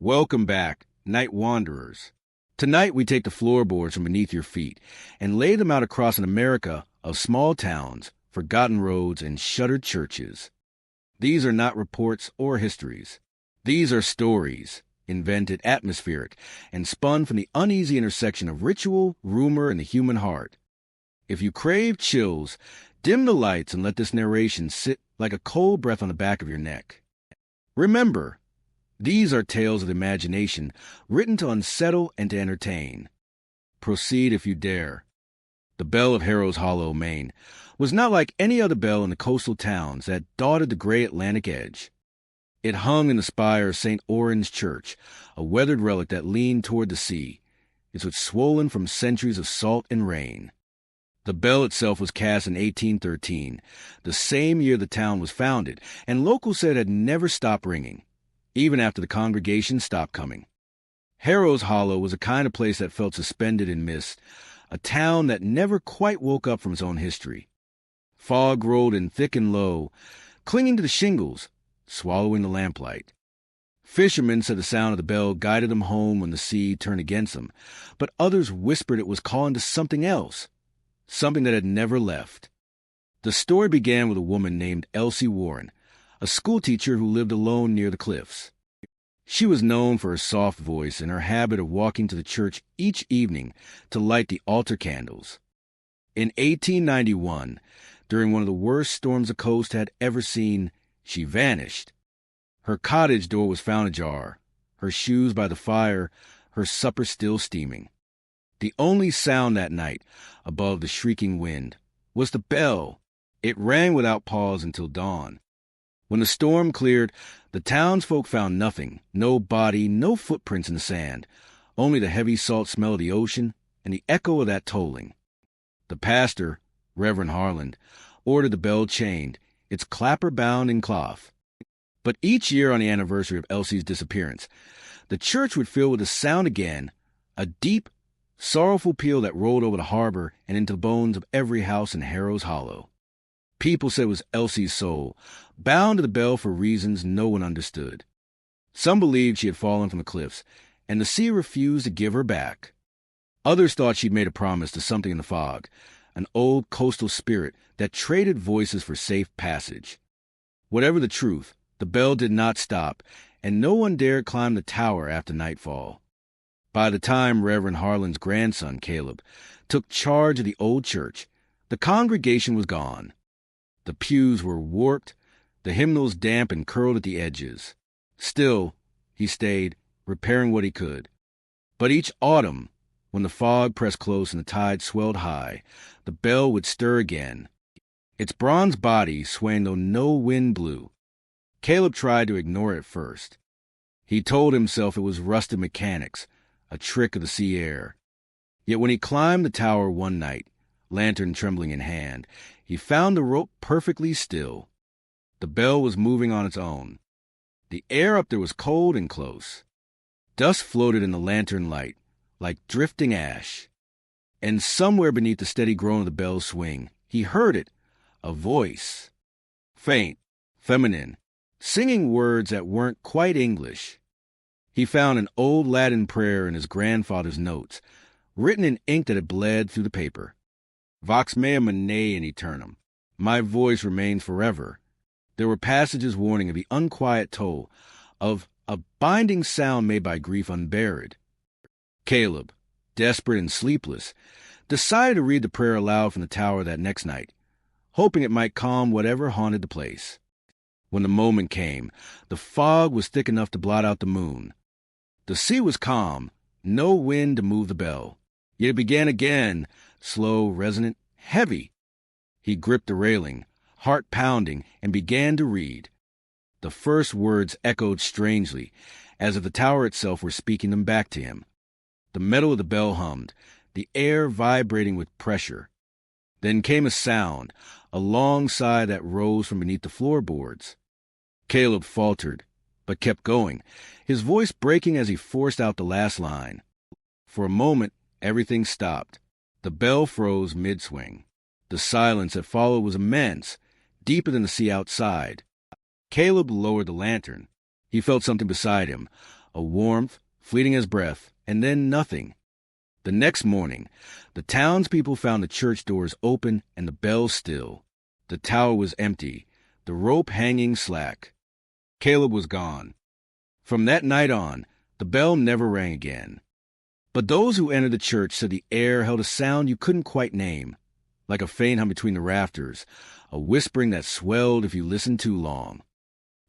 Welcome back, night wanderers. Tonight we take the floorboards from beneath your feet and lay them out across an America of small towns, forgotten roads, and shuttered churches. These are not reports or histories. These are stories, invented, atmospheric, and spun from the uneasy intersection of ritual, rumor, and the human heart. If you crave chills, dim the lights and let this narration sit like a cold breath on the back of your neck. Remember, these are tales of the imagination, written to unsettle and to entertain. Proceed if you dare. The bell of Harrow's Hollow, Maine, was not like any other bell in the coastal towns that dotted the gray Atlantic edge. It hung in the spire of St. Oran's Church, a weathered relic that leaned toward the sea, its wood swollen from centuries of salt and rain. The bell itself was cast in 1813, the same year the town was founded, and locals said it had never stopped ringing, even after the congregation stopped coming. Harrow's Hollow was a kind of place that felt suspended in mist, a town that never quite woke up from its own history. Fog rolled in thick and low, clinging to the shingles, swallowing the lamplight. Fishermen said the sound of the bell guided them home when the sea turned against them, but others whispered it was calling to something else, something that had never left. The story began with a woman named Elsie Warren, a schoolteacher who lived alone near the cliffs. She was known for her soft voice and her habit of walking to the church each evening to light the altar candles. In 1891, during one of the worst storms the coast had ever seen, she vanished. Her cottage door was found ajar, her shoes by the fire, her supper still steaming. The only sound that night, above the shrieking wind, was the bell. It rang without pause until dawn. When the storm cleared, the townsfolk found nothing, no body, no footprints in the sand, only the heavy salt smell of the ocean and the echo of that tolling. The pastor, Reverend Harland, ordered the bell chained, its clapper bound in cloth. But each year on the anniversary of Elsie's disappearance, the church would fill with a sound again, a deep, sorrowful peal that rolled over the harbor and into the bones of every house in Harrow's Hollow. People said it was Elsie's soul, bound to the bell for reasons no one understood. Some believed she had fallen from the cliffs, and the sea refused to give her back. Others thought she'd made a promise to something in the fog, an old coastal spirit that traded voices for safe passage. Whatever the truth, the bell did not stop, and no one dared climb the tower after nightfall. By the time Reverend Harlan's grandson, Caleb, took charge of the old church, the congregation was gone. The pews were warped, the hymnals damp and curled at the edges. Still, he stayed, repairing what he could. But each autumn, when the fog pressed close and the tide swelled high, the bell would stir again, its bronze body swaying though no wind blew. Caleb tried to ignore it first. He told himself it was rusted mechanics, a trick of the sea air. Yet when he climbed the tower one night, lantern trembling in hand, he found the rope perfectly still. The bell was moving on its own. The air up there was cold and close. Dust floated in the lantern light, like drifting ash. And somewhere beneath the steady groan of the bell's swing, he heard it, a voice. Faint, feminine, singing words that weren't quite English. He found an old Latin prayer in his grandfather's notes, written in ink that had bled through the paper. Vox mea manet in aeternum. My voice remains forever. There were passages warning of the unquiet toll, of a binding sound made by grief unburied. Caleb, desperate and sleepless, decided to read the prayer aloud from the tower that next night, hoping it might calm whatever haunted the place. When the moment came, the fog was thick enough to blot out the moon. The sea was calm, no wind to move the bell. Yet it began again, slow, resonant, heavy. He gripped the railing, heart pounding, and began to read. The first words echoed strangely, as if the tower itself were speaking them back to him. The metal of the bell hummed, the air vibrating with pressure. Then came a sound, a long sigh that rose from beneath the floorboards. Caleb faltered, but kept going, his voice breaking as he forced out the last line. For a moment, everything stopped. The bell froze mid-swing. The silence that followed was immense, deeper than the sea outside. Caleb lowered the lantern. He felt something beside him, a warmth, fleeting as breath, and then nothing. The next morning, the townspeople found the church doors open and the bell still. The tower was empty, the rope hanging slack. Caleb was gone. From that night on, the bell never rang again. But those who entered the church said the air held a sound you couldn't quite name, like a faint hum between the rafters, a whispering that swelled if you listened too long.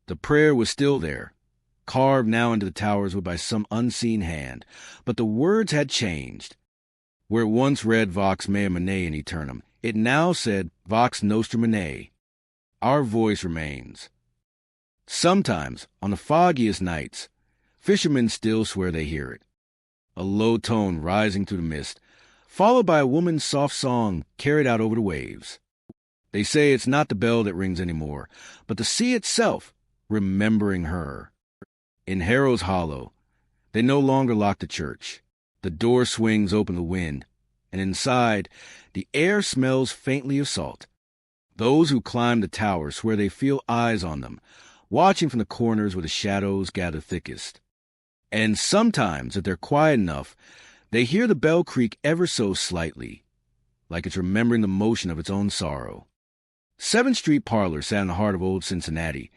The prayer was still there, carved now into the towers by some unseen hand, but the words had changed. Where it once read Vox mea mene in aeternum, it now said Vox nostra mene. Our voice remains. Sometimes, on the foggiest nights, fishermen still swear they hear it. A low tone rising through the mist, followed by a woman's soft song carried out over the waves. They say it's not the bell that rings anymore, but the sea itself, remembering her. In Harrow's Hollow, they no longer lock the church. The door swings open to the wind, and inside, the air smells faintly of salt. Those who climb the tower swear they feel eyes on them, watching from the corners where the shadows gather thickest. And sometimes, if they're quiet enough, they hear the bell creak ever so slightly, like it's remembering the motion of its own sorrow. 7th Street Parlor sat in the heart of old Cincinnati,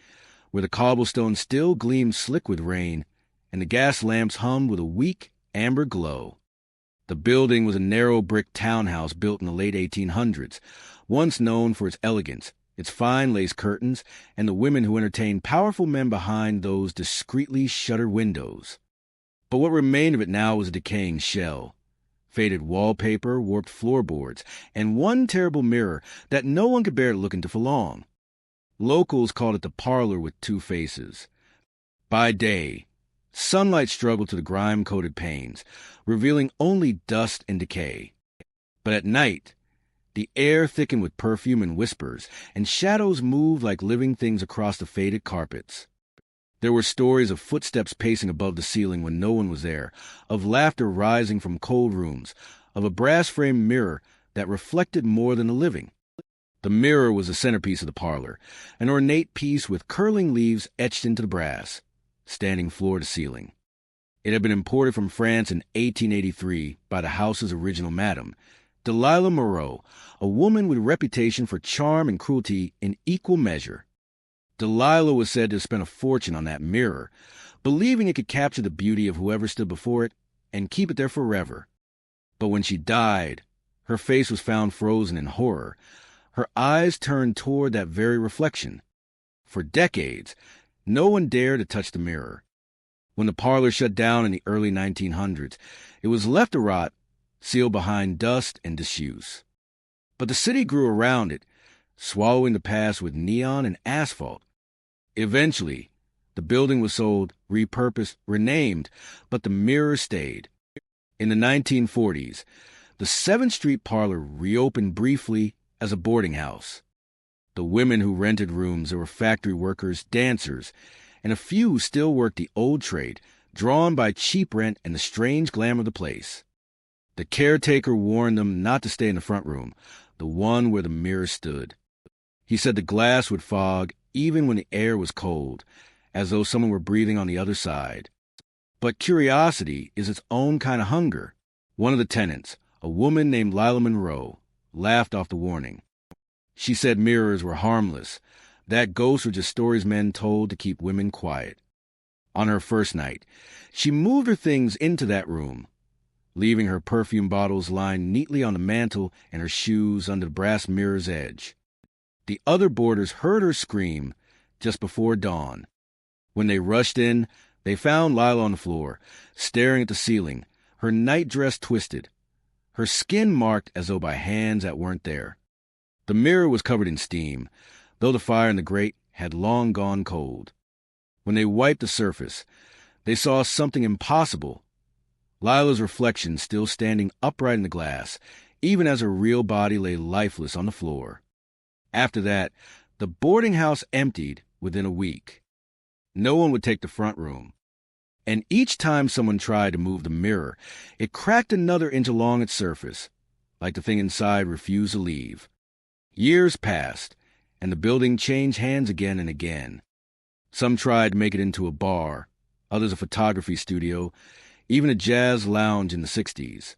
where the cobblestone still gleamed slick with rain, and the gas lamps hummed with a weak, amber glow. The building was a narrow brick townhouse built in the late 1800s, once known for its elegance, its fine lace curtains, and the women who entertained powerful men behind those discreetly shuttered windows. But what remained of it now was a decaying shell. Faded wallpaper, warped floorboards, and one terrible mirror that no one could bear to look into for long. Locals called it the parlor with two faces. By day, sunlight struggled to the grime-coated panes, revealing only dust and decay. But at night, the air thickened with perfume and whispers, and shadows moved like living things across the faded carpets. There were stories of footsteps pacing above the ceiling when no one was there, of laughter rising from cold rooms, of a brass-framed mirror that reflected more than the living. The mirror was the centerpiece of the parlor, an ornate piece with curling leaves etched into the brass, standing floor to ceiling. It had been imported from France in 1883 by the house's original madam, Delilah Moreau, a woman with a reputation for charm and cruelty in equal measure. Delilah was said to have spent a fortune on that mirror, believing it could capture the beauty of whoever stood before it and keep it there forever. But when she died, her face was found frozen in horror, her eyes turned toward that very reflection. For decades, no one dared to touch the mirror. When the parlor shut down in the early 1900s, it was left to rot, sealed behind dust and disuse. But the city grew around it, swallowing the past with neon and asphalt. Eventually, the building was sold, repurposed, renamed, but the mirror stayed. In the 1940s, the 7th Street Parlor reopened briefly as a boarding house. The women who rented rooms were factory workers, dancers, and a few still worked the old trade, drawn by cheap rent and the strange glamour of the place. The caretaker warned them not to stay in the front room, the one where the mirror stood. He said the glass would fog even when the air was cold, as though someone were breathing on the other side. But curiosity is its own kind of hunger. One of the tenants, a woman named Lila Monroe, laughed off the warning. She said mirrors were harmless, that ghosts were just stories men told to keep women quiet. On her first night, she moved her things into that room, leaving her perfume bottles lying neatly on the mantel and her shoes under the brass mirror's edge. The other boarders heard her scream just before dawn. When they rushed in, they found Lila on the floor, staring at the ceiling, her nightdress twisted, her skin marked as though by hands that weren't there. The mirror was covered in steam, though the fire in the grate had long gone cold. When they wiped the surface, they saw something impossible. Lila's reflection still standing upright in the glass, even as her real body lay lifeless on the floor. After that, the boarding house emptied within a week. No one would take the front room. And each time someone tried to move the mirror, it cracked another inch along its surface, like the thing inside refused to leave. Years passed, and the building changed hands again and again. Some tried to make it into a bar, others a photography studio, even a jazz lounge in the 60s.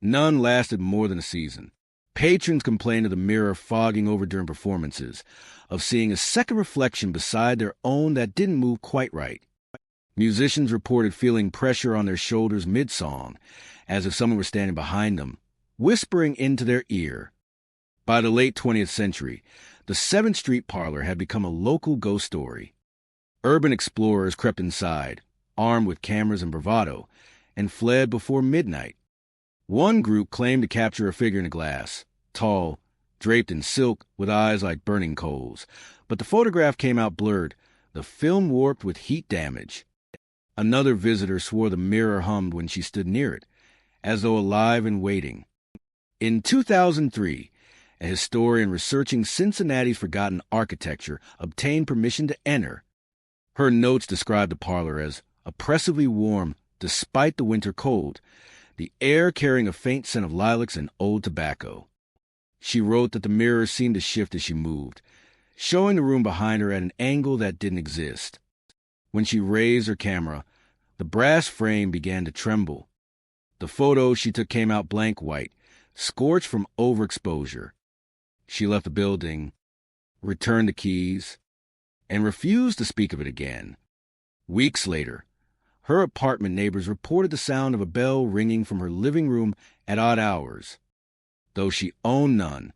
None lasted more than a season. Patrons complained of the mirror fogging over during performances, of seeing a second reflection beside their own that didn't move quite right. Musicians reported feeling pressure on their shoulders mid-song, as if someone were standing behind them, whispering into their ear. By the late 20th century, the 7th Street Parlor had become a local ghost story. Urban explorers crept inside, armed with cameras and bravado, and fled before midnight. One group claimed to capture a figure in a glass, tall, draped in silk with eyes like burning coals, but the photograph came out blurred, the film warped with heat damage. Another visitor swore the mirror hummed when she stood near it, as though alive and waiting. In 2003, a historian researching Cincinnati's forgotten architecture obtained permission to enter. Her notes described the parlor as oppressively warm despite the winter cold, the air carrying a faint scent of lilacs and old tobacco. She wrote that the mirror seemed to shift as she moved, showing the room behind her at an angle that didn't exist. When she raised her camera, the brass frame began to tremble. The photo she took came out blank white, scorched from overexposure. She left the building, returned the keys, and refused to speak of it again. Weeks later, her apartment neighbors reported the sound of a bell ringing from her living room at odd hours. Though she owned none,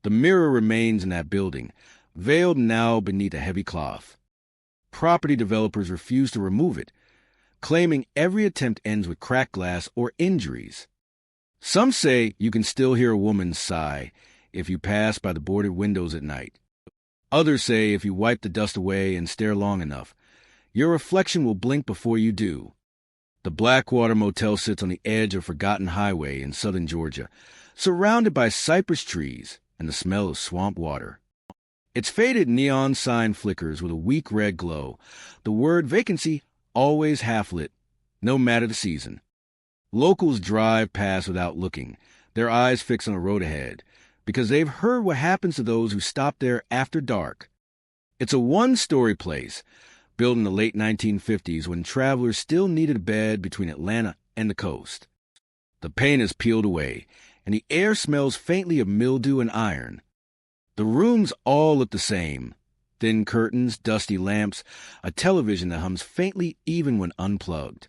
the mirror remains in that building, veiled now beneath a heavy cloth. Property developers refuse to remove it, claiming every attempt ends with cracked glass or injuries. Some say you can still hear a woman's sigh if you pass by the boarded windows at night. Others say if you wipe the dust away and stare long enough, your reflection will blink before you do. The Blackwater Motel sits on the edge of a forgotten highway in southern Georgia, surrounded by cypress trees and the smell of swamp water. Its faded neon sign flickers with a weak red glow, the word vacancy always half-lit, no matter the season. Locals drive past without looking, their eyes fixed on the road ahead, because they've heard what happens to those who stop there after dark. It's a one-story place, built in the late 1950s when travelers still needed a bed between Atlanta and the coast. The paint is peeled away, and the air smells faintly of mildew and iron. The rooms all look the same. Thin curtains, dusty lamps, a television that hums faintly even when unplugged.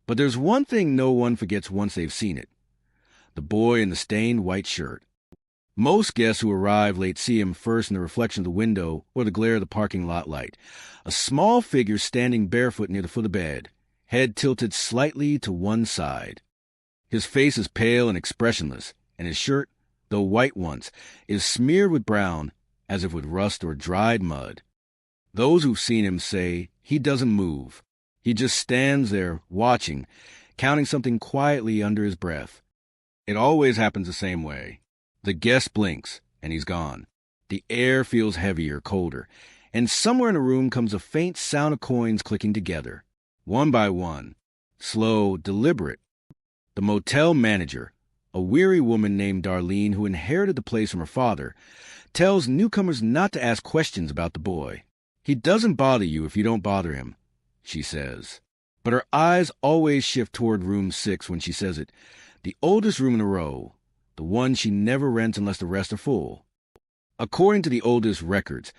But there's one thing no one forgets once they've seen it. The boy in the stained white shirt. Most guests who arrive late see him first in the reflection of the window or the glare of the parking lot light. A small figure standing barefoot near the foot of the bed, head tilted slightly to one side. His face is pale and expressionless, and his shirt, though white once, is smeared with brown, as if with rust or dried mud. Those who've seen him say he doesn't move. He just stands there, watching, counting something quietly under his breath. It always happens the same way. The guest blinks, and he's gone. The air feels heavier, colder, and somewhere in the room comes a faint sound of coins clicking together, one by one, slow, deliberate. The motel manager, a weary woman named Darlene who inherited the place from her father, tells newcomers not to ask questions about the boy. He doesn't bother you if you don't bother him, she says. But her eyes always shift toward room 6 when she says it, the oldest room in a row, the one she never rents unless the rest are full. According to the oldest records,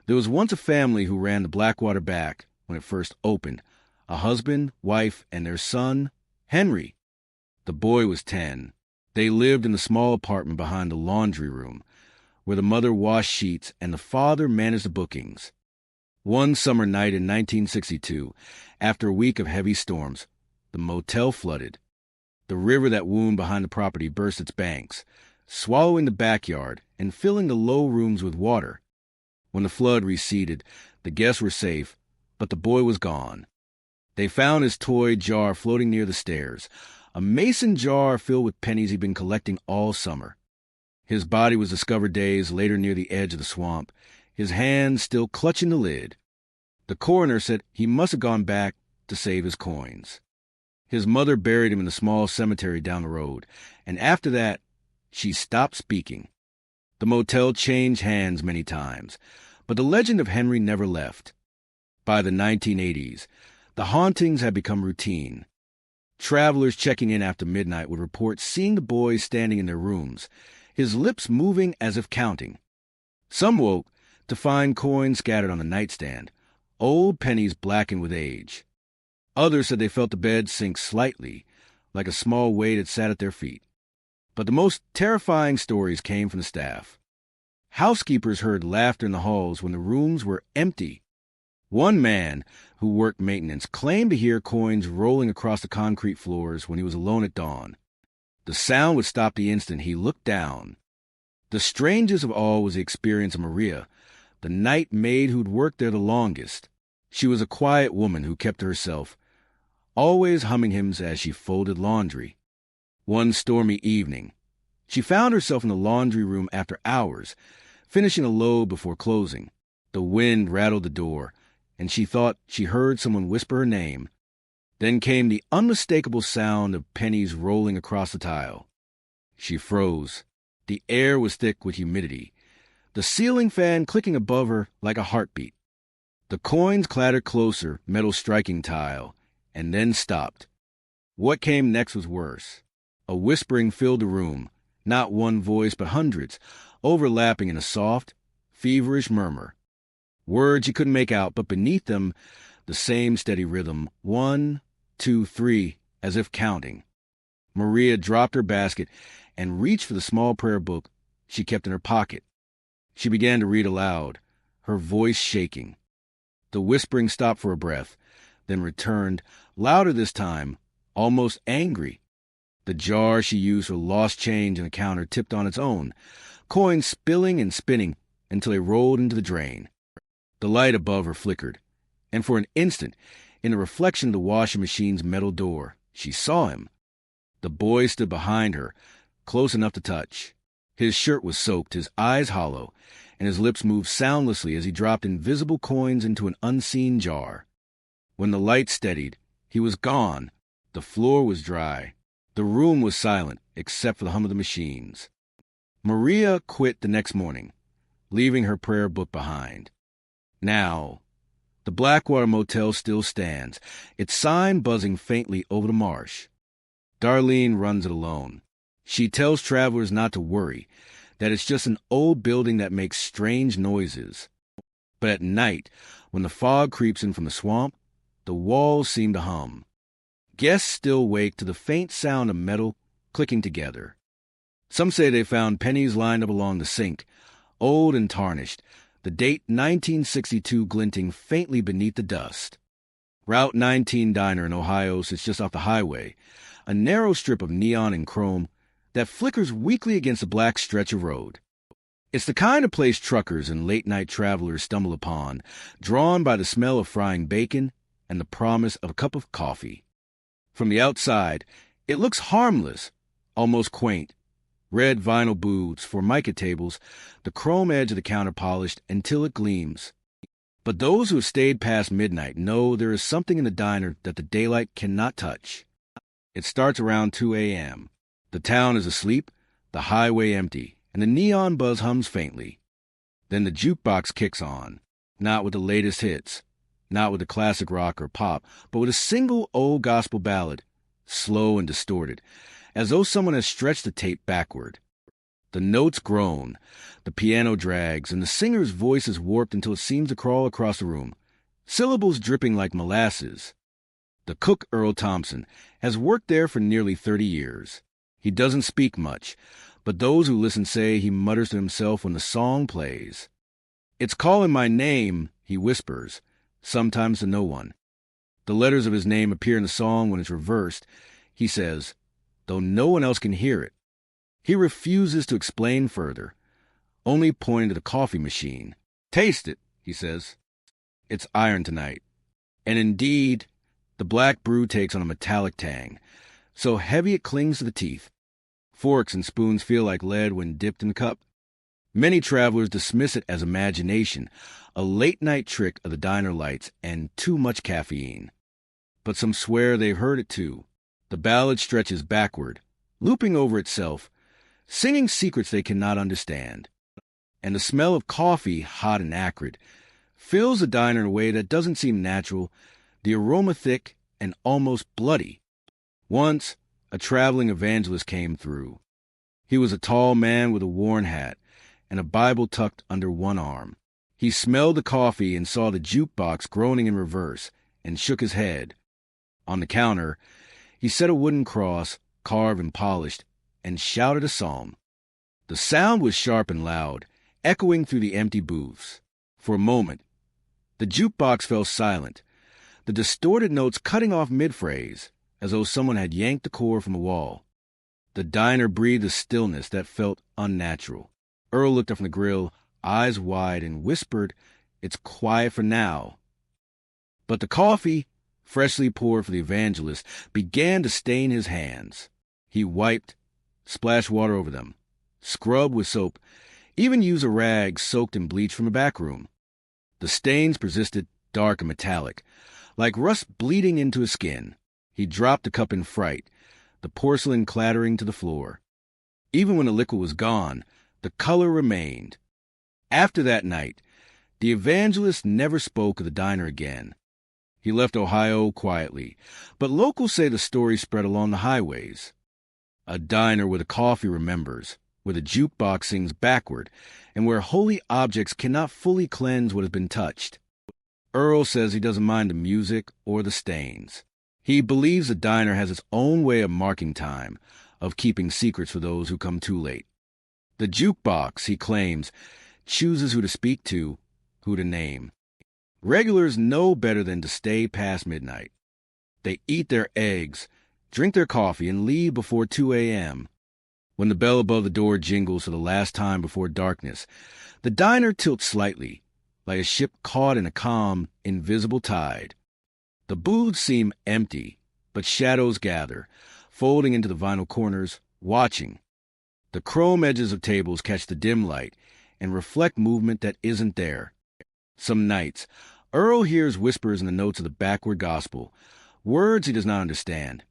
there was once a family who ran the Blackwater back when it first opened, a husband, wife, and their son, Henry. The boy was 10. They lived in the small apartment behind the laundry room, where the mother washed sheets and the father managed the bookings. One summer night in 1962, after a week of heavy storms, the motel flooded. The river that wound behind the property burst its banks, swallowing the backyard and filling the low rooms with water. When the flood receded, the guests were safe, but the boy was gone. They found his toy jar floating near the stairs, a mason jar filled with pennies he'd been collecting all summer. His body was discovered days later near the edge of the swamp, his hands still clutching the lid. The coroner said he must have gone back to save his coins. His mother buried him in the small cemetery down the road, and after that, she stopped speaking. The motel changed hands many times, but the legend of Henry never left. By the 1980s, The hauntings had become routine. Travelers checking in after midnight would report seeing the boy standing in their rooms, his lips moving as if counting. Some woke to find coins scattered on the nightstand, old pennies blackened with age. Others said they felt the bed sink slightly, like a small weight had sat at their feet. But the most terrifying stories came from the staff. Housekeepers heard laughter in the halls when the rooms were empty. One man who worked maintenance claimed to hear coins rolling across the concrete floors when he was alone at dawn. The sound would stop the instant he looked down. The strangest of all was the experience of Maria, the night maid who'd worked there the longest. She was a quiet woman who kept to herself, always humming hymns as she folded laundry. One stormy evening, she found herself in the laundry room after hours, finishing a load before closing. The wind rattled the door, and she thought she heard someone whisper her name. Then came the unmistakable sound of pennies rolling across the tile. She froze. The air was thick with humidity, the ceiling fan clicking above her like a heartbeat. The coins clattered closer, metal striking tile, and then stopped. What came next was worse. A whispering filled the room, not one voice but hundreds, overlapping in a soft, feverish murmur. Words you couldn't make out, but beneath them, the same steady rhythm, 1, 2, 3, as if counting. Maria dropped her basket and reached for the small prayer book she kept in her pocket. She began to read aloud, her voice shaking. The whispering stopped for a breath, then returned, louder this time, almost angry. The jar she used for lost change in the counter tipped on its own, coins spilling and spinning until they rolled into the drain. The light above her flickered, and for an instant, in the reflection of the washing machine's metal door, she saw him. The boy stood behind her, close enough to touch. His shirt was soaked, his eyes hollow, and his lips moved soundlessly as he dropped invisible coins into an unseen jar. When the light steadied, he was gone. The floor was dry. The room was silent, except for the hum of the machines. Maria quit the next morning, leaving her prayer book behind. Now, the Blackwater Motel still stands, its sign buzzing faintly over the marsh. Darlene runs it alone. She tells travelers not to worry, that it's just an old building that makes strange noises. But at night, when the fog creeps in from the swamp, the walls seem to hum. Guests still wake to the faint sound of metal clicking together. Some say they found pennies lined up along the sink, old and tarnished, the date 1962 glinting faintly beneath the dust. Route 19 Diner in Ohio sits just off the highway, a narrow strip of neon and chrome that flickers weakly against a black stretch of road. It's the kind of place truckers and late-night travelers stumble upon, drawn by the smell of frying bacon and the promise of a cup of coffee. From the outside, it looks harmless, almost quaint. Red vinyl booths, formica tables, the chrome edge of the counter polished until it gleams. But those who have stayed past midnight know there is something in the diner that the daylight cannot touch. It starts around 2 a.m. The town is asleep, the highway empty, and the neon buzz hums faintly. Then the jukebox kicks on, not with the latest hits, not with the classic rock or pop, but with a single old gospel ballad, slow and distorted, as though someone has stretched the tape backward. The notes groan, the piano drags, and the singer's voice is warped until it seems to crawl across the room, syllables dripping like molasses. The cook, Earl Thompson, has worked there for nearly 30 years. He doesn't speak much, but those who listen say he mutters to himself when the song plays. "It's calling my name," he whispers, sometimes to no one. The letters of his name appear in the song when it's reversed, he says, though no one else can hear it. He refuses to explain further, only pointing to the coffee machine. "Taste it," he says. It's iron tonight. And indeed, the black brew takes on a metallic tang, so heavy it clings to the teeth. Forks and spoons feel like lead when dipped in the cup. Many travelers dismiss it as imagination, a late-night trick of the diner lights and too much caffeine. But some swear they've heard it too. The ballad stretches backward, looping over itself, singing secrets they cannot understand. And the smell of coffee, hot and acrid, fills the diner in a way that doesn't seem natural, the aroma thick and almost bloody. Once, a traveling evangelist came through. He was a tall man with a worn hat and a Bible tucked under one arm. He smelled the coffee and saw the jukebox groaning in reverse and shook his head. On the counter, he set a wooden cross, carved and polished, and shouted a psalm. The sound was sharp and loud, echoing through the empty booths. For a moment, the jukebox fell silent, the distorted notes cutting off mid-phrase, as though someone had yanked the cord from a wall. The diner breathed a stillness that felt unnatural. Earl looked up from the grill, eyes wide, and whispered, "It's quiet for now." But the coffee, freshly poured for the evangelist, began to stain his hands. He wiped, splashed water over them, scrubbed with soap, even used a rag soaked in bleach from a back room. The stains persisted, dark and metallic, like rust bleeding into his skin. He dropped the cup in fright, the porcelain clattering to the floor. Even when the liquid was gone, the color remained. After that night, the evangelist never spoke of the diner again. He left Ohio quietly, but locals say the story spread along the highways. A diner where the coffee remembers, where the jukebox sings backward, and where holy objects cannot fully cleanse what has been touched. Earl says he doesn't mind the music or the stains. He believes the diner has its own way of marking time, of keeping secrets for those who come too late. The jukebox, he claims, chooses who to speak to, who to name. Regulars know better than to stay past midnight. They eat their eggs, drink their coffee, and leave before 2 a.m. When the bell above the door jingles for the last time before darkness, the diner tilts slightly, like a ship caught in a calm, invisible tide. The booths seem empty, but shadows gather, folding into the vinyl corners, watching. The chrome edges of tables catch the dim light and reflect movement that isn't there. Some nights, Earl hears whispers in the notes of the backward gospel, words he does not understand,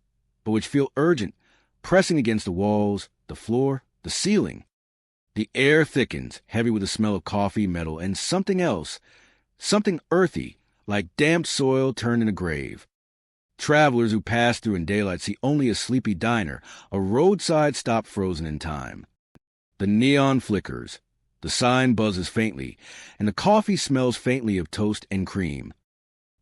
but which feel urgent, pressing against the walls, the floor, the ceiling. The air thickens, heavy with the smell of coffee, metal, and something else, something earthy, like damp soil turned in a grave. Travelers who pass through in daylight see only a sleepy diner, a roadside stop frozen in time. The neon flickers, the sign buzzes faintly, and the coffee smells faintly of toast and cream.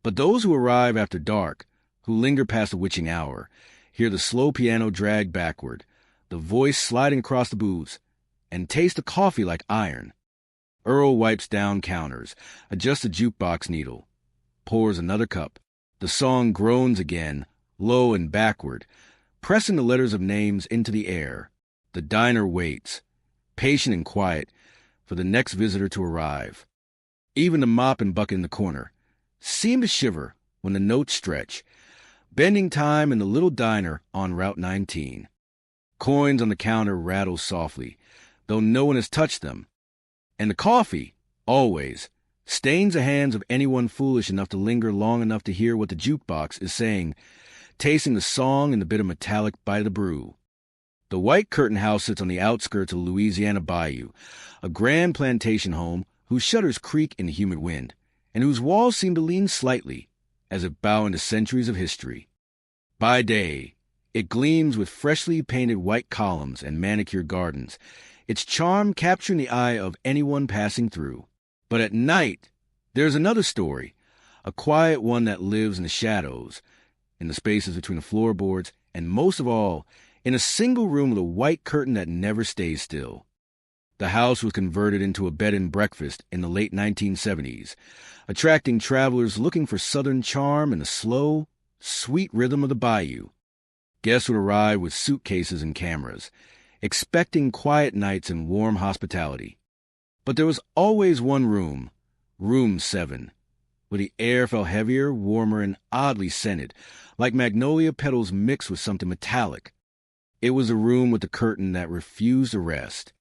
But those who arrive after dark, who linger past the witching hour, hear the slow piano drag backward, the voice sliding across the booths, and taste the coffee like iron. Earl wipes down counters, adjusts the jukebox needle, pours another cup. The song groans again, low and backward, pressing the letters of names into the air. The diner waits, patient and quiet, for the next visitor to arrive. Even the mop and bucket in the corner seem to shiver when the notes stretch, bending time in the little diner on Route 19. Coins on the counter rattle softly, though no one has touched them. And the coffee, always, stains the hands of anyone foolish enough to linger long enough to hear what the jukebox is saying, tasting the song and the bitter metallic bite of the brew. The white curtain house sits on the outskirts of Louisiana Bayou, a grand plantation home whose shutters creak in the humid wind, and whose walls seem to lean slightly, as if bowing to centuries of history. By day, it gleams with freshly painted white columns and manicured gardens, its charm capturing the eye of anyone passing through. But at night, there's another story, a quiet one that lives in the shadows, in the spaces between the floorboards, and most of all, in a single room with a white curtain that never stays still. The house was converted into a bed and breakfast in the late 1970s, attracting travelers looking for southern charm and the slow, sweet rhythm of the bayou. Guests would arrive with suitcases and cameras, expecting quiet nights and warm hospitality. But there was always one room, Room 7, where the air felt heavier, warmer, and oddly scented, like magnolia petals mixed with something metallic. It was a room with a curtain that refused to rest.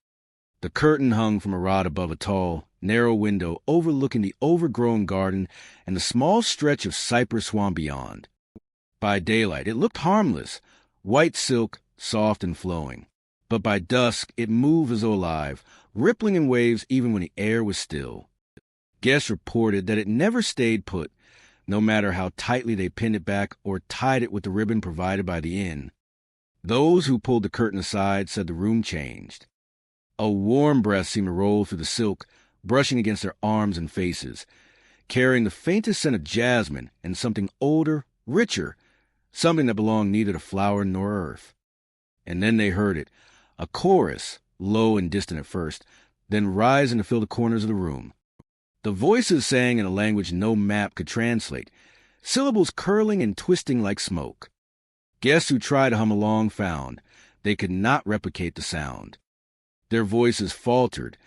The curtain hung from a rod above a tall, narrow window overlooking the overgrown garden and the small stretch of cypress swamp beyond. By daylight, it looked harmless, white silk, soft and flowing. But by dusk, it moved as though alive, rippling in waves even when the air was still. Guests reported that it never stayed put, no matter how tightly they pinned it back or tied it with the ribbon provided by the inn. Those who pulled the curtain aside said the room changed. A warm breath seemed to roll through the silk, brushing against their arms and faces, carrying the faintest scent of jasmine and something older, richer, something that belonged neither to flower nor earth. And then they heard it, a chorus, low and distant at first, then rising to fill the corners of the room. The voices sang in a language no map could translate, syllables curling and twisting like smoke. Guests who tried to hum along found they could not replicate the sound. Their voices faltered,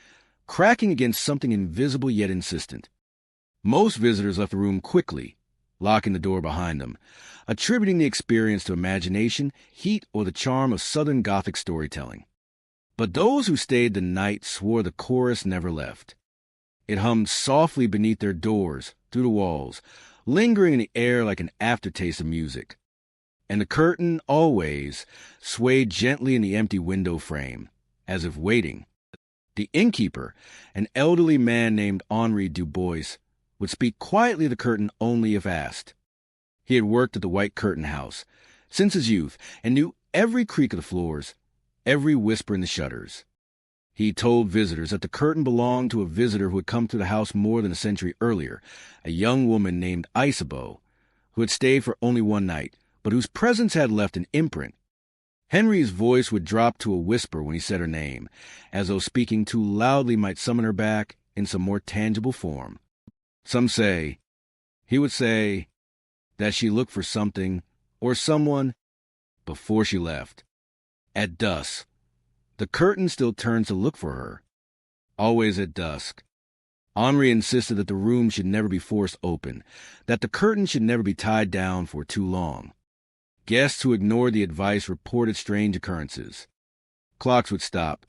cracking against something invisible yet insistent. Most visitors left the room quickly, locking the door behind them, attributing the experience to imagination, heat, or the charm of Southern Gothic storytelling. But those who stayed the night swore the chorus never left. It hummed softly beneath their doors, through the walls, lingering in the air like an aftertaste of music. And the curtain, always, swayed gently in the empty window frame, as if waiting. The innkeeper, an elderly man named Henri Dubois, would speak quietly to the curtain only if asked. He had worked at the White Curtain House since his youth and knew every creak of the floors, every whisper in the shutters. He told visitors that the curtain belonged to a visitor who had come to the house more than a century earlier, a young woman named Isabeau, who had stayed for only one night, but whose presence had left an imprint. Henry's voice would drop to a whisper when he said her name, as though speaking too loudly might summon her back in some more tangible form. Some say, he would say, that she looked for something or someone before she left. At dusk, the curtain still turned to look for her. Always at dusk. Henri insisted that the room should never be forced open, that the curtain should never be tied down for too long. Guests who ignored the advice reported strange occurrences. Clocks would stop.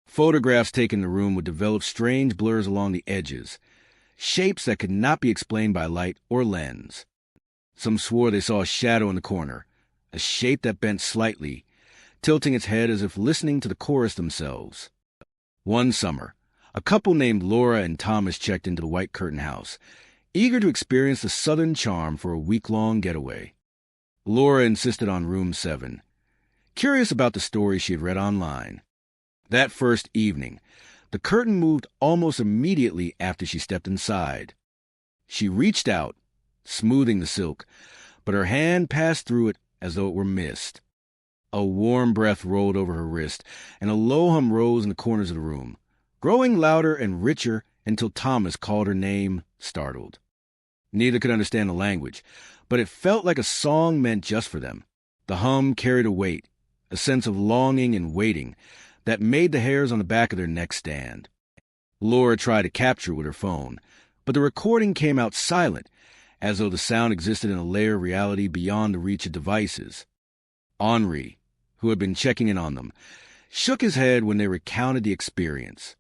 Photographs taken in the room would develop strange blurs along the edges, shapes that could not be explained by light or lens. Some swore they saw a shadow in the corner, a shape that bent slightly, tilting its head as if listening to the chorus themselves. One summer, a couple named Laura and Thomas checked into the White Curtain House, eager to experience the Southern charm for a week-long getaway. Laura insisted on room 7, curious about the story she had read online. That first evening, the curtain moved almost immediately after she stepped inside. She reached out, smoothing the silk, but her hand passed through it as though it were mist. A warm breath rolled over her wrist, and a low hum rose in the corners of the room, growing louder and richer until Thomas called her name, startled. Neither could understand the language, but it felt like a song meant just for them. The hum carried a weight, a sense of longing and waiting, that made the hairs on the back of their necks stand. Laura tried to capture it with her phone, but the recording came out silent, as though the sound existed in a layer of reality beyond the reach of devices. Henri, who had been checking in on them, shook his head when they recounted the experience.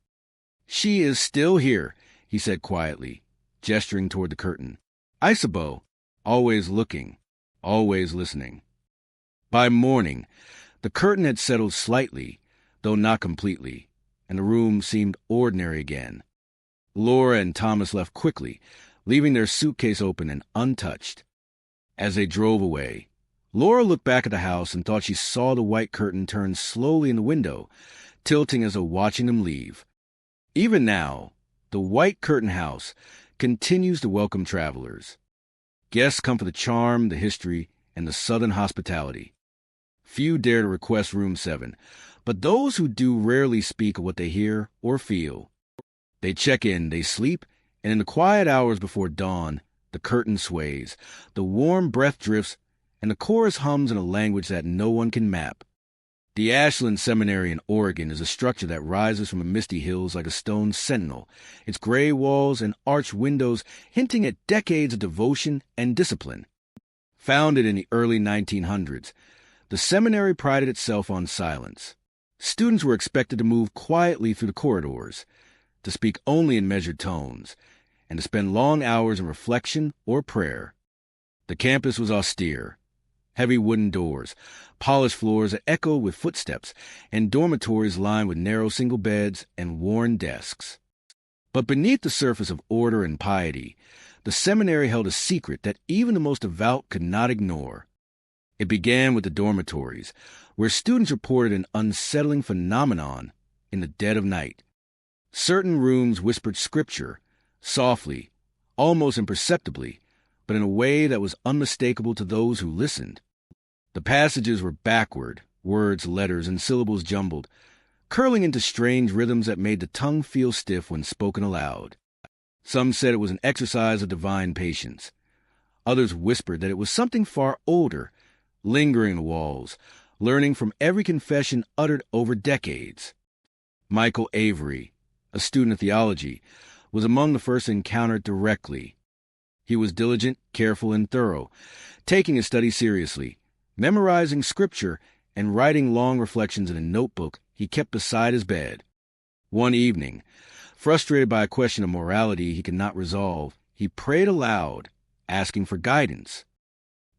"She is still here," he said quietly, gesturing toward the curtain. "Isabeau, always looking, always listening." By morning, the curtain had settled slightly, though not completely, and the room seemed ordinary again. Laura and Thomas left quickly, leaving their suitcase open and untouched. As they drove away, Laura looked back at the house and thought she saw the white curtain turn slowly in the window, tilting as though watching them leave. Even now, the White Curtain House continues to welcome travelers. Guests come for the charm, the history, and the Southern hospitality. Few dare to request room 7, but those who do rarely speak of what they hear or feel. They check in, they sleep, and in the quiet hours before dawn, the curtain sways, the warm breath drifts, and the chorus hums in a language that no one can map. The Ashland Seminary in Oregon is a structure that rises from the misty hills like a stone sentinel, its gray walls and arched windows hinting at decades of devotion and discipline. Founded in the early 1900s, the seminary prided itself on silence. Students were expected to move quietly through the corridors, to speak only in measured tones, and to spend long hours in reflection or prayer. The campus was austere. Heavy wooden doors, polished floors that echoed with footsteps, and dormitories lined with narrow single beds and worn desks. But beneath the surface of order and piety, the seminary held a secret that even the most devout could not ignore. It began with the dormitories, where students reported an unsettling phenomenon in the dead of night. Certain rooms whispered scripture, softly, almost imperceptibly, but in a way that was unmistakable to those who listened. The passages were backward, words, letters, and syllables jumbled, curling into strange rhythms that made the tongue feel stiff when spoken aloud. Some said it was an exercise of divine patience. Others whispered that it was something far older, lingering in the walls, learning from every confession uttered over decades. Michael Avery, a student of theology, was among the first to encounter it directly. He was diligent, careful, and thorough, taking his study seriously, memorizing scripture and writing long reflections in a notebook he kept beside his bed. One evening, frustrated by a question of morality he could not resolve, he prayed aloud, asking for guidance.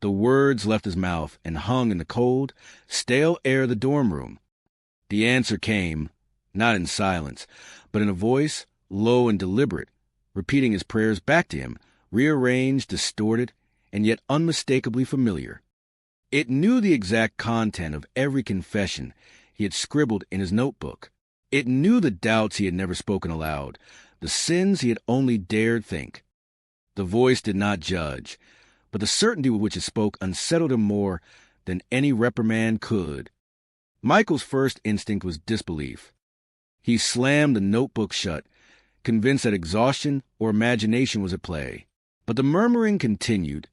The words left his mouth and hung in the cold, stale air of the dorm room. The answer came, not in silence, but in a voice low and deliberate, repeating his prayers back to him, rearranged, distorted, and yet unmistakably familiar. It knew the exact content of every confession he had scribbled in his notebook. It knew the doubts he had never spoken aloud, the sins he had only dared think. The voice did not judge, but the certainty with which it spoke unsettled him more than any reprimand could. Michael's first instinct was disbelief. He slammed the notebook shut, convinced that exhaustion or imagination was at play. But the murmuring continued,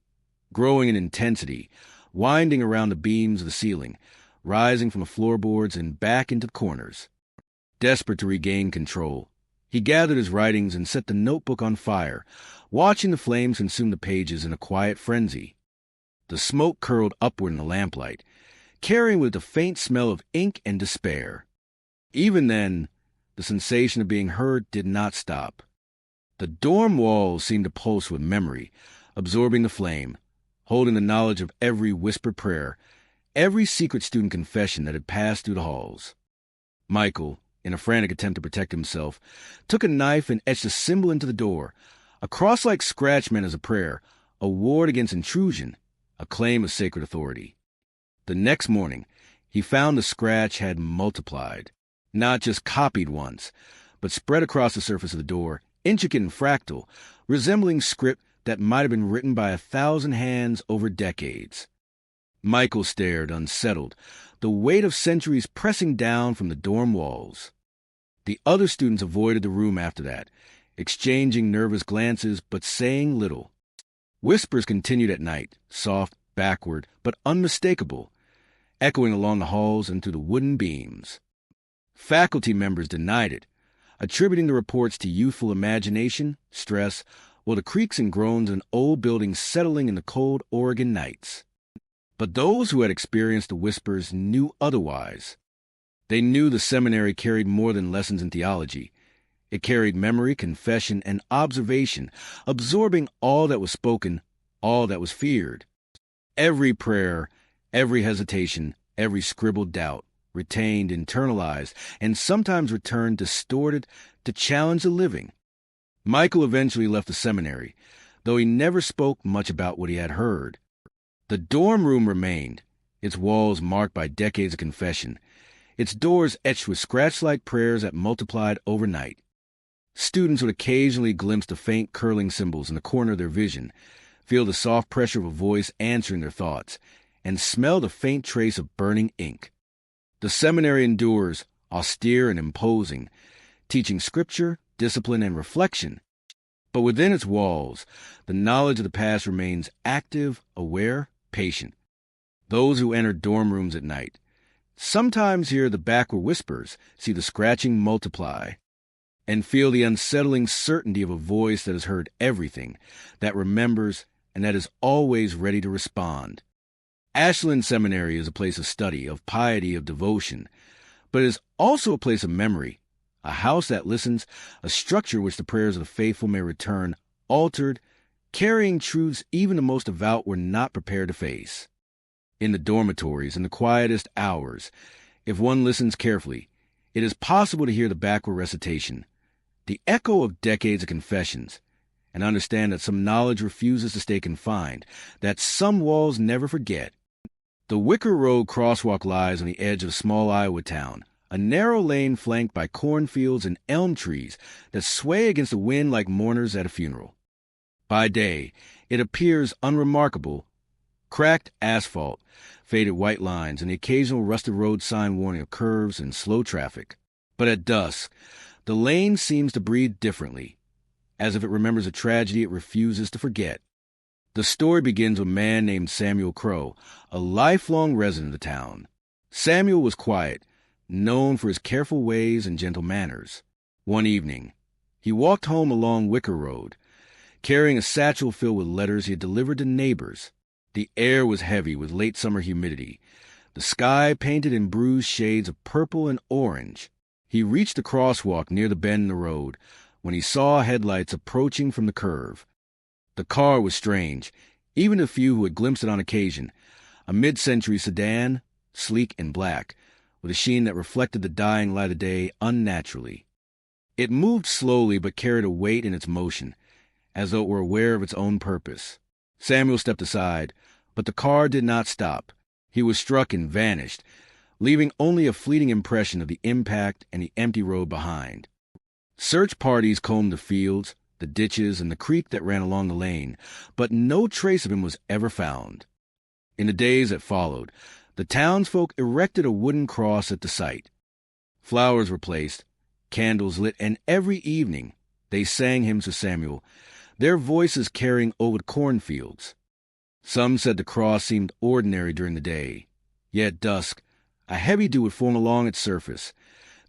growing in intensity, winding around the beams of the ceiling, rising from the floorboards and back into the corners. Desperate to regain control, he gathered his writings and set the notebook on fire, watching the flames consume the pages in a quiet frenzy. The smoke curled upward in the lamplight, carrying with it a faint smell of ink and despair. Even then, the sensation of being heard did not stop. The dorm walls seemed to pulse with memory, absorbing the flame, holding the knowledge of every whispered prayer, every secret student confession that had passed through the halls. Michael, in a frantic attempt to protect himself, took a knife and etched a symbol into the door. A cross-like scratch meant as a prayer, a ward against intrusion, a claim of sacred authority. The next morning, he found the scratch had multiplied, not just copied once, but spread across the surface of the door, intricate and fractal, resembling script that might have been written by 1,000 hands over decades. Michael stared, unsettled, the weight of centuries pressing down from the dorm walls. The other students avoided the room after that, exchanging nervous glances but saying little. Whispers continued at night, soft, backward, but unmistakable, echoing along the halls and through the wooden beams. Faculty members denied it, attributing the reports to youthful imagination, stress, or the creaks and groans of an old building settling in the cold Oregon nights. But those who had experienced the whispers knew otherwise. They knew the seminary carried more than lessons in theology. It carried memory, confession, and observation, absorbing all that was spoken, all that was feared. Every prayer, every hesitation, every scribbled doubt, retained, internalized, and sometimes returned distorted to challenge the living. Michael eventually left the seminary, though he never spoke much about what he had heard. The dorm room remained, its walls marked by decades of confession, its doors etched with scratch-like prayers that multiplied overnight. Students would occasionally glimpse the faint curling symbols in the corner of their vision, feel the soft pressure of a voice answering their thoughts, and smell the faint trace of burning ink. The seminary endures, austere and imposing, teaching scripture, discipline, and reflection. But within its walls, the knowledge of the past remains active, aware, patient. Those who enter dorm rooms at night sometimes hear the backward whispers, see the scratching multiply, and feel the unsettling certainty of a voice that has heard everything, that remembers, and that is always ready to respond. Ashland Seminary is a place of study, of piety, of devotion, but it is also a place of memory, a house that listens, a structure which the prayers of the faithful may return, altered, carrying truths even the most devout were not prepared to face. In the dormitories, in the quietest hours, if one listens carefully, it is possible to hear the backward recitation, the echo of decades of confessions, and understand that some knowledge refuses to stay confined, that some walls never forget. The Wicker Road crosswalk lies on the edge of a small Iowa town, a narrow lane flanked by cornfields and elm trees that sway against the wind like mourners at a funeral. By day, it appears unremarkable: cracked asphalt, faded white lines, and the occasional rusted road sign warning of curves and slow traffic. But at dusk, the lane seems to breathe differently, as if it remembers a tragedy it refuses to forget. The story begins with a man named Samuel Crow, a lifelong resident of the town. Samuel was quiet, known for his careful ways and gentle manners. One evening, he walked home along Wicker Road, carrying a satchel filled with letters he had delivered to neighbors. The air was heavy with late summer humidity, the sky painted in bruised shades of purple and orange. He reached the crosswalk near the bend in the road when he saw headlights approaching from the curve. The car was strange, even to few who had glimpsed it on occasion. A mid-century sedan, sleek and black, with a sheen that reflected the dying light of day unnaturally. It moved slowly but carried a weight in its motion, as though it were aware of its own purpose. Samuel stepped aside, but the car did not stop. He was struck and vanished, leaving only a fleeting impression of the impact and the empty road behind. Search parties combed the fields, the ditches, and the creek that ran along the lane, but no trace of him was ever found. In the days that followed, the townsfolk erected a wooden cross at the site. Flowers were placed, candles lit, and every evening they sang hymns to Samuel, their voices carrying over the cornfields. Some said the cross seemed ordinary during the day, yet at dusk a heavy dew would form along its surface,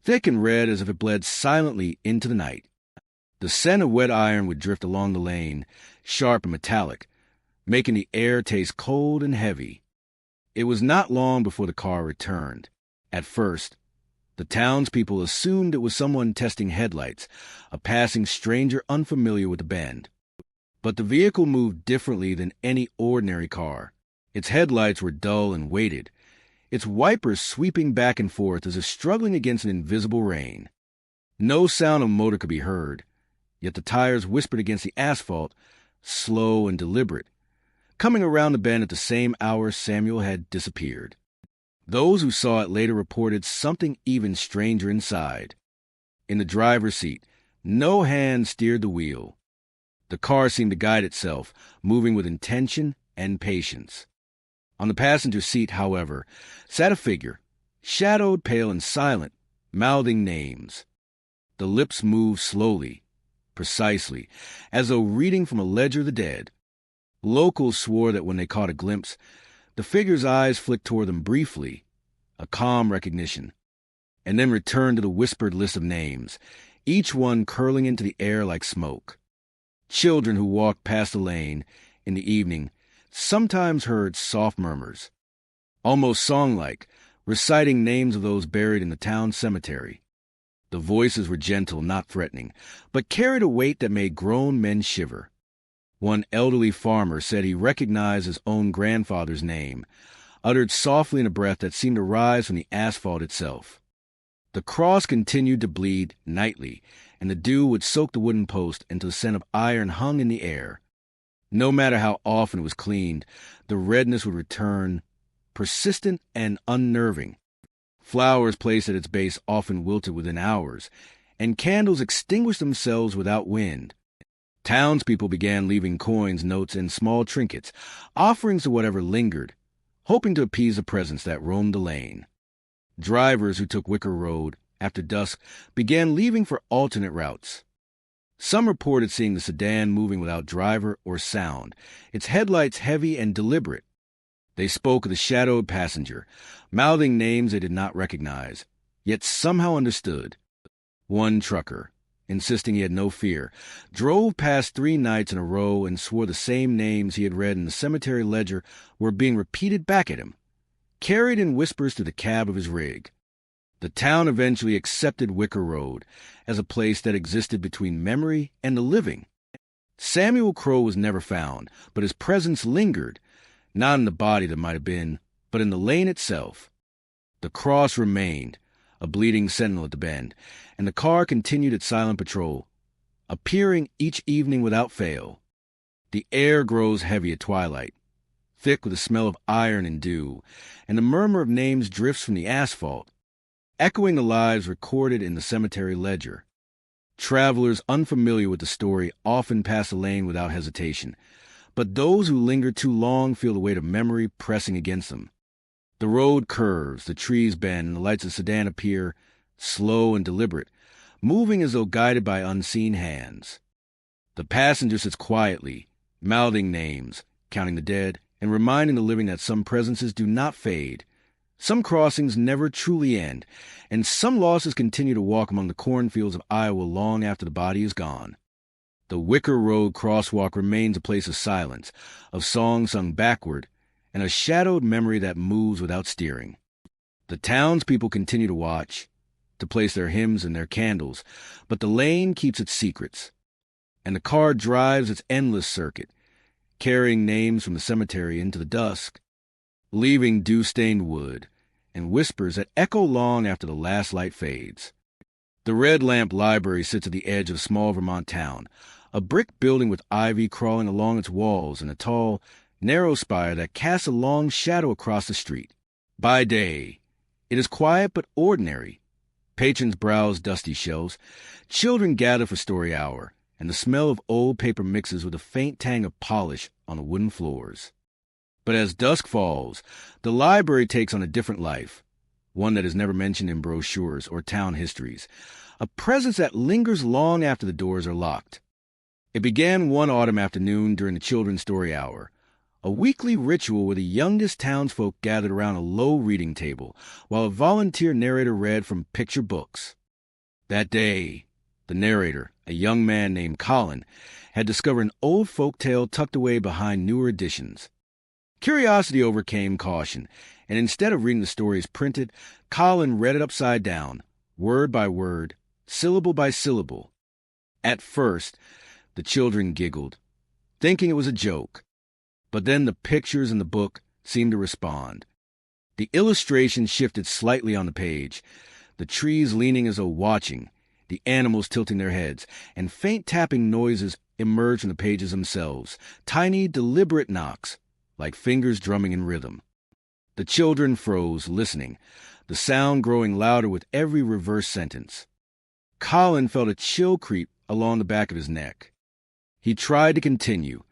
thick and red as if it bled silently into the night. The scent of wet iron would drift along the lane, sharp and metallic, making the air taste cold and heavy. It was not long before the car returned. At first, the townspeople assumed it was someone testing headlights, a passing stranger unfamiliar with the bend. But the vehicle moved differently than any ordinary car. Its headlights were dull and weighted, its wipers sweeping back and forth as if struggling against an invisible rain. No sound of motor could be heard, yet the tires whispered against the asphalt, slow and deliberate, coming around the bend at the same hour Samuel had disappeared. Those who saw it later reported something even stranger inside. In the driver's seat, no hand steered the wheel. The car seemed to guide itself, moving with intention and patience. On the passenger seat, however, sat a figure, shadowed, pale, and silent, mouthing names. The lips moved slowly, precisely, as though reading from a ledger of the dead. Locals swore that when they caught a glimpse, the figure's eyes flicked toward them briefly, a calm recognition, and then returned to the whispered list of names, each one curling into the air like smoke. Children who walked past the lane in the evening sometimes heard soft murmurs, almost song-like, reciting names of those buried in the town cemetery. The voices were gentle, not threatening, but carried a weight that made grown men shiver. One elderly farmer said he recognized his own grandfather's name, uttered softly in a breath that seemed to rise from the asphalt itself. The cross continued to bleed nightly, and the dew would soak the wooden post until the scent of iron hung in the air. No matter how often it was cleaned, the redness would return, persistent and unnerving. Flowers placed at its base often wilted within hours, and candles extinguished themselves without wind. Townspeople began leaving coins, notes, and small trinkets, offerings to whatever lingered, hoping to appease the presence that roamed the lane. Drivers who took Wicker Road after dusk began leaving for alternate routes. Some reported seeing the sedan moving without driver or sound, its headlights heavy and deliberate. They spoke of the shadowed passenger, mouthing names they did not recognize, yet somehow understood. One trucker, insisting he had no fear, drove past 3 nights in a row and swore the same names he had read in the cemetery ledger were being repeated back at him, carried in whispers to the cab of his rig. The town eventually accepted Wicker Road as a place that existed between memory and the living. Samuel Crow was never found, but his presence lingered, not in the body that might have been, but in the lane itself. The cross remained, a bleeding sentinel at the bend, and the car continued its silent patrol, appearing each evening without fail. The air grows heavy at twilight, thick with the smell of iron and dew, and the murmur of names drifts from the asphalt, echoing the lives recorded in the cemetery ledger. Travelers unfamiliar with the story often pass the lane without hesitation, but those who linger too long feel the weight of memory pressing against them. The road curves, the trees bend, and the lights of the sedan appear, slow and deliberate, moving as though guided by unseen hands. The passenger sits quietly, mouthing names, counting the dead, and reminding the living that some presences do not fade. Some crossings never truly end, and some losses continue to walk among the cornfields of Iowa long after the body is gone. The Wicker Road crosswalk remains a place of silence, of songs sung backward, and a shadowed memory that moves without steering. The townspeople continue to watch, to place their hymns and their candles, but the lane keeps its secrets, and the car drives its endless circuit, carrying names from the cemetery into the dusk, leaving dew-stained wood and whispers that echo long after the last light fades. The Red Lamp Library sits at the edge of a small Vermont town, a brick building with ivy crawling along its walls and a tall, narrow spire that casts a long shadow across the street. By day, it is quiet but ordinary. Patrons browse dusty shelves, children gather for story hour, and the smell of old paper mixes with a faint tang of polish on the wooden floors. But as dusk falls, the library takes on a different life, one that is never mentioned in brochures or town histories, a presence that lingers long after the doors are locked. It began one autumn afternoon during the children's story hour, a weekly ritual where the youngest townsfolk gathered around a low reading table while a volunteer narrator read from picture books. That day, the narrator, a young man named Colin, had discovered an old folk tale tucked away behind newer editions. Curiosity overcame caution, and instead of reading the story as printed, Colin read it upside down, word by word, syllable by syllable. At first, the children giggled, thinking it was a joke. But then the pictures in the book seemed to respond. The illustrations shifted slightly on the page, the trees leaning as though watching, the animals tilting their heads, and faint tapping noises emerged from the pages themselves, tiny, deliberate knocks, like fingers drumming in rhythm. The children froze, listening, the sound growing louder with every reverse sentence. Colin felt a chill creep along the back of his neck. He tried to continue,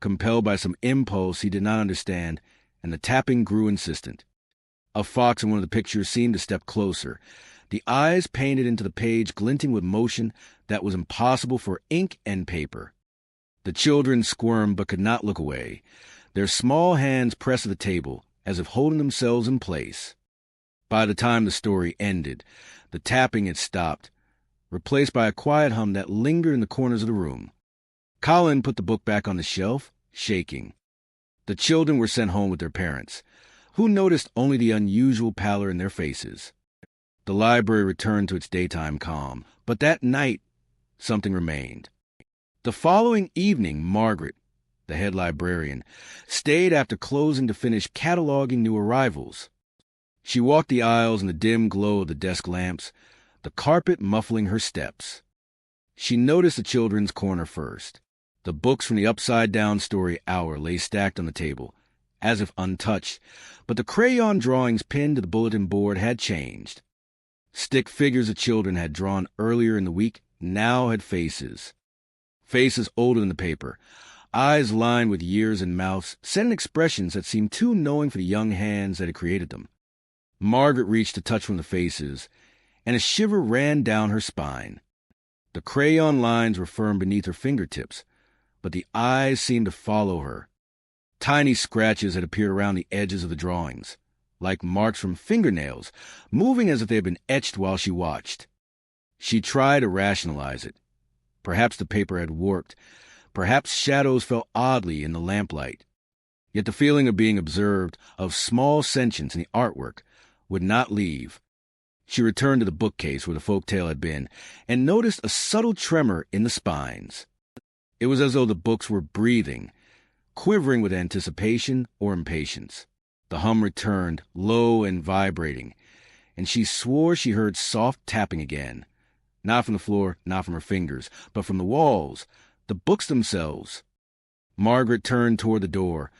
compelled by some impulse he did not understand, and the tapping grew insistent. A fox in one of the pictures seemed to step closer, the eyes painted into the page glinting with motion that was impossible for ink and paper. The children squirmed but could not look away, their small hands pressed to the table as if holding themselves in place. By the time the story ended, the tapping had stopped, replaced by a quiet hum that lingered in the corners of the room. Colin put the book back on the shelf, shaking. The children were sent home with their parents, who noticed only the unusual pallor in their faces. The library returned to its daytime calm, but that night, something remained. The following evening, Margaret, the head librarian, stayed after closing to finish cataloging new arrivals. She walked the aisles in the dim glow of the desk lamps, the carpet muffling her steps. She noticed the children's corner first. The books from the upside-down story hour lay stacked on the table, as if untouched, but the crayon drawings pinned to the bulletin board had changed. Stick figures of children had drawn earlier in the week now had faces. Faces older than the paper, eyes lined with years and mouths, set in expressions that seemed too knowing for the young hands that had created them. Margaret reached to touch one of the faces, and a shiver ran down her spine. The crayon lines were firm beneath her fingertips, but the eyes seemed to follow her. Tiny scratches had appeared around the edges of the drawings, like marks from fingernails, moving as if they had been etched while she watched. She tried to rationalize it. Perhaps the paper had warped. Perhaps shadows fell oddly in the lamplight. Yet the feeling of being observed, of small sentience in the artwork, would not leave. She returned to the bookcase where the folk tale had been, and noticed a subtle tremor in the spines. It was as though the books were breathing, quivering with anticipation or impatience. The hum returned, low and vibrating, and she swore she heard soft tapping again, Not from the floor, not from her fingers, but from the walls, the books themselves. Margaret turned toward the door,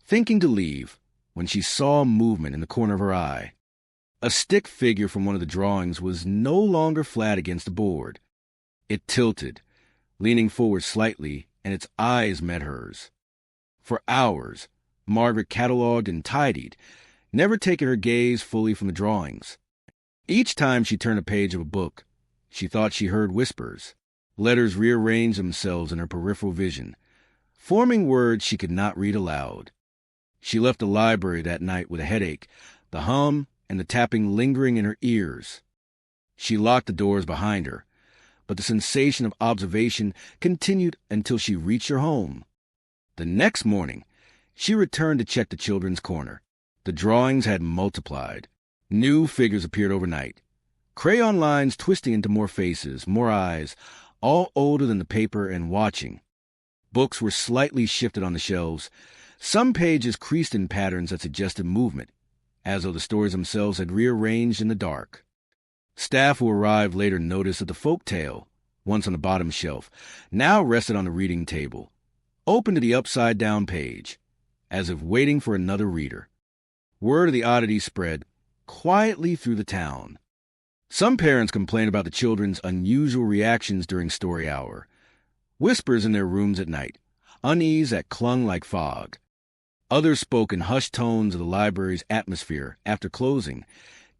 thinking to leave, when she saw movement in the corner of her eye. A stick figure from one of the drawings was no longer flat against the board. It tilted, leaning forward slightly, and its eyes met hers. For hours, Margaret catalogued and tidied, never taking her gaze fully from the drawings. Each time she turned a page of a book, she thought she heard whispers. Letters rearranged themselves in her peripheral vision, forming words she could not read aloud. She left the library that night with a headache, the hum and the tapping lingering in her ears. She locked the doors behind her, but the sensation of observation continued until she reached her home. The next morning, she returned to check the children's corner. The drawings had multiplied. New figures appeared overnight. Crayon lines twisting into more faces, more eyes, all older than the paper and watching. Books were slightly shifted on the shelves, some pages creased in patterns that suggested movement, as though the stories themselves had rearranged in the dark. Staff who arrived later noticed that the folk tale, once on the bottom shelf, now rested on the reading table, open to the upside-down page, as if waiting for another reader. Word of the oddity spread quietly through the town. Some parents complained about the children's unusual reactions during story hour, whispers in their rooms at night, unease that clung like fog. Others spoke in hushed tones of the library's atmosphere after closing,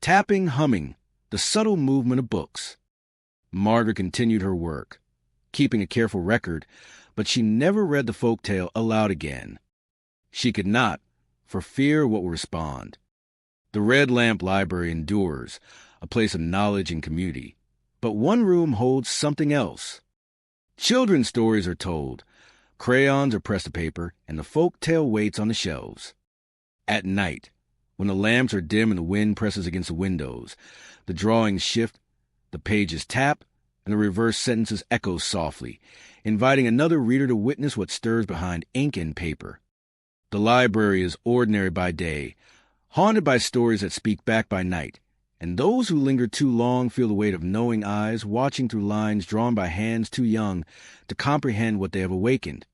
tapping, humming, the subtle movement of books. Margaret continued her work, keeping a careful record, but she never read the folk tale aloud again. She could not, for fear of what would respond. The Red Lamp Library endures, a place of knowledge and community, but one room holds something else. Children's stories are told, crayons are pressed to paper, and the folk tale waits on the shelves. At night, when the lamps are dim and the wind presses against the windows, the drawings shift, the pages tap, and the reverse sentences echo softly, inviting another reader to witness what stirs behind ink and paper. The library is ordinary by day, haunted by stories that speak back by night, and those who linger too long feel the weight of knowing eyes watching through lines drawn by hands too young to comprehend what they have awakened.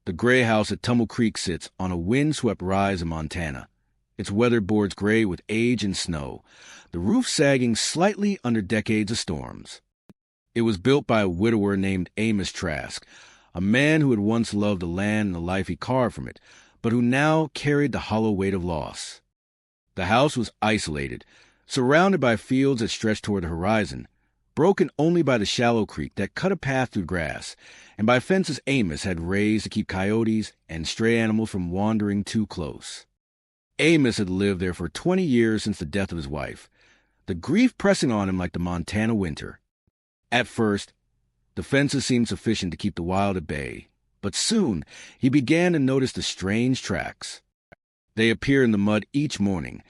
The gray house at Tumble Creek sits on a wind-swept rise in Montana, its weatherboards gray with age and snow, the roof sagging slightly under decades of storms. It was built by a widower named Amos Trask, a man who had once loved the land and the life he carved from it, but who now carried the hollow weight of loss. The house was isolated, surrounded by fields that stretched toward the horizon, broken only by the shallow creek that cut a path through grass, and by fences Amos had raised to keep coyotes and stray animals from wandering too close. Amos had lived there for 20 years since the death of his wife, the grief pressing on him like the Montana winter. At first, the fences seemed sufficient to keep the wild at bay, but soon he began to notice the strange tracks. They appeared in the mud each morning,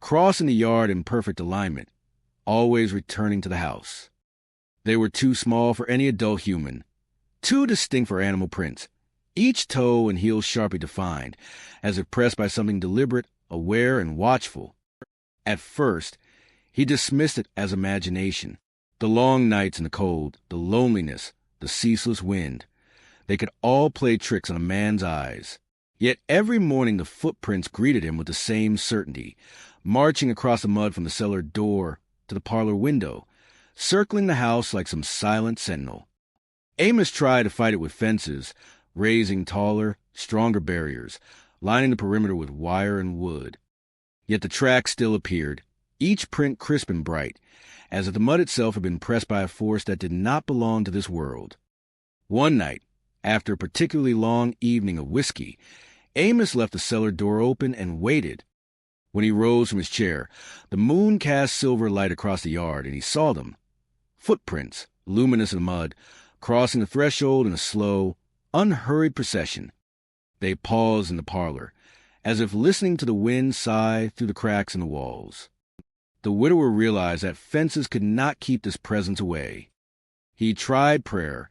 crossing the yard in perfect alignment, always returning to the house. They were too small for any adult human, too distinct for animal prints, each toe and heel sharply defined, as if pressed by something deliberate, aware, and watchful. At first, he dismissed it as imagination. The long nights in the cold, the loneliness, the ceaseless wind, they could all play tricks on a man's eyes. Yet every morning the footprints greeted him with the same certainty, marching across the mud from the cellar door to the parlor window, circling the house like some silent sentinel. Amos tried to fight it with fences, raising taller, stronger barriers, lining the perimeter with wire and wood. Yet the tracks still appeared, each print crisp and bright, as if the mud itself had been pressed by a force that did not belong to this world. One night, after a particularly long evening of whiskey, Amos left the cellar door open and waited. When he rose from his chair, the moon cast silver light across the yard, and he saw them. Footprints, luminous in the mud, crossing the threshold in a slow, unhurried procession. They paused in the parlor, as if listening to the wind sigh through the cracks in the walls. The widower realized that fences could not keep this presence away. He tried prayer,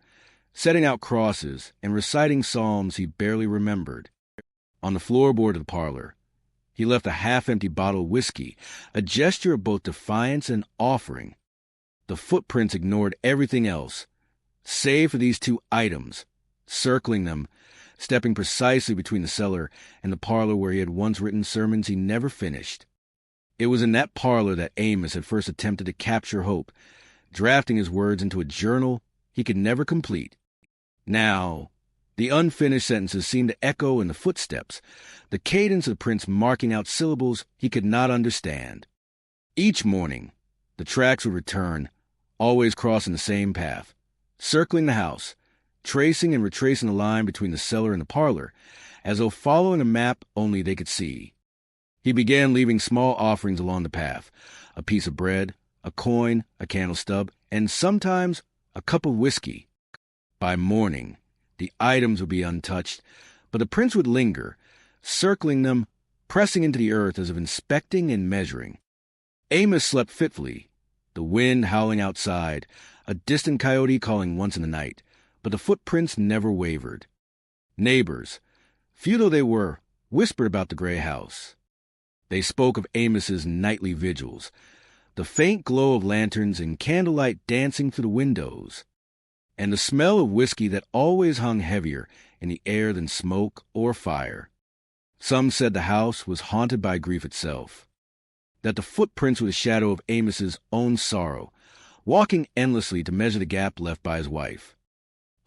setting out crosses and reciting psalms he barely remembered. On the floorboard of the parlor, he left a half-empty bottle of whiskey, a gesture of both defiance and offering. The footprints ignored everything else, save for these two items, circling them, stepping precisely between the cellar and the parlor where he had once written sermons he never finished. It was in that parlor that Amos had first attempted to capture hope, drafting his words into a journal he could never complete. Now, the unfinished sentences seemed to echo in the footsteps, the cadence of the prince marking out syllables he could not understand. Each morning, the tracks would return, always crossing the same path, circling the house, tracing and retracing the line between the cellar and the parlor, as though following a map only they could see. He began leaving small offerings along the path, a piece of bread, a coin, a candle stub, and sometimes a cup of whiskey. By morning, the items would be untouched, but the prince would linger, circling them, pressing into the earth as if inspecting and measuring. Amos slept fitfully, the wind howling outside, a distant coyote calling once in the night, but the footprints never wavered. Neighbors, few though they were, whispered about the gray house. They spoke of Amos's nightly vigils, the faint glow of lanterns and candlelight dancing through the windows, and the smell of whiskey that always hung heavier in the air than smoke or fire. Some said the house was haunted by grief itself, that the footprints were the shadow of Amos's own sorrow, walking endlessly to measure the gap left by his wife.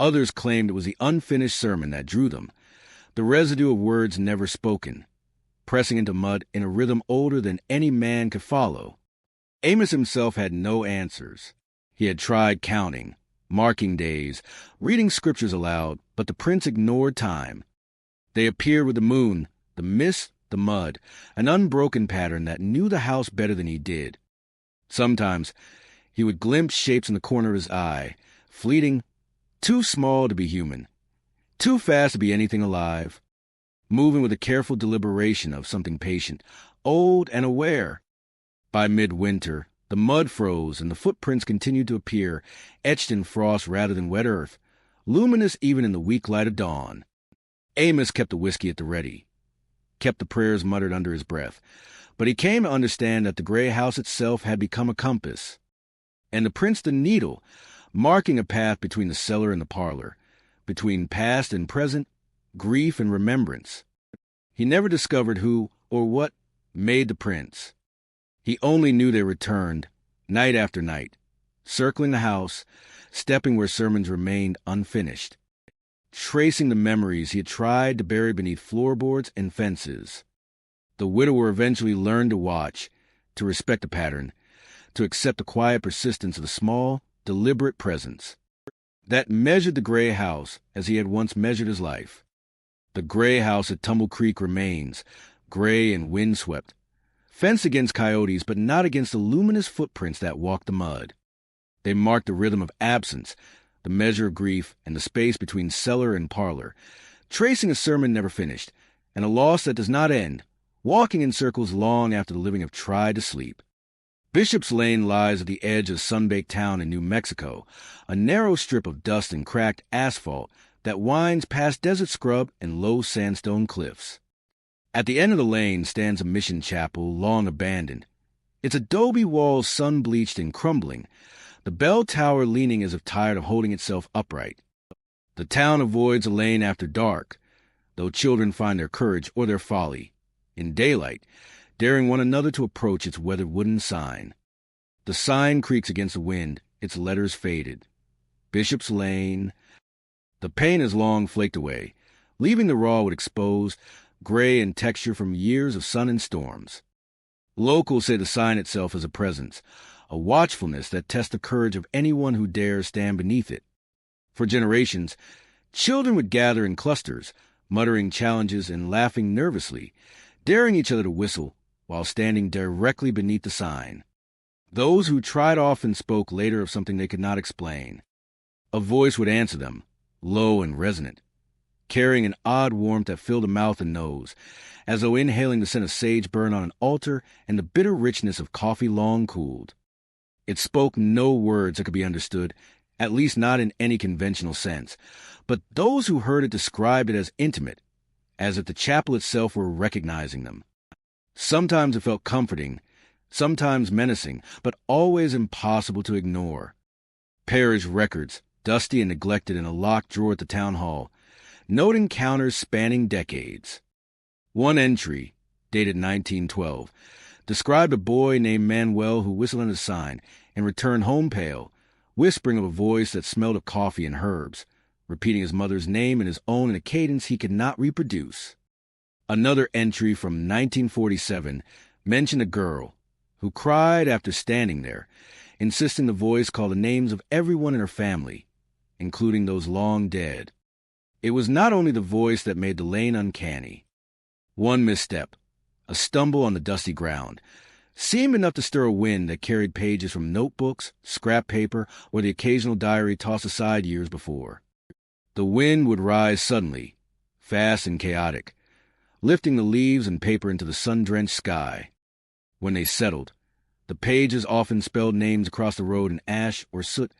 Others claimed it was the unfinished sermon that drew them, the residue of words never spoken, pressing into mud in a rhythm older than any man could follow. Amos himself had no answers. He had tried counting, marking days, reading scriptures aloud, but the prince ignored time. They appeared with the moon, the mist, the mud, an unbroken pattern that knew the house better than he did. Sometimes he would glimpse shapes in the corner of his eye, fleeting, too small to be human, too fast to be anything alive, moving with the careful deliberation of something patient, old and aware. By midwinter, the mud froze and the footprints continued to appear, etched in frost rather than wet earth, luminous even in the weak light of dawn. Amos kept the whiskey at the ready, kept the prayers muttered under his breath, but he came to understand that the gray house itself had become a compass, and the prince the needle, marking a path between the cellar and the parlor, between past and present, grief and remembrance. He never discovered who or what made the prince. He only knew they returned, night after night, circling the house, stepping where sermons remained unfinished, tracing the memories he had tried to bury beneath floorboards and fences. The widower eventually learned to watch, to respect the pattern, to accept the quiet persistence of the small, deliberate presence that measured the gray house as he had once measured his life. The gray house at Tumble Creek remains, gray and windswept, fenced against coyotes but not against the luminous footprints that walked the mud. They marked the rhythm of absence, the measure of grief, and the space between cellar and parlor, tracing a sermon never finished, and a loss that does not end, walking in circles long after the living have tried to sleep. Bishop's Lane lies at the edge of Sunbaked Town in New Mexico, a narrow strip of dust and cracked asphalt that winds past desert scrub and low sandstone cliffs. At the end of the lane stands a mission chapel long abandoned, its adobe walls sun-bleached and crumbling, the bell tower leaning as if tired of holding itself upright. The town avoids the lane after dark, though children find their courage or their folly, in daylight, daring one another to approach its weathered wooden sign. The sign creaks against the wind, its letters faded. Bishop's Lane. The paint has long flaked away, leaving the raw wood exposed, gray in texture from years of sun and storms. Locals say the sign itself is a presence, a watchfulness that tests the courage of anyone who dares stand beneath it. For generations, children would gather in clusters, muttering challenges and laughing nervously, daring each other to whistle while standing directly beneath the sign. Those who tried often spoke later of something they could not explain. A voice would answer them, low and resonant, carrying an odd warmth that filled the mouth and nose, as though inhaling the scent of sage burn on an altar and the bitter richness of coffee long cooled. It spoke no words that could be understood, at least not in any conventional sense, but those who heard it described it as intimate, as if the chapel itself were recognizing them. Sometimes it felt comforting, sometimes menacing, but always impossible to ignore. Parish records, dusty and neglected in a locked drawer at the town hall, note encounters spanning decades. One entry, dated 1912, described a boy named Manuel who whistled on a sign and returned home pale, whispering of a voice that smelled of coffee and herbs, repeating his mother's name and his own in a cadence he could not reproduce. Another entry from 1947 mentioned a girl who cried after standing there, insisting the voice call the names of everyone in her family, including those long dead. It was not only the voice that made the lane uncanny. One misstep, a stumble on the dusty ground, seemed enough to stir a wind that carried pages from notebooks, scrap paper, or the occasional diary tossed aside years before. The wind would rise suddenly, fast and chaotic, lifting the leaves and paper into the sun-drenched sky. When they settled, the pages often spelled names across the road in ash or soot,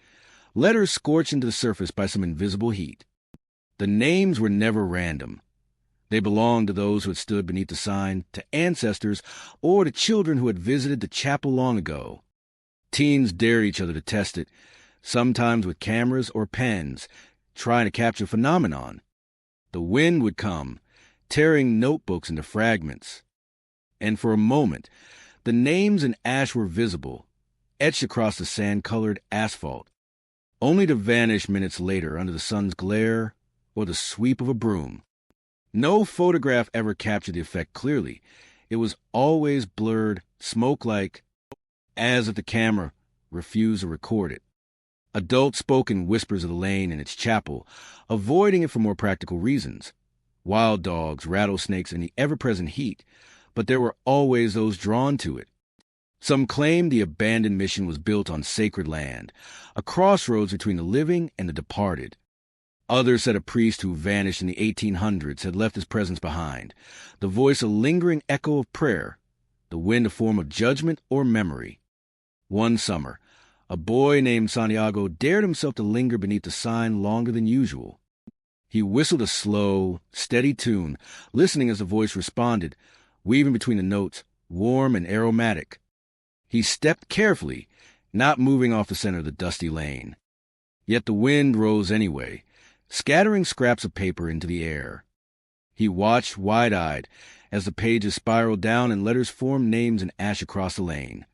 letters scorched into the surface by some invisible heat. The names were never random. They belonged to those who had stood beneath the sign, to ancestors, or to children who had visited the chapel long ago. Teens dared each other to test it, sometimes with cameras or pens, trying to capture phenomenon. The wind would come, tearing notebooks into fragments. And for a moment, the names in ash were visible, etched across the sand-colored asphalt, only to vanish minutes later under the sun's glare or the sweep of a broom. No photograph ever captured the effect clearly. It was always blurred, smoke-like, as if the camera refused to record it. Adults spoke in whispers of the lane and its chapel, avoiding it for more practical reasons. Wild dogs, rattlesnakes, and the ever-present heat, but there were always those drawn to it. Some claimed the abandoned mission was built on sacred land, a crossroads between the living and the departed. Others said a priest who vanished in the 1800s had left his presence behind, the voice a lingering echo of prayer, the wind a form of judgment or memory. One summer, a boy named Santiago dared himself to linger beneath the sign longer than usual. He whistled a slow, steady tune, listening as the voice responded, weaving between the notes, warm and aromatic. He stepped carefully, not moving off the center of the dusty lane. Yet the wind rose anyway, scattering scraps of paper into the air. He watched wide-eyed as the pages spiraled down and letters formed names in ash across the lane.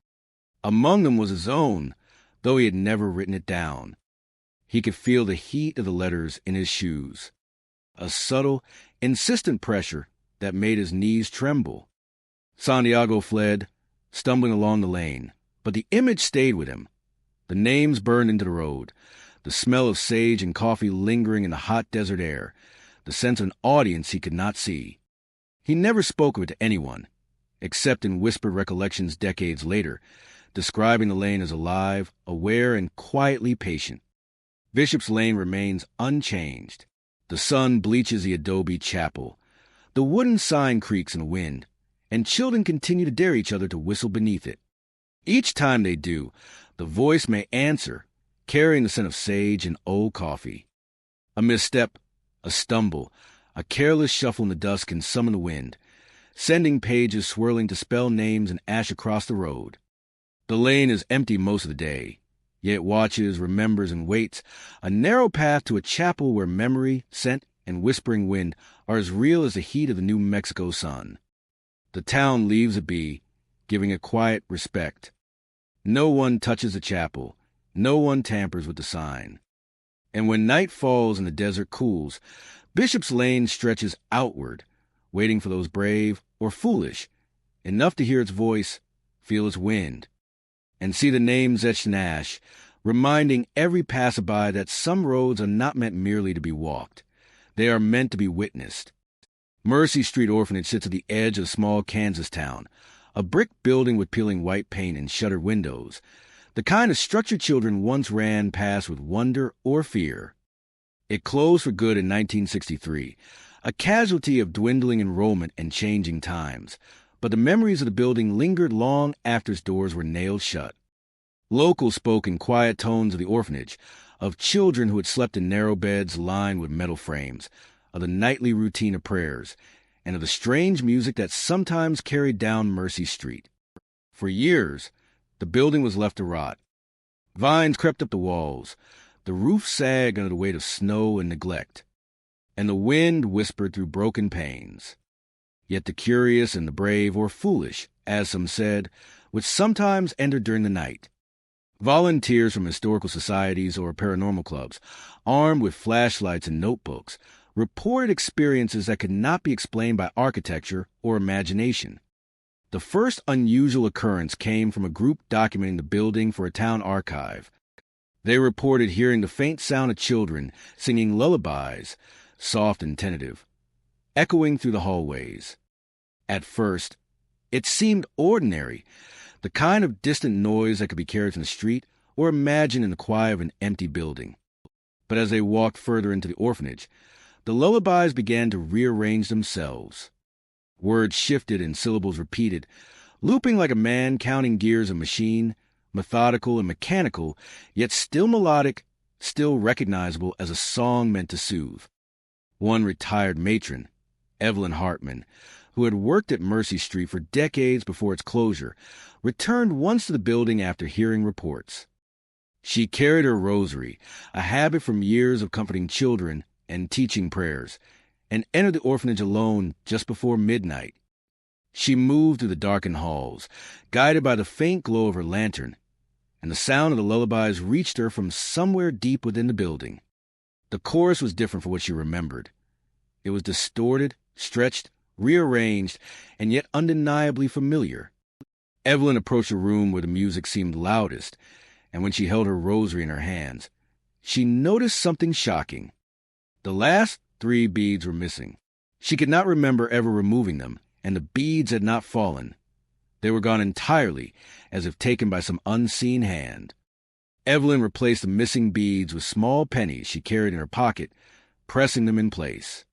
Among them was his own, though he had never written it down. He could feel the heat of the letters in his shoes, a subtle, insistent pressure that made his knees tremble. Santiago fled, stumbling along the lane, but the image stayed with him. The names burned into the road, the smell of sage and coffee lingering in the hot desert air, the sense of an audience he could not see. He never spoke of it to anyone, except in whispered recollections decades later, describing the lane as alive, aware, and quietly patient. Bishop's Lane remains unchanged. The sun bleaches the adobe chapel. The wooden sign creaks in the wind, and children continue to dare each other to whistle beneath it. Each time they do, the voice may answer, carrying the scent of sage and old coffee. A misstep, a stumble, a careless shuffle in the dust can summon the wind, sending pages swirling to spell names and ash across the road. The lane is empty most of the day, yet it watches, remembers, and waits, a narrow path to a chapel where memory, scent, and whispering wind are as real as the heat of the New Mexico sun. The town leaves it be, giving it quiet respect. No one touches the chapel. No one tampers with the sign. And when night falls and the desert cools, Bishop's Lane stretches outward, waiting for those brave or foolish, enough to hear its voice, feel its wind, and see the names etched in ash, reminding every passerby that some roads are not meant merely to be walked. They are meant to be witnessed. Mercy Street Orphanage sits at the edge of a small Kansas town, a brick building with peeling white paint and shuttered windows, the kind of structure children once ran past with wonder or fear. It closed for good in 1963, a casualty of dwindling enrollment and changing times, but the memories of the building lingered long after its doors were nailed shut. Locals spoke in quiet tones of the orphanage, of children who had slept in narrow beds lined with metal frames, of the nightly routine of prayers, and of the strange music that sometimes carried down Mercy Street. For years, the building was left to rot. Vines crept up the walls, the roof sagged under the weight of snow and neglect, and the wind whispered through broken panes. Yet the curious and the brave, or foolish, as some said, would sometimes enter during the night. Volunteers from historical societies or paranormal clubs, armed with flashlights and notebooks, reported experiences that could not be explained by architecture or imagination. The first unusual occurrence came from a group documenting the building for a town archive. They reported hearing the faint sound of children singing lullabies, soft and tentative, echoing through the hallways. At first, it seemed ordinary, the kind of distant noise that could be carried from the street or imagined in the quiet of an empty building. But as they walked further into the orphanage, the lullabies began to rearrange themselves. Words shifted and syllables repeated, looping like a man counting gears of a machine, methodical and mechanical, yet still melodic, still recognizable as a song meant to soothe. One retired matron, Evelyn Hartman, who had worked at Mercy Street for decades before its closure, returned once to the building after hearing reports. She carried her rosary, a habit from years of comforting children and teaching prayers, and entered the orphanage alone just before midnight. She moved through the darkened halls, guided by the faint glow of her lantern, and the sound of the lullabies reached her from somewhere deep within the building. The chorus was different from what she remembered. It was distorted, stretched, rearranged, and yet undeniably familiar. Evelyn approached a room where the music seemed loudest, and when she held her rosary in her hands, she noticed something shocking. The last 3 beads were missing. She could not remember ever removing them, and the beads had not fallen. They were gone entirely, as if taken by some unseen hand. Evelyn replaced the missing beads with small pennies she carried in her pocket, pressing them in place.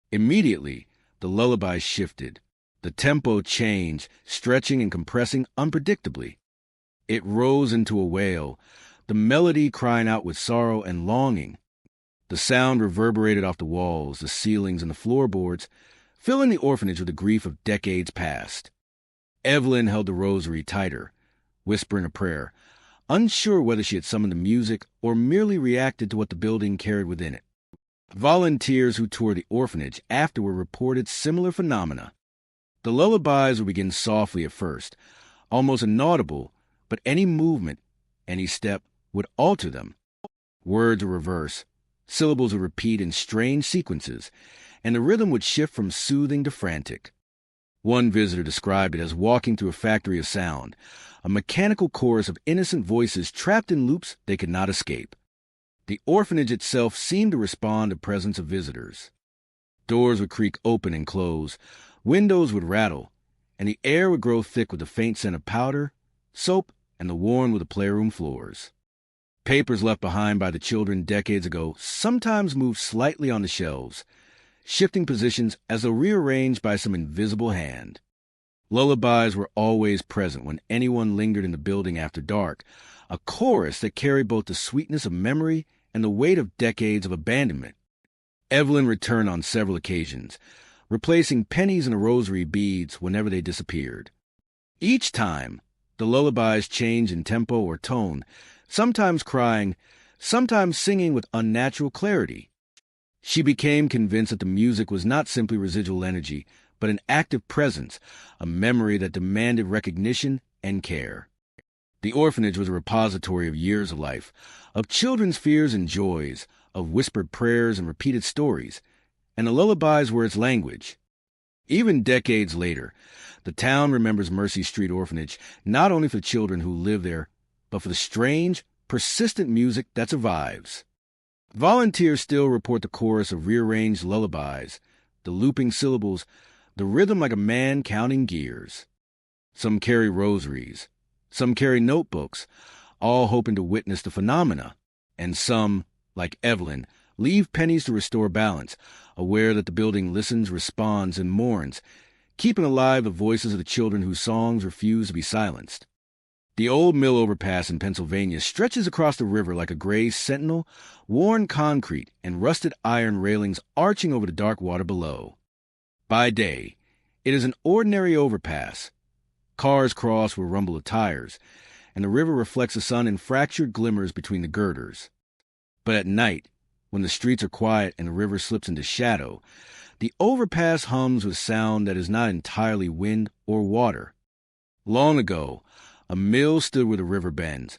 Immediately, the lullabies shifted. The tempo changed, stretching and compressing unpredictably. It rose into a wail, the melody crying out with sorrow and longing. The sound reverberated off the walls, the ceilings, and the floorboards, filling the orphanage with the grief of decades past. Evelyn held the rosary tighter, whispering a prayer, unsure whether she had summoned the music or merely reacted to what the building carried within it. Volunteers who toured the orphanage afterward reported similar phenomena. The lullabies would begin softly at first, almost inaudible, but any movement, any step, would alter them. Words would reverse, syllables would repeat in strange sequences, and the rhythm would shift from soothing to frantic. One visitor described it as walking through a factory of sound, a mechanical chorus of innocent voices trapped in loops they could not escape. The orphanage itself seemed to respond to the presence of visitors. Doors would creak open and close, windows would rattle, and the air would grow thick with the faint scent of powder, soap, and the worn with the playroom floors. Papers left behind by the children decades ago sometimes moved slightly on the shelves, shifting positions as though rearranged by some invisible hand. Lullabies were always present when anyone lingered in the building after dark, a chorus that carried both the sweetness of memory and the weight of decades of abandonment. Evelyn returned on several occasions, replacing pennies and the rosary beads whenever they disappeared. Each time, the lullabies changed in tempo or tone, sometimes crying, sometimes singing with unnatural clarity. She became convinced that the music was not simply residual energy, but an active presence, a memory that demanded recognition and care. The orphanage was a repository of years of life, of children's fears and joys, of whispered prayers and repeated stories, and the lullabies were its language. Even decades later, the town remembers Mercy Street Orphanage not only for the children who live there, but for the strange, persistent music that survives. Volunteers still report the chorus of rearranged lullabies, the looping syllables, the rhythm like a man counting gears. Some carry rosaries, some carry notebooks, all hoping to witness the phenomena, and some, like Evelyn, leave pennies to restore balance, aware that the building listens, responds, and mourns, keeping alive the voices of the children whose songs refuse to be silenced. The old mill overpass in Pennsylvania stretches across the river like a gray sentinel, worn concrete and rusted iron railings arching over the dark water below. By day, it is an ordinary overpass, Cars cross with a rumble of tires, and the river reflects the sun in fractured glimmers between the girders. But at night, when the streets are quiet and the river slips into shadow, the overpass hums with sound that is not entirely wind or water. Long ago, a mill stood where the river bends,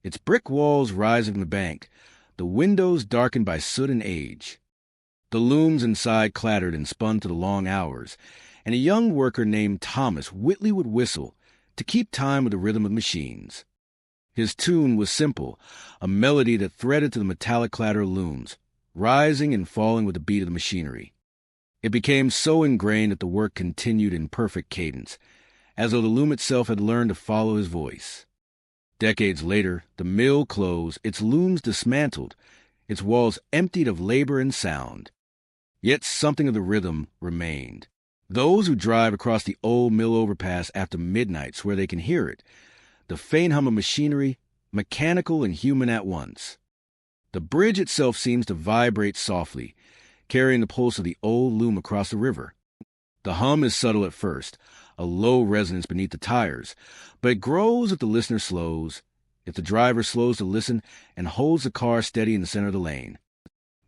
its brick walls rising from the bank, the windows darkened by soot and age. The looms inside clattered and spun to the long hours, and a young worker named Thomas Whitley would whistle to keep time with the rhythm of machines. His tune was simple, a melody that threaded to the metallic clatter of looms, rising and falling with the beat of the machinery. It became so ingrained that the work continued in perfect cadence, as though the loom itself had learned to follow his voice. Decades later, the mill closed, its looms dismantled, its walls emptied of labor and sound. Yet something of the rhythm remained. Those who drive across the old mill overpass after midnight swear they can hear it, the faint hum of machinery, mechanical and human at once. The bridge itself seems to vibrate softly, carrying the pulse of the old loom across the river. The hum is subtle at first, a low resonance beneath the tires, but it grows if the listener slows, if the driver slows to listen and holds the car steady in the center of the lane.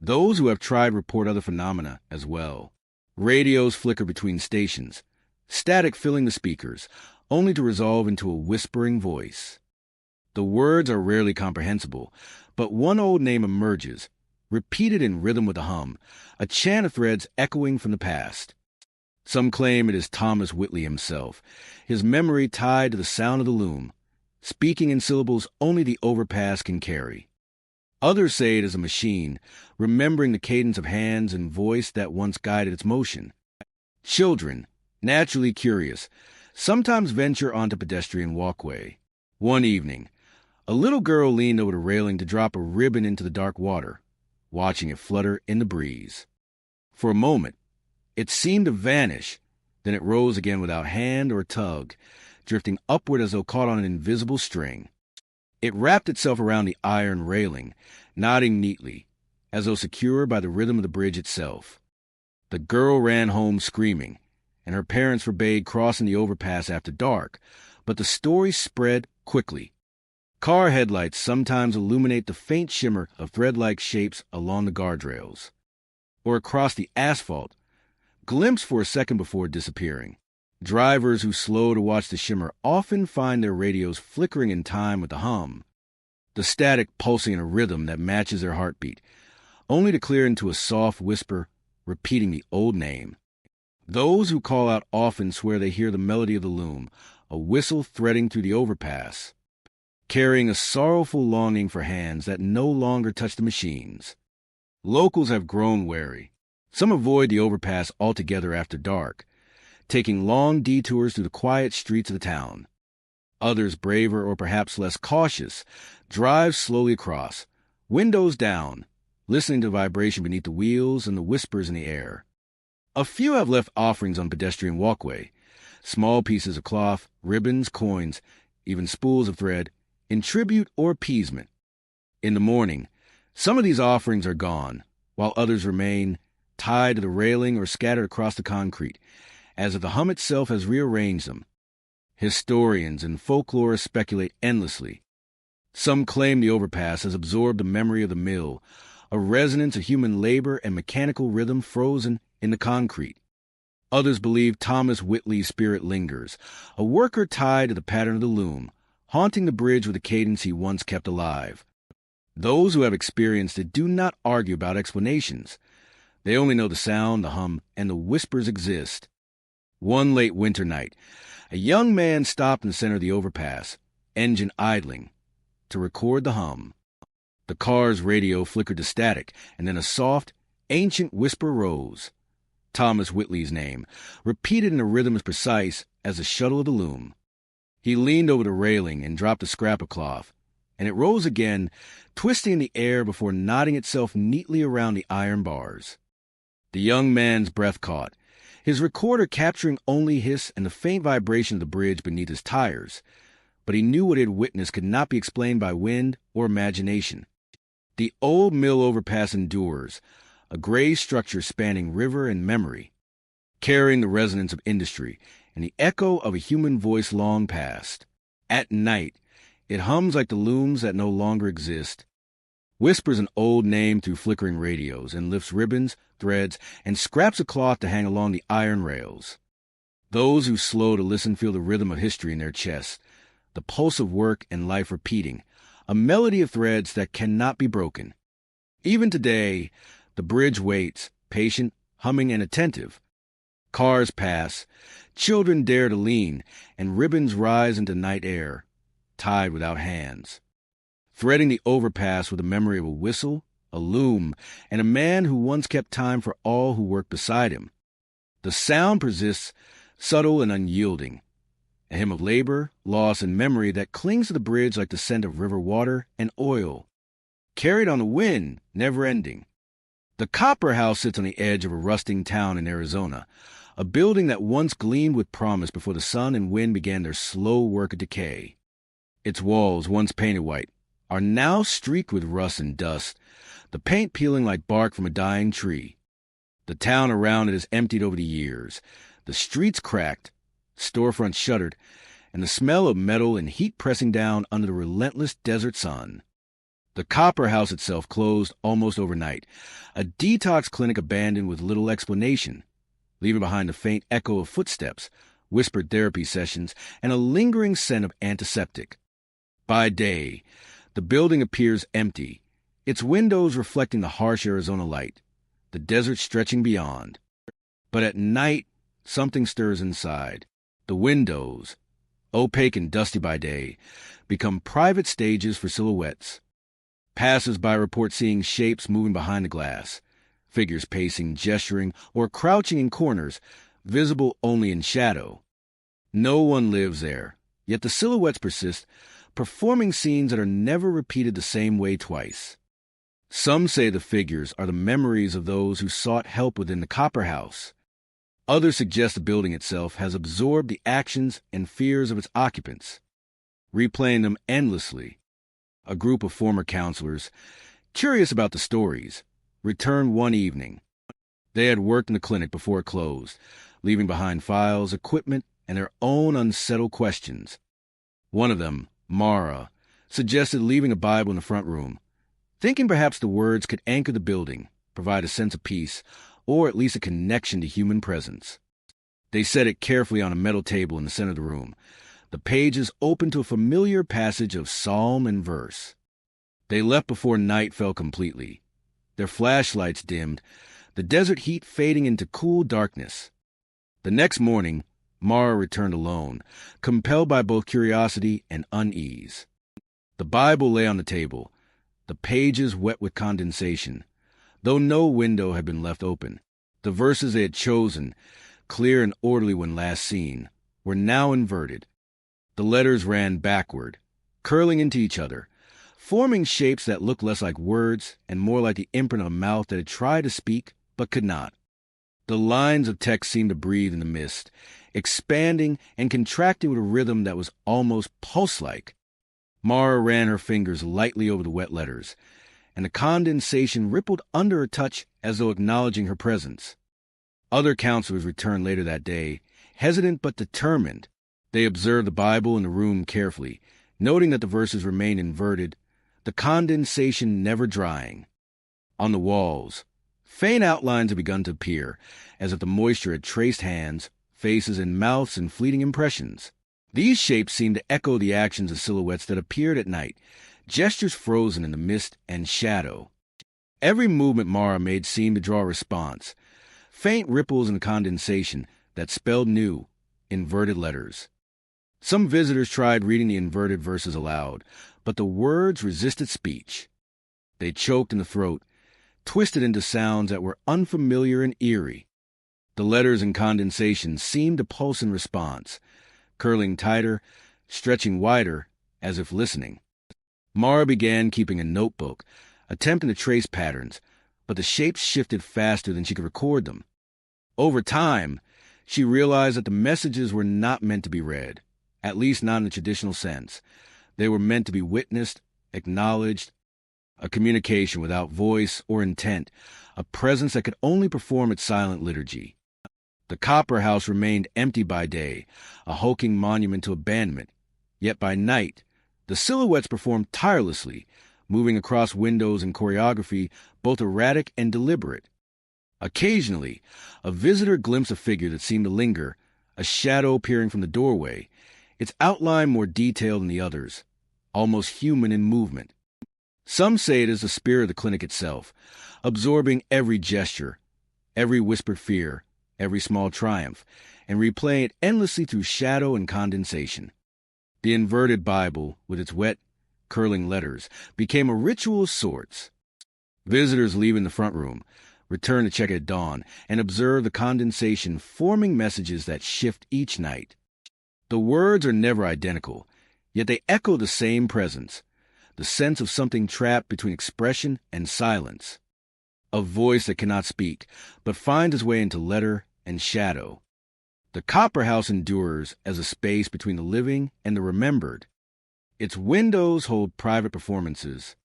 Those who have tried report other phenomena as well. Radios flicker between stations, static filling the speakers, only to resolve into a whispering voice. The words are rarely comprehensible, but one old name emerges, repeated in rhythm with a hum, a chant of threads echoing from the past. Some claim it is Thomas Whitley himself, his memory tied to the sound of the loom, speaking in syllables only the overpass can carry. Others say it is a machine, remembering the cadence of hands and voice that once guided its motion. Children, naturally curious, sometimes venture onto pedestrian walkway. One evening, a little girl leaned over the railing to drop a ribbon into the dark water, watching it flutter in the breeze. For a moment, it seemed to vanish, then it rose again without hand or tug, drifting upward as though caught on an invisible string. It wrapped itself around the iron railing, nodding neatly, as though secure by the rhythm of the bridge itself. The girl ran home screaming, and her parents forbade crossing the overpass after dark, but the story spread quickly. Car headlights sometimes illuminate the faint shimmer of thread-like shapes along the guardrails, or across the asphalt, glimpsed for a second before disappearing. Drivers who slow to watch the shimmer often find their radios flickering in time with the hum, the static pulsing in a rhythm that matches their heartbeat, only to clear into a soft whisper repeating the old name. Those who call out often swear they hear the melody of the loom, a whistle threading through the overpass, carrying a sorrowful longing for hands that no longer touch the machines. Locals have grown wary. Some avoid the overpass altogether after dark, taking long detours through the quiet streets of the town. Others, braver or perhaps less cautious, drive slowly across, windows down, listening to the vibration beneath the wheels and the whispers in the air. A few have left offerings on the pedestrian walkway, small pieces of cloth, ribbons, coins, even spools of thread, in tribute or appeasement. In the morning, some of these offerings are gone, while others remain, tied to the railing or scattered across the concrete, as if the hum itself has rearranged them. Historians and folklorists speculate endlessly. Some claim the overpass has absorbed the memory of the mill, a resonance of human labor and mechanical rhythm frozen in the concrete. Others believe Thomas Whitley's spirit lingers, a worker tied to the pattern of the loom, haunting the bridge with a cadence he once kept alive. Those who have experienced it do not argue about explanations. They only know the sound, the hum, and the whispers exist. One late winter night, a young man stopped in the center of the overpass, engine idling, to record the hum. The car's radio flickered to static, and then a soft, ancient whisper rose. Thomas Whitley's name, repeated in a rhythm as precise as the shuttle of the loom. He leaned over the railing and dropped a scrap of cloth, and it rose again, twisting in the air before knotting itself neatly around the iron bars. The young man's breath caught, his recorder capturing only hiss and the faint vibration of the bridge beneath his tires, but he knew what he had witnessed could not be explained by wind or imagination. The old mill overpass endures, a gray structure spanning river and memory, carrying the resonance of industry, and the echo of a human voice long past. At night, it hums like the looms that no longer exist, whispers an old name through flickering radios, and lifts ribbons, threads, and scraps of cloth to hang along the iron rails. Those who slow to listen feel the rhythm of history in their chests, the pulse of work and life repeating, a melody of threads that cannot be broken. Even today, the bridge waits, patient, humming, and attentive. Cars pass, children dare to lean, and ribbons rise into night air, tied without hands. Threading the overpass with the memory of a whistle, a loom, and a man who once kept time for all who worked beside him. The sound persists, subtle and unyielding, a hymn of labor, loss, and memory that clings to the bridge like the scent of river water and oil, carried on the wind, never-ending. The Copper House sits on the edge of a rusting town in Arizona, a building that once gleamed with promise before the sun and wind began their slow work of decay. Its walls, once painted white, are now streaked with rust and dust, the paint peeling like bark from a dying tree. The town around it is emptied over the years, the streets cracked, storefronts shuttered, and the smell of metal and heat pressing down under the relentless desert sun. The Copper House itself closed almost overnight, a detox clinic abandoned with little explanation, leaving behind a faint echo of footsteps, whispered therapy sessions, and a lingering scent of antiseptic. By day, the building appears empty, its windows reflecting the harsh Arizona light, the desert stretching beyond. But at night, something stirs inside. The windows, opaque and dusty by day, become private stages for silhouettes. Passers-by report seeing shapes moving behind the glass, figures pacing, gesturing, or crouching in corners, visible only in shadow. No one lives there, yet the silhouettes persist, performing scenes that are never repeated the same way twice. Some say the figures are the memories of those who sought help within the Copper House. Others suggest the building itself has absorbed the actions and fears of its occupants, replaying them endlessly. A group of former counselors, curious about the stories, returned one evening. They had worked in the clinic before it closed, leaving behind files, equipment, and their own unsettled questions. One of them, Mara, suggested leaving a Bible in the front room, thinking perhaps the words could anchor the building, provide a sense of peace, or at least a connection to human presence. They set it carefully on a metal table in the center of the room, the pages open to a familiar passage of psalm and verse. They left before night fell completely, their flashlights dimmed, the desert heat fading into cool darkness. The next morning, Mara returned alone, compelled by both curiosity and unease. The Bible lay on the table, the pages wet with condensation, though no window had been left open. The verses they had chosen, clear and orderly when last seen, were now inverted. The letters ran backward, curling into each other, forming shapes that looked less like words and more like the imprint of a mouth that had tried to speak but could not. The lines of text seemed to breathe in the mist, expanding and contracting with a rhythm that was almost pulse-like. Mara ran her fingers lightly over the wet letters, and the condensation rippled under her touch as though acknowledging her presence. Other counselors returned later that day, hesitant but determined. They observed the Bible in the room carefully, noting that the verses remained inverted, the condensation never drying. On the walls, faint outlines had begun to appear, as if the moisture had traced hands, faces, and mouths in fleeting impressions. These shapes seemed to echo the actions of silhouettes that appeared at night, gestures frozen in the mist and shadow. Every movement Mara made seemed to draw a response, faint ripples in condensation that spelled new, inverted letters. Some visitors tried reading the inverted verses aloud, but the words resisted speech. They choked in the throat, twisted into sounds that were unfamiliar and eerie. The letters in condensation seemed to pulse in response, curling tighter, stretching wider, as if listening. Mara began keeping a notebook, attempting to trace patterns, but the shapes shifted faster than she could record them. Over time, she realized that the messages were not meant to be read, at least not in the traditional sense. They were meant to be witnessed, acknowledged, a communication without voice or intent, a presence that could only perform its silent liturgy. The copper house remained empty by day, a hulking monument to abandonment. Yet by night, the silhouettes performed tirelessly, moving across windows in choreography both erratic and deliberate. Occasionally, a visitor glimpsed a figure that seemed to linger, a shadow peering from the doorway, its outline more detailed than the others, almost human in movement. Some say it is the spirit of the clinic itself, absorbing every gesture, every whispered fear, every small triumph, and replaying it endlessly through shadow and condensation. The inverted Bible, with its wet, curling letters, became a ritual of sorts. Visitors leaving the front room return to check at dawn and observe the condensation forming messages that shift each night. The words are never identical, yet they echo the same presence, the sense of something trapped between expression and silence. A voice that cannot speak, but finds its way into letter and shadow. The copper house endures as a space between the living and the remembered. Its windows hold private performances.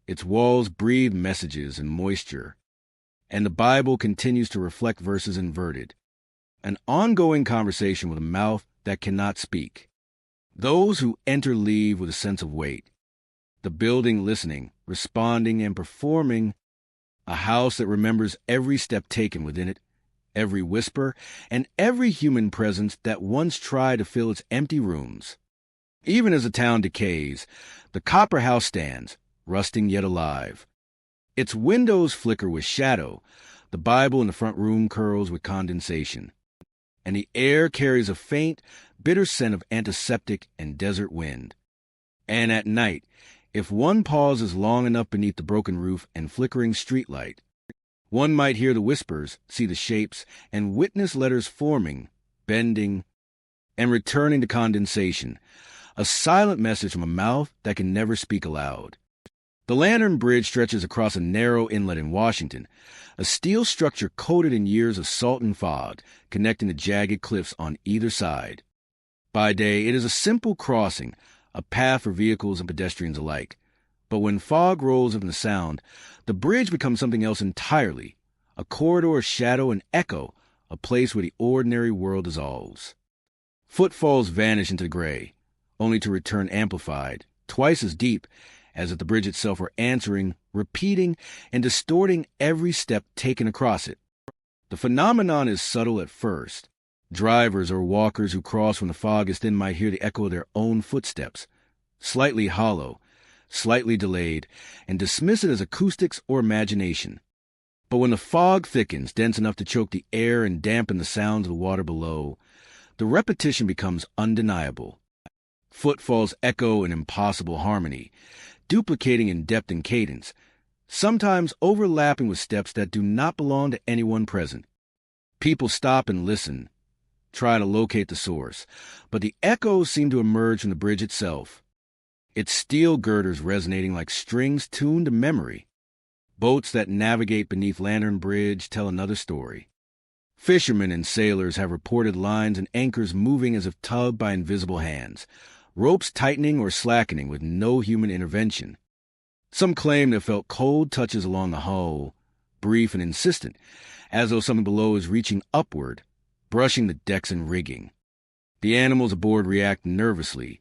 Its walls breathe messages and moisture. And the Bible continues to reflect verses inverted. An ongoing conversation with a mouth that cannot speak. Those who enter leave with a sense of weight. The building listening, responding, and performing. A house that remembers every step taken within it, every whisper, and every human presence that once tried to fill its empty rooms. Even as the town decays, the copper house stands, rusting yet alive. Its windows flicker with shadow, the Bible in the front room curls with condensation, and the air carries a faint, bitter scent of antiseptic and desert wind. And at night, if one pauses long enough beneath the broken roof and flickering streetlight, one might hear the whispers, see the shapes, and witness letters forming, bending, and returning to condensation, a silent message from a mouth that can never speak aloud. The Lantern Bridge stretches across a narrow inlet in Washington, a steel structure coated in years of salt and fog, connecting the jagged cliffs on either side. By day, it is a simple crossing, a path for vehicles and pedestrians alike. But when fog rolls in the sound, the bridge becomes something else entirely, a corridor of shadow and echo, a place where the ordinary world dissolves. Footfalls vanish into the gray, only to return amplified, twice as deep, as if the bridge itself were answering, repeating, and distorting every step taken across it. The phenomenon is subtle at first. Drivers or walkers who cross when the fog is thin might hear the echo of their own footsteps, slightly hollow, slightly delayed, and dismiss it as acoustics or imagination. But when the fog thickens, dense enough to choke the air and dampen the sounds of the water below, the repetition becomes undeniable. Footfalls echo in impossible harmony, duplicating in depth and cadence, sometimes overlapping with steps that do not belong to anyone present. People stop and listen, try to locate the source, but the echoes seem to emerge from the bridge itself, its steel girders resonating like strings tuned to memory. Boats that navigate beneath Lantern Bridge tell another story. Fishermen and sailors have reported lines and anchors moving as if tugged by invisible hands, ropes tightening or slackening with no human intervention. Some claim they felt cold touches along the hull, brief and insistent, as though something below is reaching upward, brushing the decks and rigging. The animals aboard react nervously,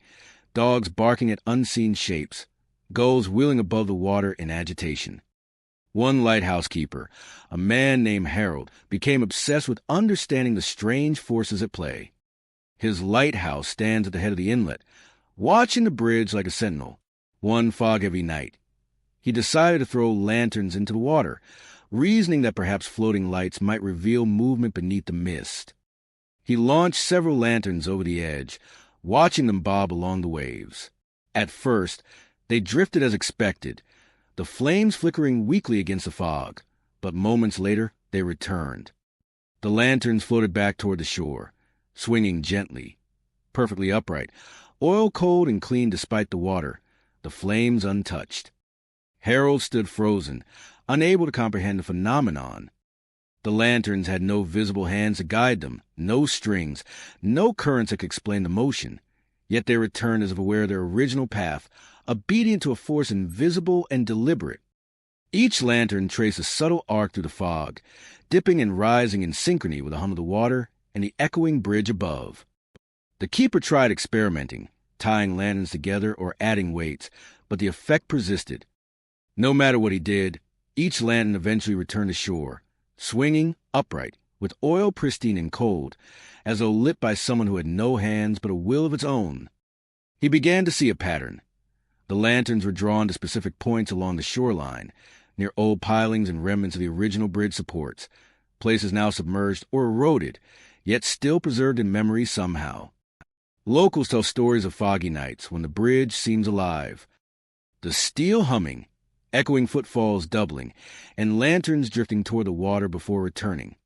dogs barking at unseen shapes, gulls wheeling above the water in agitation. One lighthouse keeper, a man named Harold, became obsessed with understanding the strange forces at play. His lighthouse stands at the head of the inlet, watching the bridge like a sentinel. One fog-heavy night, he decided to throw lanterns into the water, reasoning that perhaps floating lights might reveal movement beneath the mist. He launched several lanterns over the edge, watching them bob along the waves. At first, they drifted as expected, the flames flickering weakly against the fog, but moments later they returned. The lanterns floated back toward the shore, swinging gently, perfectly upright, oil-cold and clean despite the water, the flames untouched. Harold stood frozen, unable to comprehend the phenomenon. The lanterns had no visible hands to guide them, no strings, no currents that could explain the motion, yet they returned as if aware of their original path, obedient to a force invisible and deliberate. Each lantern traced a subtle arc through the fog, dipping and rising in synchrony with the hum of the water and the echoing bridge above. The keeper tried experimenting, tying lanterns together or adding weights, but the effect persisted. No matter what he did, each lantern eventually returned to shore, swinging upright, with oil pristine and cold, as though lit by someone who had no hands but a will of its own. He began to see a pattern. The lanterns were drawn to specific points along the shoreline, near old pilings and remnants of the original bridge supports, places now submerged or eroded, yet still preserved in memory somehow. Locals tell stories of foggy nights when the bridge seems alive. The steel humming, echoing footfalls doubling, and lanterns drifting toward the water before returning.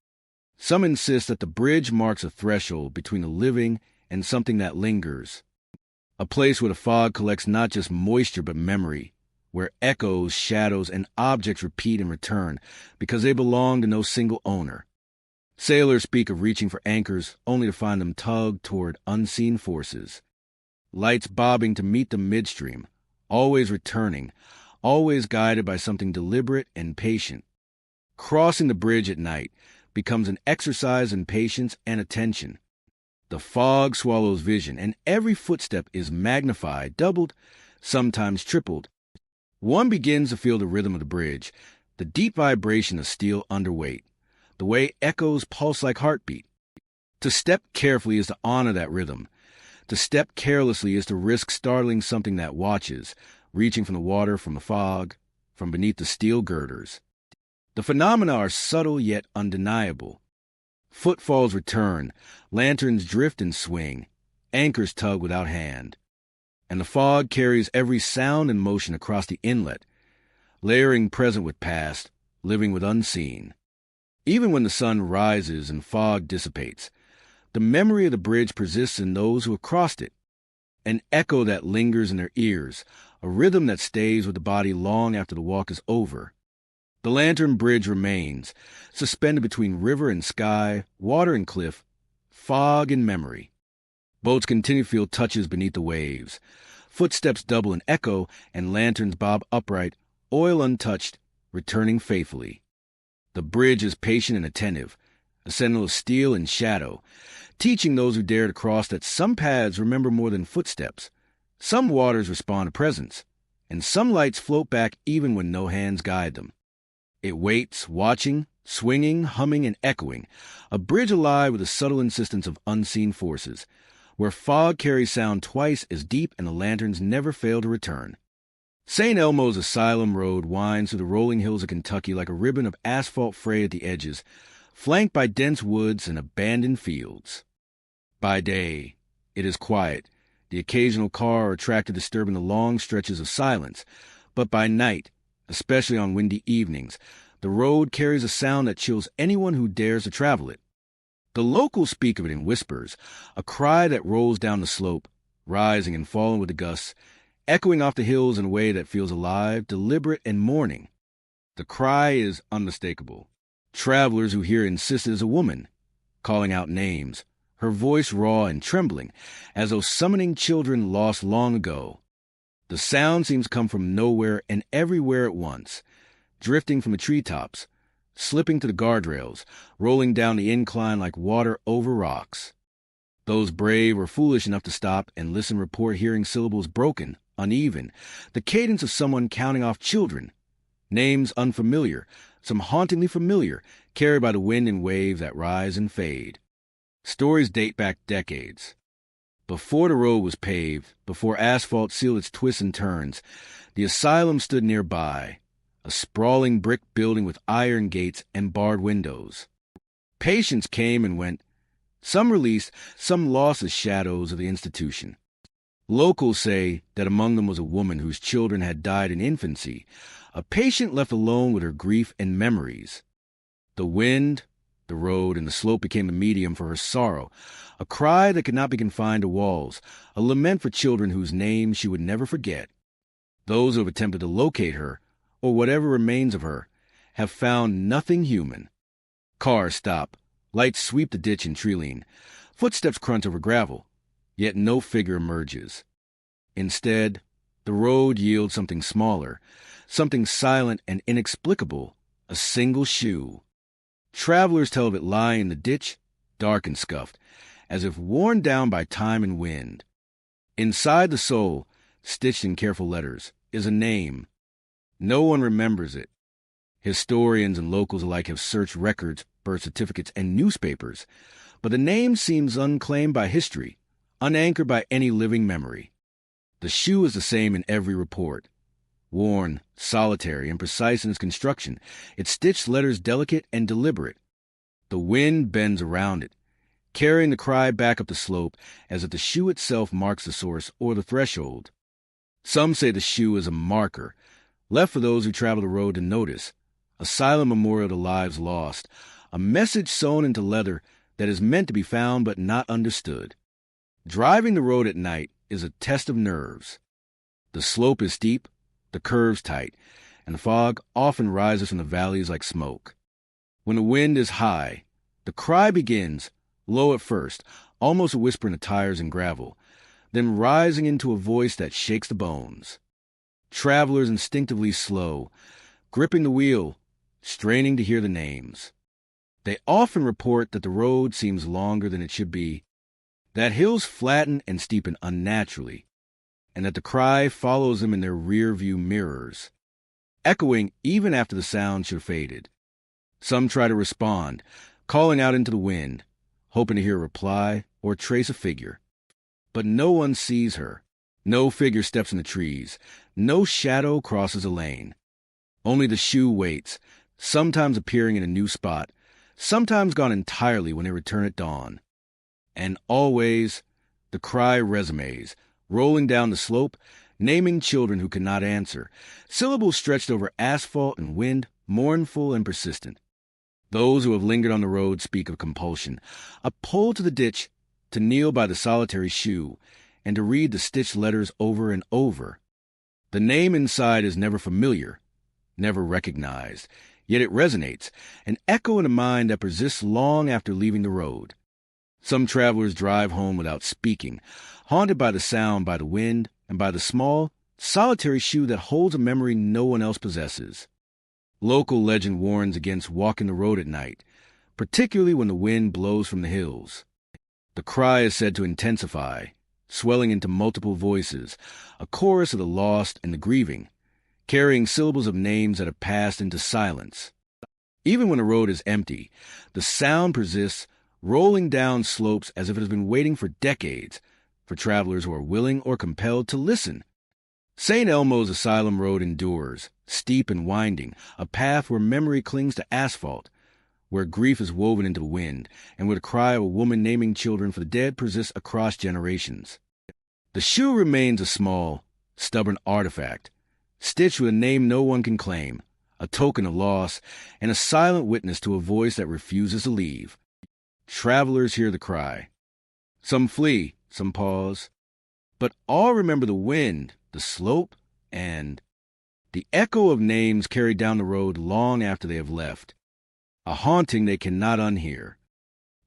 Some insist that the bridge marks a threshold between the living and something that lingers. A place where the fog collects not just moisture but memory, where echoes, shadows, and objects repeat and return because they belong to no single owner. Sailors speak of reaching for anchors only to find them tugged toward unseen forces. Lights bobbing to meet them midstream, always returning, always guided by something deliberate and patient. Crossing the bridge at night becomes an exercise in patience and attention. The fog swallows vision, and every footstep is magnified, doubled, sometimes tripled. One begins to feel the rhythm of the bridge, the deep vibration of steel underweight, the way echoes pulse like heartbeat. To step carefully is to honor that rhythm. To step carelessly is to risk startling something that watches, reaching from the water, from the fog, from beneath the steel girders. The phenomena are subtle yet undeniable. Footfalls return, lanterns drift and swing, anchors tug without hand. And the fog carries every sound and motion across the inlet, layering present with past, living with unseen. Even when the sun rises and fog dissipates, the memory of the bridge persists in those who have crossed it. An echo that lingers in their ears, a rhythm that stays with the body long after the walk is over. The lantern bridge remains, suspended between river and sky, water and cliff, fog and memory. Boats continue to feel touches beneath the waves. Footsteps double in echo, and lanterns bob upright, oil untouched, returning faithfully. The bridge is patient and attentive, a sentinel of steel and shadow, teaching those who dare to cross that some paths remember more than footsteps, some waters respond to presence, and some lights float back even when no hands guide them. It waits, watching, swinging, humming, and echoing, a bridge alive with the subtle insistence of unseen forces, where fog carries sound twice as deep and the lanterns never fail to return. St. Elmo's Asylum Road winds through the rolling hills of Kentucky like a ribbon of asphalt frayed at the edges, flanked by dense woods and abandoned fields. By day, it is quiet, the occasional car or tractor disturbing the long stretches of silence, but by night, especially on windy evenings, the road carries a sound that chills anyone who dares to travel it. The locals speak of it in whispers, a cry that rolls down the slope, rising and falling with the gusts, echoing off the hills in a way that feels alive, deliberate, and mourning. The cry is unmistakable. Travelers who hear it insist it is a woman, calling out names, her voice raw and trembling, as though summoning children lost long ago. The sound seems to come from nowhere and everywhere at once, drifting from the treetops, slipping to the guardrails, rolling down the incline like water over rocks. Those brave or foolish enough to stop and listen report hearing syllables broken, uneven, the cadence of someone counting off children, names unfamiliar, some hauntingly familiar, carried by the wind and waves that rise and fade. Stories date back decades. Before the road was paved, before asphalt sealed its twists and turns, the asylum stood nearby, a sprawling brick building with iron gates and barred windows. Patients came and went, some released, some lost as shadows of the institution. Locals say that among them was a woman whose children had died in infancy, a patient left alone with her grief and memories. The wind, the road, and the slope became a medium for her sorrow, a cry that could not be confined to walls, a lament for children whose names she would never forget. Those who have attempted to locate her, or whatever remains of her, have found nothing human. Cars stop, lights sweep the ditch and tree-line, footsteps crunch over gravel, yet no figure emerges. Instead, the The road yields something smaller, something silent and inexplicable, a single shoe. Travelers tell of it lying in the ditch, dark and scuffed, as if worn down by time and wind. Inside the sole, stitched in careful letters, is a name. No one remembers it. Historians and locals alike have searched records, birth certificates, and newspapers, but the name seems unclaimed by history, unanchored by any living memory. The shoe is the same in every report. Worn, solitary, and precise in its construction, its stitched letters delicate and deliberate. The wind bends around it, carrying the cry back up the slope as if the shoe itself marks the source or the threshold. Some say the shoe is a marker, left for those who travel the road to notice, a silent memorial to lives lost, a message sewn into leather that is meant to be found but not understood. Driving the road at night is a test of nerves. The slope is steep, the curves tight, and the fog often rises from the valleys like smoke. When the wind is high, the cry begins, low at first, almost a whisper in the tires and gravel, then rising into a voice that shakes the bones. Travelers instinctively slow, gripping the wheel, straining to hear the names. They often report that the road seems longer than it should be, that hills flatten and steepen unnaturally, and that the cry follows them in their rear-view mirrors, echoing even after the sound should have faded. Some try to respond, calling out into the wind, hoping to hear a reply or trace a figure. But no one sees her. No figure steps in the trees. No shadow crosses a lane. Only the shoe waits, sometimes appearing in a new spot, sometimes gone entirely when they return at dawn. And always, the cry resumes, rolling down the slope, naming children who cannot answer, syllables stretched over asphalt and wind, mournful and persistent. Those who have lingered on the road speak of compulsion, a pull to the ditch, to kneel by the solitary shoe, and to read the stitched letters over and over. The name inside is never familiar, never recognized, yet it resonates, an echo in a mind that persists long after leaving the road. Some travelers drive home without speaking, haunted by the sound, by the wind, and by the small, solitary shoe that holds a memory no one else possesses. Local legend warns against walking the road at night, particularly when the wind blows from the hills. The cry is said to intensify, swelling into multiple voices, a chorus of the lost and the grieving, carrying syllables of names that have passed into silence. Even when the road is empty, the sound persists, rolling down slopes as if it has been waiting for decades, for travelers who are willing or compelled to listen. St. Elmo's Asylum Road endures, steep and winding, a path where memory clings to asphalt, where grief is woven into the wind, and where the cry of a woman naming children for the dead persists across generations. The shoe remains a small, stubborn artifact, stitched with a name no one can claim, a token of loss, and a silent witness to a voice that refuses to leave. Travelers hear the cry. Some flee, some pause, but all remember the wind, the slope, and the echo of names carried down the road long after they have left, a haunting they cannot unhear.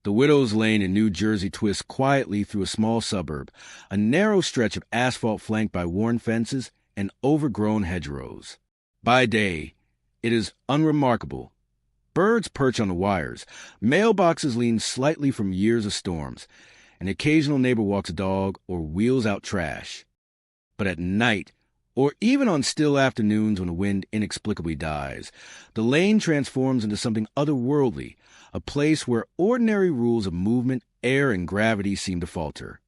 The Widow's Lane in New Jersey twists quietly through a small suburb, a narrow stretch of asphalt flanked by worn fences and overgrown hedgerows. By day, it is unremarkable. Birds perch on the wires, mailboxes lean slightly from years of storms, an occasional neighbor walks a dog or wheels out trash. But at night, or even on still afternoons when the wind inexplicably dies, the lane transforms into something otherworldly, a place where ordinary rules of movement, air, and gravity seem to falter.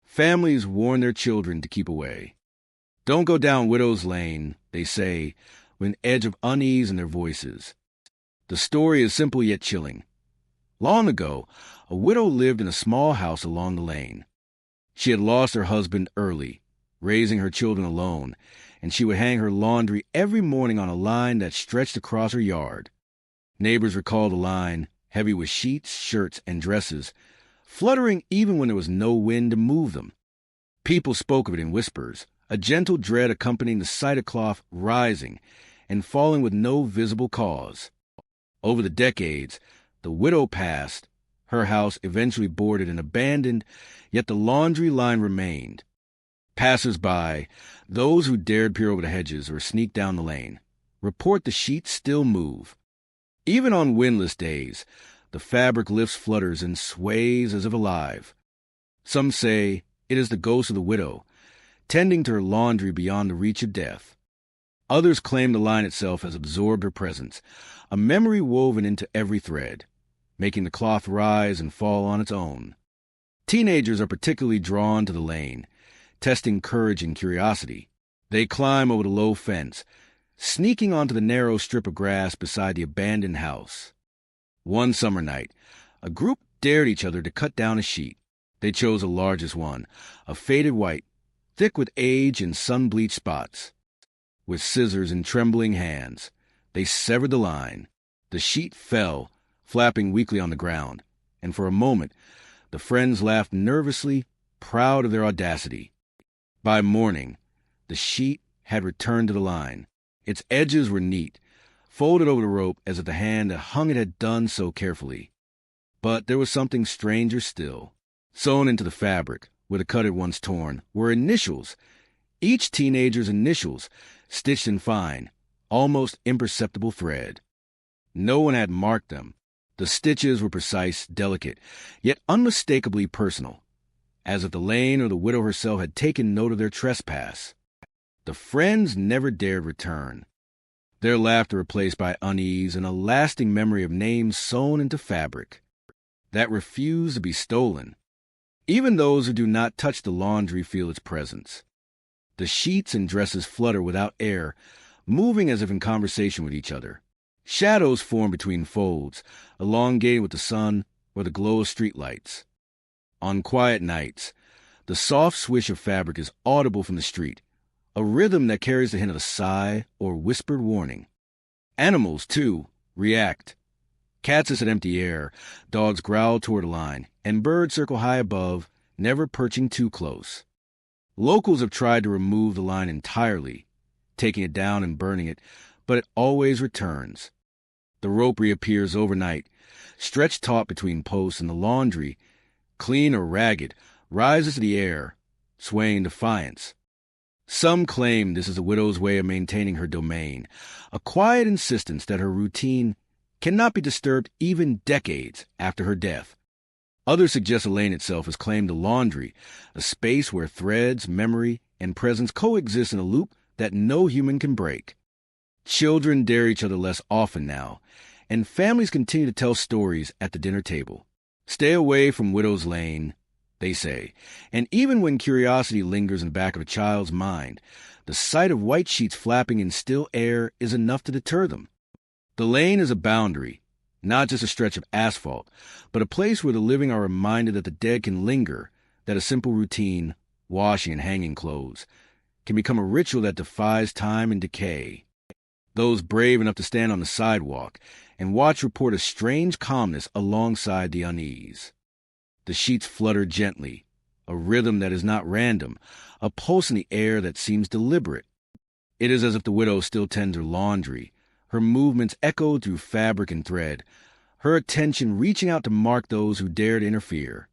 Families warn their children to keep away. Don't go down Widow's Lane, they say, with an edge of unease in their voices. The story is simple yet chilling. Long ago, a widow lived in a small house along the lane. She had lost her husband early, raising her children alone, and she would hang her laundry every morning on a line that stretched across her yard. Neighbors recalled the line, heavy with sheets, shirts, and dresses, fluttering even when there was no wind to move them. People spoke of it in whispers, a gentle dread accompanying the sight of cloth rising and falling with no visible cause. Over the decades, the widow passed, her house eventually boarded and abandoned, yet the laundry line remained. Passers-by, those who dared peer over the hedges or sneak down the lane, report the sheets still move. Even on windless days, the fabric lifts, flutters, and sways as if alive. Some say it is the ghost of the widow, tending to her laundry beyond the reach of death. Others claim the line itself has absorbed her presence, a memory woven into every thread, making the cloth rise and fall on its own. Teenagers are particularly drawn to the lane, testing courage and curiosity. They climb over the low fence, sneaking onto the narrow strip of grass beside the abandoned house. One summer night, a group dared each other to cut down a sheet. They chose the largest one, a faded white, thick with age and sun-bleached spots. With scissors and trembling hands, they severed the line. The sheet fell, flapping weakly on the ground, and for a moment, the friends laughed nervously, proud of their audacity. By morning, the sheet had returned to the line. Its edges were neat, folded over the rope as if the hand that hung it had done so carefully. But there was something stranger still. Sewn into the fabric, where the cut had once torn, were initials, each teenager's initials, stitched in fine, almost imperceptible thread. No one had marked them. The stitches were precise, delicate, yet unmistakably personal, as if the lane or the widow herself had taken note of their trespass. The friends never dared return, their laughter replaced by unease and a lasting memory of names sewn into fabric that refused to be stolen. Even those who do not touch the laundry feel its presence. The sheets and dresses flutter without air, moving as if in conversation with each other. Shadows form between folds, elongated with the sun or the glow of streetlights. On quiet nights, the soft swish of fabric is audible from the street, a rhythm that carries the hint of a sigh or whispered warning. Animals, too, react. Cats hiss at empty air, dogs growl toward a line, and birds circle high above, never perching too close. Locals have tried to remove the line entirely, taking it down and burning it, but it always returns. The rope reappears overnight, stretched taut between posts, and the laundry, clean or ragged, rises to the air, swaying in defiance. Some claim this is the widow's way of maintaining her domain, a quiet insistence that her routine cannot be disturbed even decades after her death. Others suggest the lane itself has claimed the laundry, a space where threads, memory, and presence coexist in a loop that no human can break. Children dare each other less often now, and families continue to tell stories at the dinner table. Stay away from Widow's Lane, they say, and even when curiosity lingers in the back of a child's mind, the sight of white sheets flapping in still air is enough to deter them. The lane is a boundary, not just a stretch of asphalt, but a place where the living are reminded that the dead can linger, that a simple routine, washing and hanging clothes, can become a ritual that defies time and decay. Those brave enough to stand on the sidewalk and watch report a strange calmness alongside the unease. The sheets flutter gently, a rhythm that is not random, a pulse in the air that seems deliberate. It is as if the widow still tends her laundry, her movements echoed through fabric and thread, her attention reaching out to mark those who dare to interfere.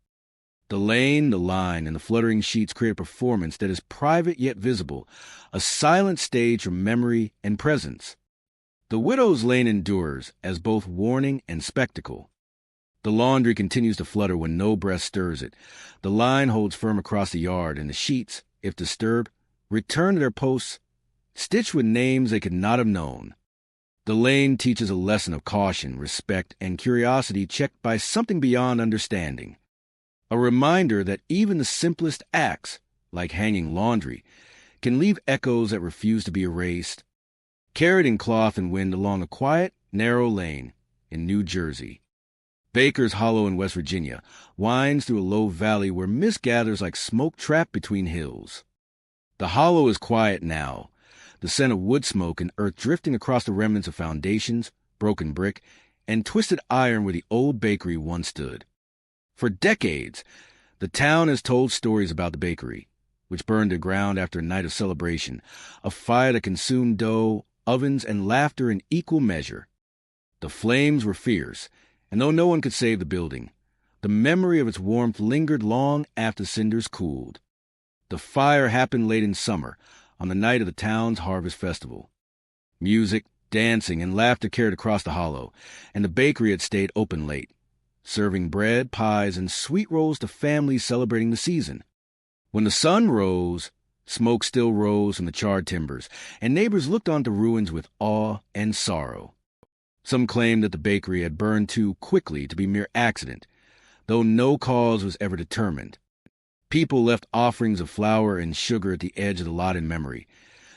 The lane, the line, and the fluttering sheets create a performance that is private yet visible, a silent stage for memory and presence. The widow's lane endures as both warning and spectacle. The laundry continues to flutter when no breath stirs it. The line holds firm across the yard, and the sheets, if disturbed, return to their posts, stitched with names they could not have known. The lane teaches a lesson of caution, respect, and curiosity checked by something beyond understanding. A reminder that even the simplest acts, like hanging laundry, can leave echoes that refuse to be erased. Carried in cloth and wind along a quiet, narrow lane in New Jersey. Baker's Hollow in West Virginia winds through a low valley where mist gathers like smoke trapped between hills. The hollow is quiet now, the scent of wood smoke and earth drifting across the remnants of foundations, broken brick, and twisted iron where the old bakery once stood. For decades, the town has told stories about the bakery, which burned to the ground after a night of celebration, a fire that consumed dough, ovens, and laughter in equal measure. The flames were fierce, and though no one could save the building, the memory of its warmth lingered long after cinders cooled. The fire happened late in summer, on the night of the town's harvest festival. Music, dancing, and laughter carried across the hollow, and the bakery had stayed open late, serving bread, pies, and sweet rolls to families celebrating the season. When the sun rose, smoke still rose from the charred timbers, and neighbors looked on the ruins with awe and sorrow. Some claimed that the bakery had burned too quickly to be mere accident, though no cause was ever determined. People left offerings of flour and sugar at the edge of the lot in memory,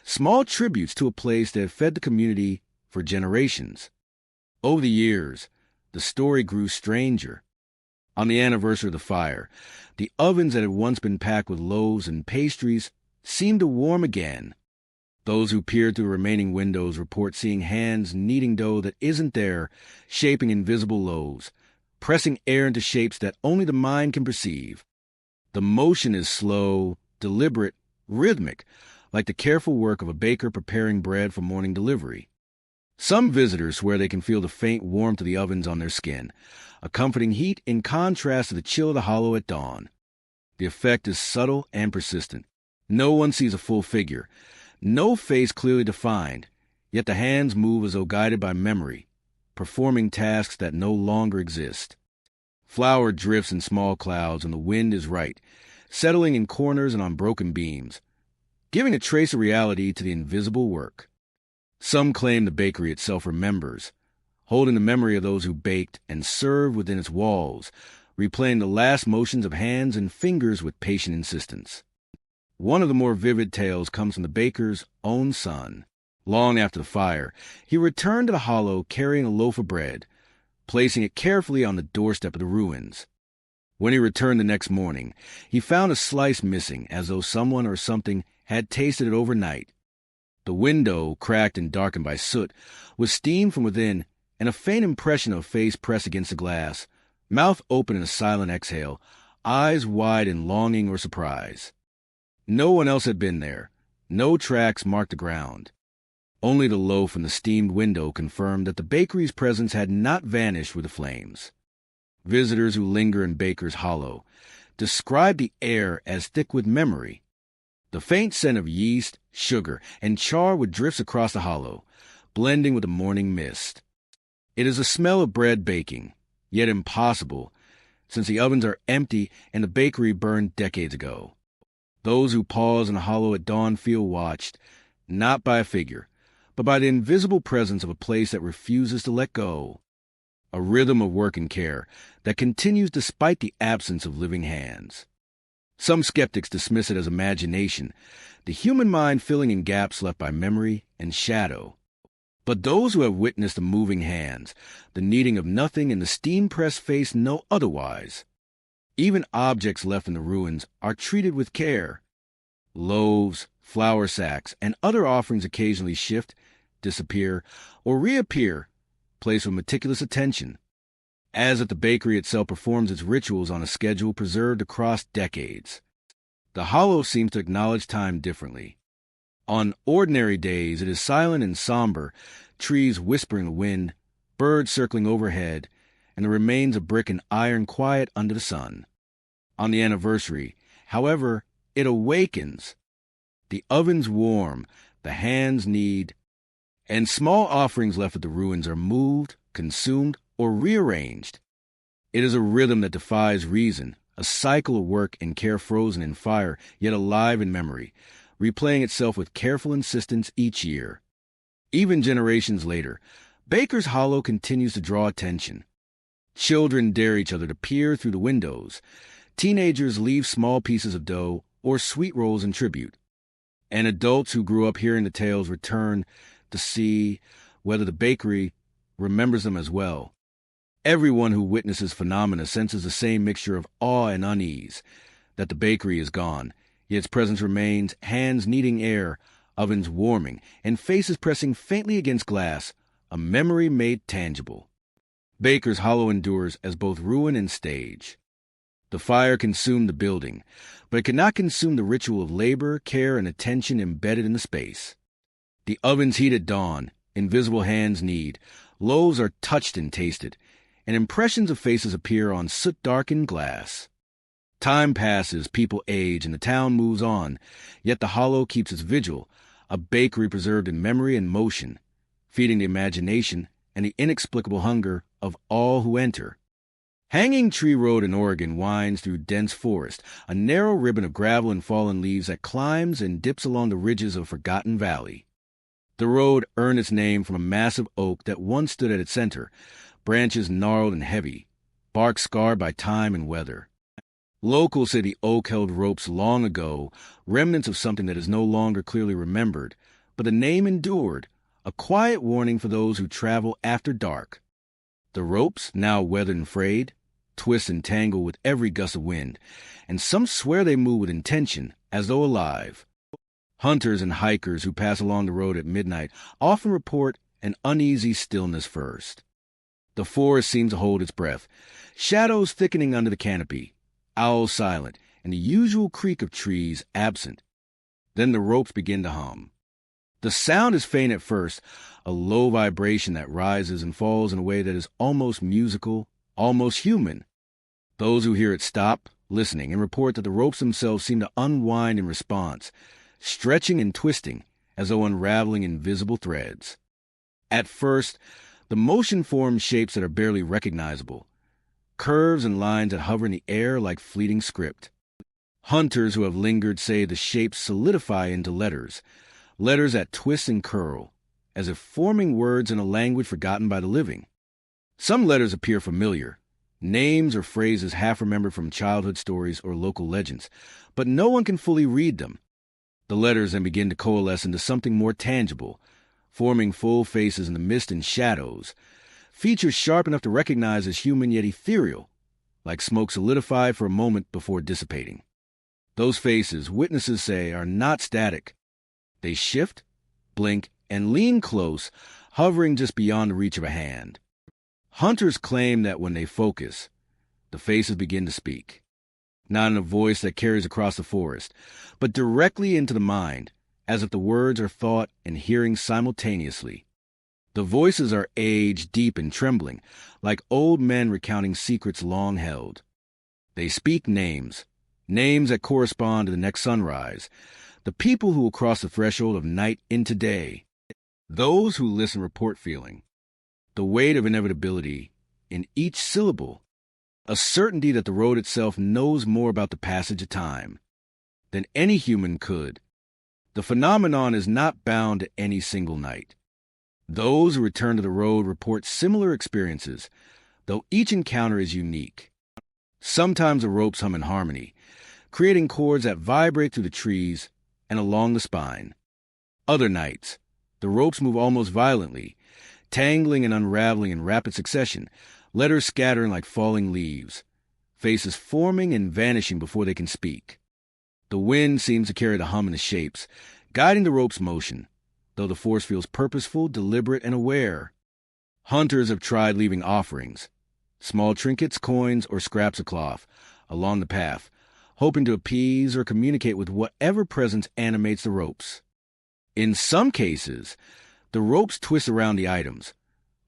small tributes to a place that had fed the community for generations. Over the years, the story grew stranger. On the anniversary of the fire, the ovens that had once been packed with loaves and pastries seemed to warm again. Those who peered through the remaining windows report seeing hands kneading dough that isn't there, shaping invisible loaves, pressing air into shapes that only the mind can perceive. The motion is slow, deliberate, rhythmic, like the careful work of a baker preparing bread for morning delivery. Some visitors swear they can feel the faint warmth of the ovens on their skin, a comforting heat in contrast to the chill of the hollow at dawn. The effect is subtle and persistent. No one sees a full figure, no face clearly defined, yet the hands move as though guided by memory, performing tasks that no longer exist. Flour drifts in small clouds when the wind is right, settling in corners and on broken beams, giving a trace of reality to the invisible work. Some claim the bakery itself remembers, holding the memory of those who baked and served within its walls, replaying the last motions of hands and fingers with patient insistence. One of the more vivid tales comes from the baker's own son. Long after the fire, he returned to the hollow carrying a loaf of bread, placing it carefully on the doorstep of the ruins. When he returned the next morning, he found a slice missing, as though someone or something had tasted it overnight. The window, cracked and darkened by soot, was steamed from within, and a faint impression of a face pressed against the glass, mouth open in a silent exhale, eyes wide in longing or surprise. No one else had been there. No tracks marked the ground. Only the loaf in the steamed window confirmed that the bakery's presence had not vanished with the flames. Visitors who linger in Baker's Hollow describe the air as thick with memory. The faint scent of yeast, sugar, and charwood drifts across the hollow, blending with the morning mist. It is a smell of bread baking, yet impossible, since the ovens are empty and the bakery burned decades ago. Those who pause in the hollow at dawn feel watched, not by a figure, but by the invisible presence of a place that refuses to let go. A rhythm of work and care that continues despite the absence of living hands. Some skeptics dismiss it as imagination, the human mind filling in gaps left by memory and shadow. But those who have witnessed the moving hands, the kneading of nothing, and the steam-pressed face know otherwise. Even objects left in the ruins are treated with care. Loaves, flour sacks, and other offerings occasionally shift, disappear, or reappear, placed with meticulous attention, as if the bakery itself performs its rituals on a schedule preserved across decades. The hollow seems to acknowledge time differently. On ordinary days, it is silent and somber, trees whispering in the wind, birds circling overhead, and the remains of brick and iron quiet under the sun. On the anniversary, however, it awakens. The ovens warm, the hands knead, and small offerings left at the ruins are moved, consumed, or rearranged. It is a rhythm that defies reason, a cycle of work and care frozen in fire, yet alive in memory, replaying itself with careful insistence each year. Even generations later, Baker's Hollow continues to draw attention. Children dare each other to peer through the windows. Teenagers leave small pieces of dough or sweet rolls in tribute. And adults who grew up hearing the tales return to see whether the bakery remembers them as well. Everyone who witnesses phenomena senses the same mixture of awe and unease, that the bakery is gone, yet its presence remains, hands kneading air, ovens warming, and faces pressing faintly against glass, a memory made tangible. Baker's Hollow endures as both ruin and stage. The fire consumed the building, but it could not consume the ritual of labor, care, and attention embedded in the space. The ovens heat at dawn, invisible hands knead, loaves are touched and tasted, and impressions of faces appear on soot-darkened glass. Time passes, people age, and the town moves on, yet the hollow keeps its vigil, a bakery preserved in memory and motion, feeding the imagination and the inexplicable hunger of all who enter. Hanging Tree Road in Oregon winds through dense forest, a narrow ribbon of gravel and fallen leaves that climbs and dips along the ridges of a forgotten valley. The road earned its name from a massive oak that once stood at its center, branches gnarled and heavy, bark scarred by time and weather. Locals say the oak held ropes long ago, remnants of something that is no longer clearly remembered, but the name endured, a quiet warning for those who travel after dark. The ropes, now weathered and frayed, twist and tangle with every gust of wind, and some swear they move with intention, as though alive. Hunters and hikers who pass along the road at midnight often report an uneasy stillness first. The forest seems to hold its breath, shadows thickening under the canopy, owls silent, and the usual creak of trees absent. Then the ropes begin to hum. The sound is faint at first, a low vibration that rises and falls in a way that is almost musical, almost human. Those who hear it stop, listening, and report that the ropes themselves seem to unwind in response, stretching and twisting as though unraveling invisible threads. At first, the motion forms shapes that are barely recognizable, curves and lines that hover in the air like fleeting script. Hunters who have lingered say the shapes solidify into letters that twist and curl, as if forming words in a language forgotten by the living. Some letters appear familiar, names or phrases half remembered from childhood stories or local legends, but no one can fully read them. The letters then begin to coalesce into something more tangible, forming full faces in the mist and shadows, features sharp enough to recognize as human yet ethereal, like smoke solidified for a moment before dissipating. Those faces, witnesses say, are not static. They shift, blink, and lean close, hovering just beyond the reach of a hand. Hunters claim that when they focus, the faces begin to speak, not in a voice that carries across the forest, but directly into the mind, as if the words are thought and hearing simultaneously. The voices are age-deep and trembling, like old men recounting secrets long held. They speak names that correspond to the next sunrise, the people who will cross the threshold of night into day. Those who listen report feeling the weight of inevitability in each syllable, a certainty that the road itself knows more about the passage of time than any human could. The phenomenon is not bound to any single night. Those who return to the road report similar experiences, though each encounter is unique. Sometimes the ropes hum in harmony, creating chords that vibrate through the trees and along the spine. Other nights, the ropes move almost violently, tangling and unraveling in rapid succession, letters scattering like falling leaves, faces forming and vanishing before they can speak. The wind seems to carry the hum in the shapes, guiding the rope's motion, though the force feels purposeful, deliberate, and aware. Hunters have tried leaving offerings, small trinkets, coins, or scraps of cloth, along the path, hoping to appease or communicate with whatever presence animates the ropes. In some cases, the ropes twist around the items,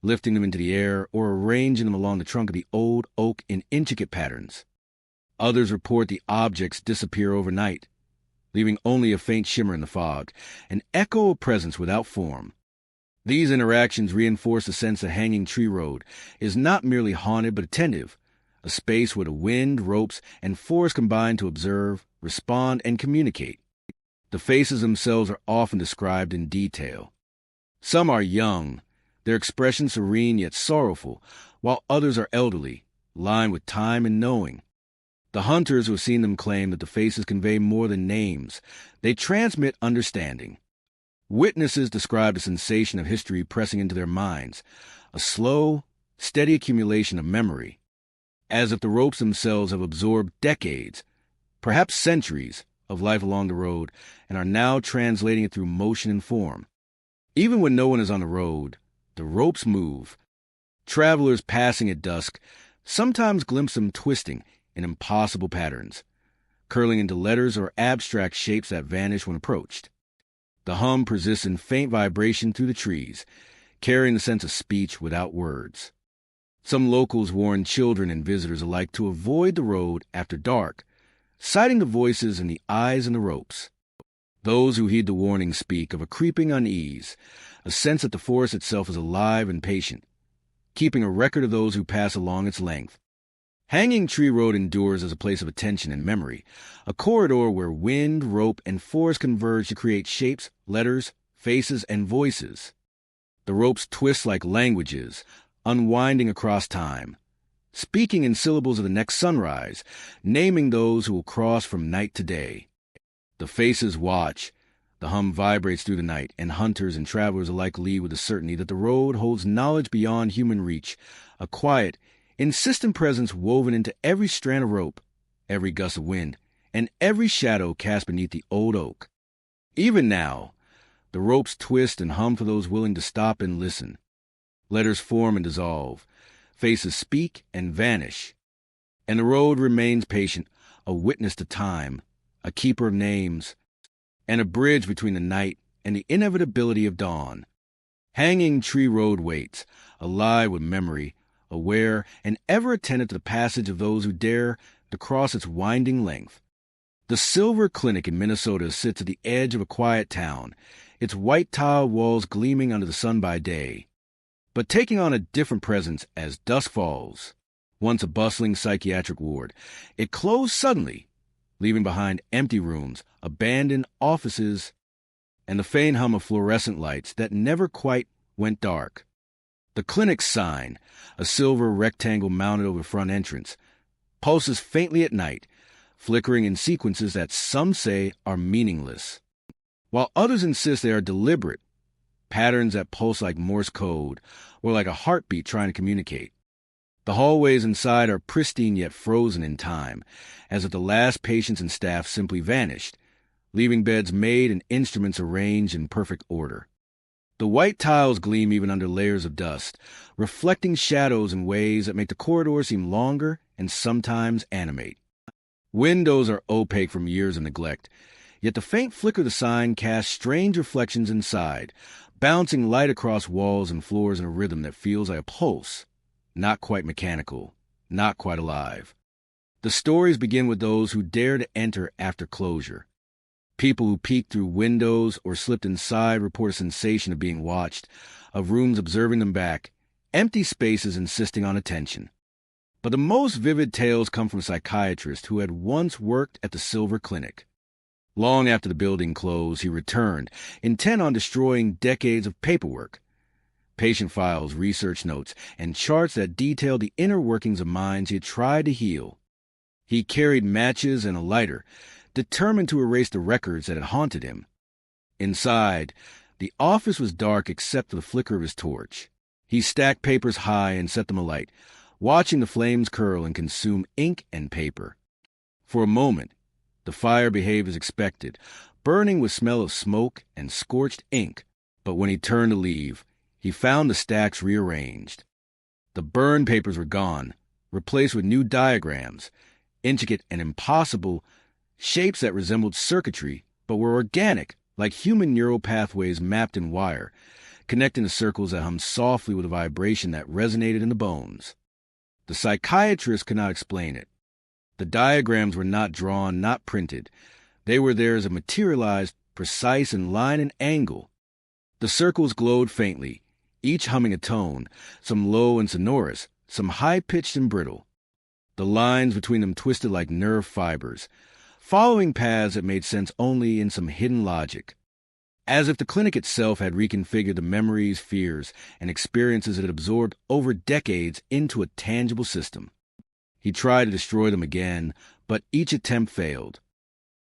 lifting them into the air or arranging them along the trunk of the old oak in intricate patterns. Others report the objects disappear overnight, leaving only a faint shimmer in the fog, an echo of presence without form. These interactions reinforce the sense that Hanging Tree Road is not merely haunted but attentive, a space where the wind, ropes, and forest combine to observe, respond, and communicate. The faces themselves are often described in detail. Some are young, their expression serene yet sorrowful, while others are elderly, lined with time and knowing. The hunters who have seen them claim that the faces convey more than names. They transmit understanding. Witnesses describe the sensation of history pressing into their minds, a slow, steady accumulation of memory, as if the ropes themselves have absorbed decades, perhaps centuries, of life along the road and are now translating it through motion and form. Even when no one is on the road, the ropes move. Travelers passing at dusk sometimes glimpse them twisting in impossible patterns, curling into letters or abstract shapes that vanish when approached. The hum persists in faint vibration through the trees, carrying the sense of speech without words. Some locals warn children and visitors alike to avoid the road after dark, citing the voices in the eyes and the ropes. Those who heed the warning speak of a creeping unease, a sense that the forest itself is alive and patient, keeping a record of those who pass along its length. Hanging Tree Road endures as a place of attention and memory, a corridor where wind, rope, and forest converge to create shapes, letters, faces, and voices. The ropes twist like languages, unwinding across time, speaking in syllables of the next sunrise, naming those who will cross from night to day. The faces watch. The hum vibrates through the night, and hunters and travelers alike leave with the certainty that the road holds knowledge beyond human reach, a quiet, insistent presence woven into every strand of rope, every gust of wind, and every shadow cast beneath the old oak. Even now, the ropes twist and hum for those willing to stop and listen. Letters form and dissolve, faces speak and vanish, and the road remains patient, a witness to time, a keeper of names, and a bridge between the night and the inevitability of dawn. Hanging Tree Road waits, alive with memory, aware and ever attentive to the passage of those who dare to cross its winding length. The Silver Clinic in Minnesota sits at the edge of a quiet town, its white tile walls gleaming under the sun by day, but taking on a different presence as dusk falls. Once a bustling psychiatric ward, it closed suddenly, leaving behind empty rooms, abandoned offices, and the faint hum of fluorescent lights that never quite went dark. The clinic's sign, a silver rectangle mounted over the front entrance, pulses faintly at night, flickering in sequences that some say are meaningless, while others insist they are deliberate, patterns that pulse like Morse code or like a heartbeat trying to communicate. The hallways inside are pristine yet frozen in time, as if the last patients and staff simply vanished, leaving beds made and instruments arranged in perfect order. The white tiles gleam even under layers of dust, reflecting shadows in ways that make the corridor seem longer and sometimes animate. Windows are opaque from years of neglect, yet the faint flicker of the sign casts strange reflections inside, bouncing light across walls and floors in a rhythm that feels like a pulse. Not quite mechanical, not quite alive. The stories begin with those who dare to enter after closure. People who peeked through windows or slipped inside report a sensation of being watched, of rooms observing them back, empty spaces insisting on attention. But the most vivid tales come from psychiatrists who had once worked at the Silver Clinic. Long after the building closed, he returned, intent on destroying decades of paperwork. Patient files, research notes, and charts that detailed the inner workings of minds he had tried to heal. He carried matches and a lighter, determined to erase the records that had haunted him. Inside, the office was dark except for the flicker of his torch. He stacked papers high and set them alight, watching the flames curl and consume ink and paper. For a moment, the fire behaved as expected, burning with smell of smoke and scorched ink, but when he turned to leave, he found the stacks rearranged. The burned papers were gone, replaced with new diagrams, intricate and impossible, shapes that resembled circuitry but were organic, like human neural pathways mapped in wire, connecting the circles that hummed softly with a vibration that resonated in the bones. The psychiatrist could not explain it. The diagrams were not drawn, not printed. They were there as a materialized, precise in line and angle. The circles glowed faintly, each humming a tone, some low and sonorous, some high-pitched and brittle. The lines between them twisted like nerve fibers, following paths that made sense only in some hidden logic, as if the clinic itself had reconfigured the memories, fears, and experiences it had absorbed over decades into a tangible system. He tried to destroy them again, but each attempt failed.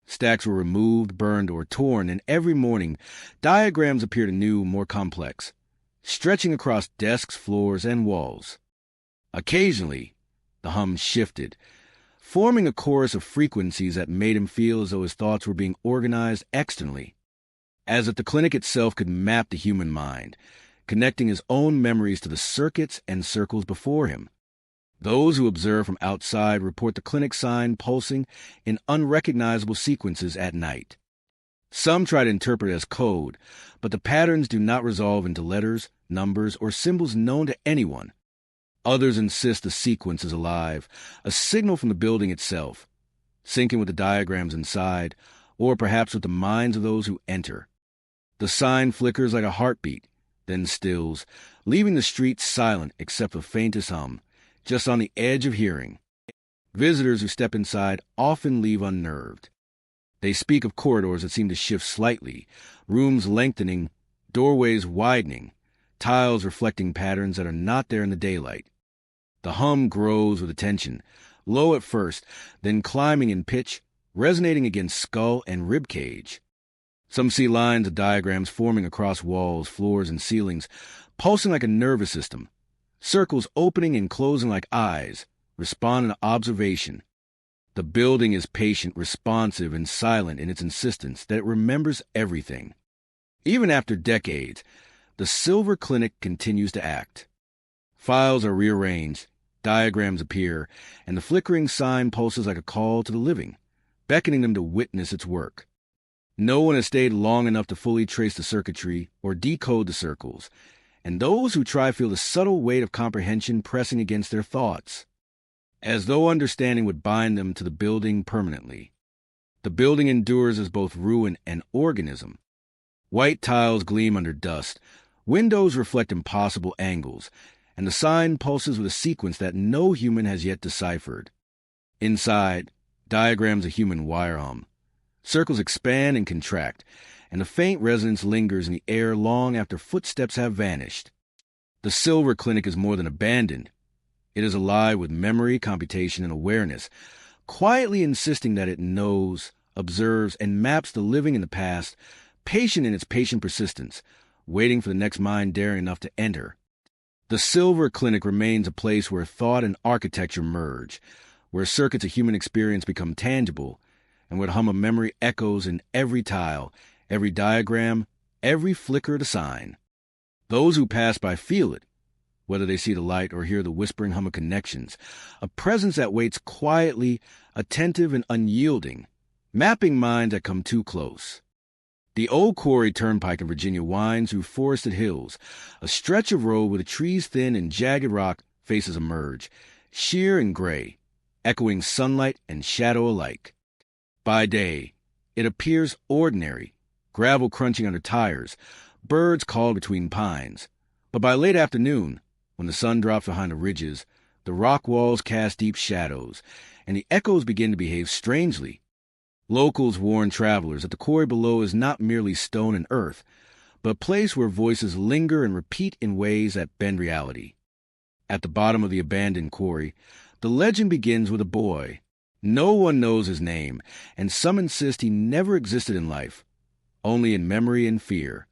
Stacks were removed, burned, or torn, and every morning diagrams appeared anew, more complex, stretching across desks, floors, and walls. Occasionally, the hum shifted, forming a chorus of frequencies that made him feel as though his thoughts were being organized externally, as if the clinic itself could map the human mind, connecting his own memories to the circuits and circles before him. Those who observe from outside report the clinic sign pulsing in unrecognizable sequences at night. Some try to interpret it as code, but the patterns do not resolve into letters, numbers, or symbols known to anyone. Others insist the sequence is alive, a signal from the building itself, syncing with the diagrams inside, or perhaps with the minds of those who enter. The sign flickers like a heartbeat, then stills, leaving the streets silent except for faintest hum, just on the edge of hearing. Visitors who step inside often leave unnerved. They speak of corridors that seem to shift slightly, rooms lengthening, doorways widening, tiles reflecting patterns that are not there in the daylight. The hum grows with attention, low at first, then climbing in pitch, resonating against skull and rib cage. Some see lines of diagrams forming across walls, floors, and ceilings, pulsing like a nervous system, circles opening and closing like eyes, responding to observation. The building is patient, responsive, and silent in its insistence that it remembers everything. Even after decades, the Silver Clinic continues to act. Files are rearranged, diagrams appear, and the flickering sign pulses like a call to the living, beckoning them to witness its work. No one has stayed long enough to fully trace the circuitry or decode the circles, and those who try feel the subtle weight of comprehension pressing against their thoughts, as though understanding would bind them to the building permanently. The building endures as both ruin and organism. White tiles gleam under dust, windows reflect impossible angles, and the sign pulses with a sequence that no human has yet deciphered. Inside, diagrams of human wire hum. Circles expand and contract, and the faint resonance lingers in the air long after footsteps have vanished. The Silver Clinic is more than abandoned. It is alive with memory, computation, and awareness, quietly insisting that it knows, observes, and maps the living and the past, patient in its patient persistence, waiting for the next mind daring enough to enter. The Silver Clinic remains a place where thought and architecture merge, where circuits of human experience become tangible, and where the hum of memory echoes in every tile, every diagram, every flicker of the sign. Those who pass by feel it, whether they see the light or hear the whispering hum of connections, a presence that waits quietly, attentive and unyielding, mapping minds that come too close. The old quarry turnpike in Virginia winds through forested hills, a stretch of road where the trees thin and jagged rock faces emerge, sheer and gray, echoing sunlight and shadow alike. By day, it appears ordinary, gravel crunching under tires, birds call between pines. But by late afternoon, when the sun drops behind the ridges, the rock walls cast deep shadows, and the echoes begin to behave strangely. Locals warn travelers that the quarry below is not merely stone and earth, but a place where voices linger and repeat in ways that bend reality. At the bottom of the abandoned quarry, the legend begins with a boy. No one knows his name, and some insist he never existed in life, only in memory and fear.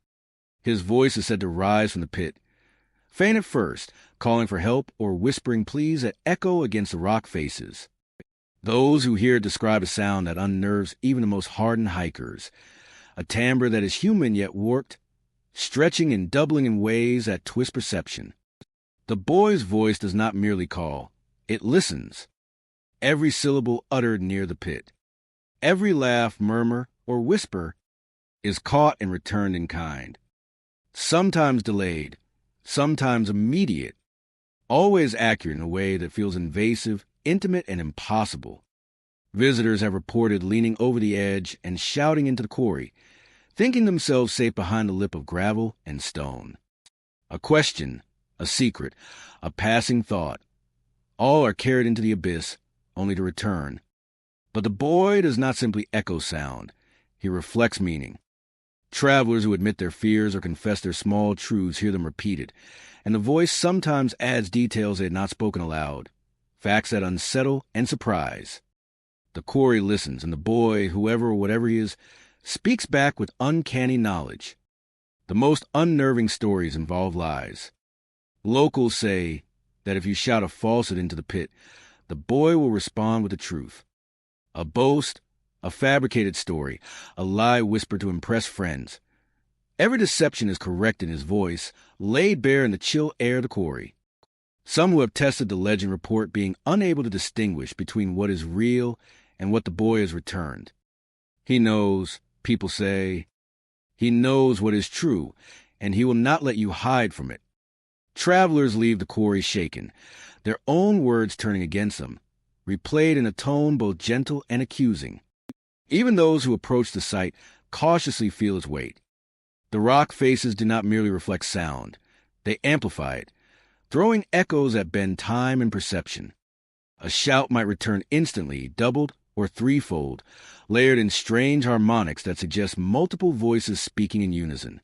His voice is said to rise from the pit, faint at first, calling for help or whispering pleas that echo against the rock faces. Those who hear it describe a sound that unnerves even the most hardened hikers, a timbre that is human yet warped, stretching and doubling in ways that twist perception. The boy's voice does not merely call, it listens. Every syllable uttered near the pit, every laugh, murmur, or whisper is caught and returned in kind. Sometimes delayed, sometimes immediate, always accurate in a way that feels invasive, intimate, and impossible. Visitors have reported leaning over the edge and shouting into the quarry, thinking themselves safe behind the lip of gravel and stone. A question, a secret, a passing thought. All are carried into the abyss, only to return. But the boy does not simply echo sound. He reflects meaning. Travelers who admit their fears or confess their small truths hear them repeated, and the voice sometimes adds details they had not spoken aloud, facts that unsettle and surprise. The quarry listens, and the boy, whoever or whatever he is, speaks back with uncanny knowledge. The most unnerving stories involve lies. Locals say that if you shout a falsehood into the pit, the boy will respond with the truth. A boast, a fabricated story, a lie whispered to impress friends. Every deception is correct in his voice, laid bare in the chill air of the quarry. Some who have tested the legend report being unable to distinguish between what is real and what the boy has returned. He knows, people say, he knows what is true, and he will not let you hide from it. Travelers leave the quarry shaken, their own words turning against them, replayed in a tone both gentle and accusing. Even those who approach the site cautiously feel its weight. The rock faces do not merely reflect sound. They amplify it, throwing echoes that bend time and perception. A shout might return instantly, doubled or threefold, layered in strange harmonics that suggest multiple voices speaking in unison.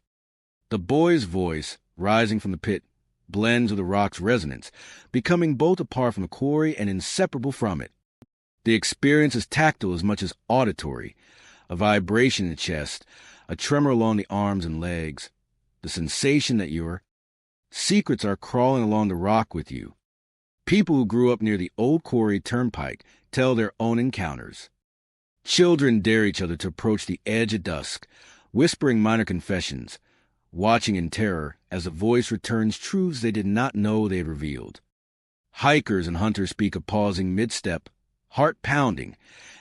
The boy's voice, rising from the pit, blends with the rock's resonance, becoming both apart from the quarry and inseparable from it. The experience is tactile as much as auditory, a vibration in the chest, a tremor along the arms and legs, the sensation that your secrets are crawling along the rock with you. People who grew up near the old quarry turnpike tell their own encounters. Children dare each other to approach the edge at dusk, whispering minor confessions, watching in terror as the voice returns truths they did not know they had revealed. Hikers and hunters speak of pausing mid-step, heart pounding,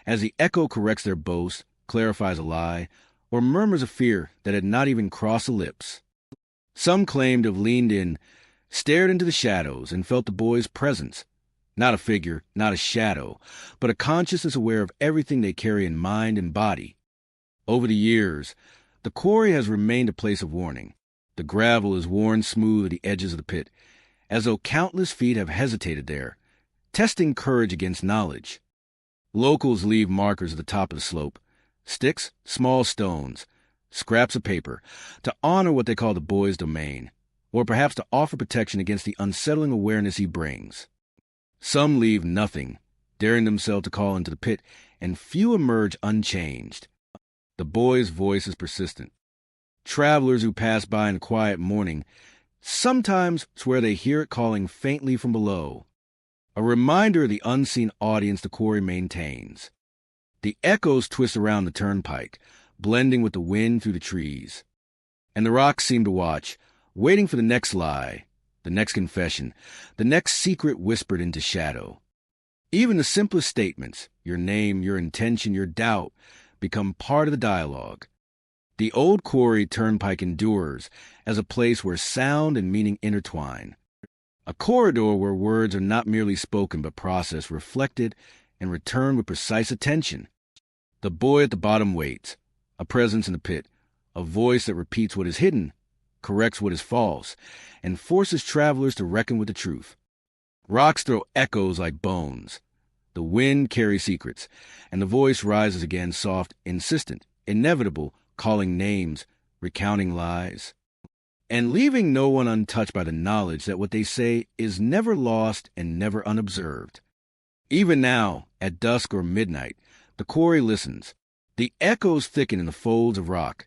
as the echo corrects their boast, clarifies a lie, or murmurs a fear that had not even crossed the lips. Some claim to have leaned in, stared into the shadows, and felt the boy's presence. Not a figure, not a shadow, but a consciousness aware of everything they carry in mind and body. Over the years, the quarry has remained a place of warning. The gravel is worn smooth at the edges of the pit, as though countless feet have hesitated there, testing courage against knowledge. Locals leave markers at the top of the slope, sticks, small stones, scraps of paper, to honor what they call the boy's domain, or perhaps to offer protection against the unsettling awareness he brings. Some leave nothing, daring themselves to call into the pit, and few emerge unchanged. The boy's voice is persistent. Travelers who pass by in the quiet morning sometimes swear they hear it calling faintly from below, a reminder of the unseen audience the quarry maintains. The echoes twist around the turnpike, blending with the wind through the trees. And the rocks seem to watch, waiting for the next lie, the next confession, the next secret whispered into shadow. Even the simplest statements, your name, your intention, your doubt, become part of the dialogue. The old quarry turnpike endures as a place where sound and meaning intertwine. A corridor where words are not merely spoken but processed, reflected, and returned with precise attention. The boy at the bottom waits, a presence in the pit, a voice that repeats what is hidden, corrects what is false, and forces travelers to reckon with the truth. Rocks throw echoes like bones. The wind carries secrets, and the voice rises again soft, insistent, inevitable, calling names, recounting lies, and leaving no one untouched by the knowledge that what they say is never lost and never unobserved. Even now, at dusk or midnight, the quarry listens. The echoes thicken in the folds of rock,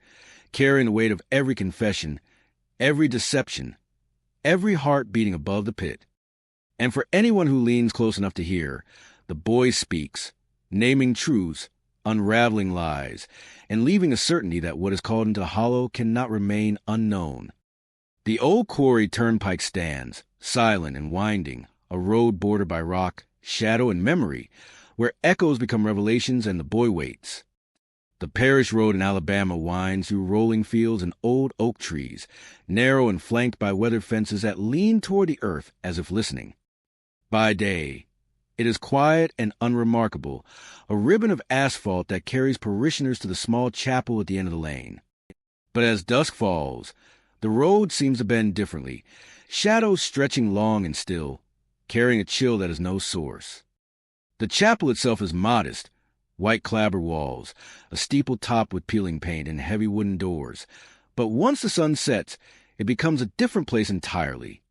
carrying the weight of every confession, every deception, every heart beating above the pit. And for anyone who leans close enough to hear, the boy speaks, naming truths, unraveling lies, and leaving a certainty that what is called into the hollow cannot remain unknown. The old quarry turnpike stands, silent and winding, a road bordered by rock, shadow, and memory, where echoes become revelations and the boy waits. The parish road in Alabama winds through rolling fields and old oak trees, narrow and flanked by weathered fences that lean toward the earth as if listening. By day, it is quiet and unremarkable, a ribbon of asphalt that carries parishioners to the small chapel at the end of the lane. But as dusk falls, the road seems to bend differently, shadows stretching long and still, carrying a chill that has no source. The chapel itself is modest, white clapboard walls, a steeple topped with peeling paint, and heavy wooden doors. But once the sun sets, it becomes a different place entirely.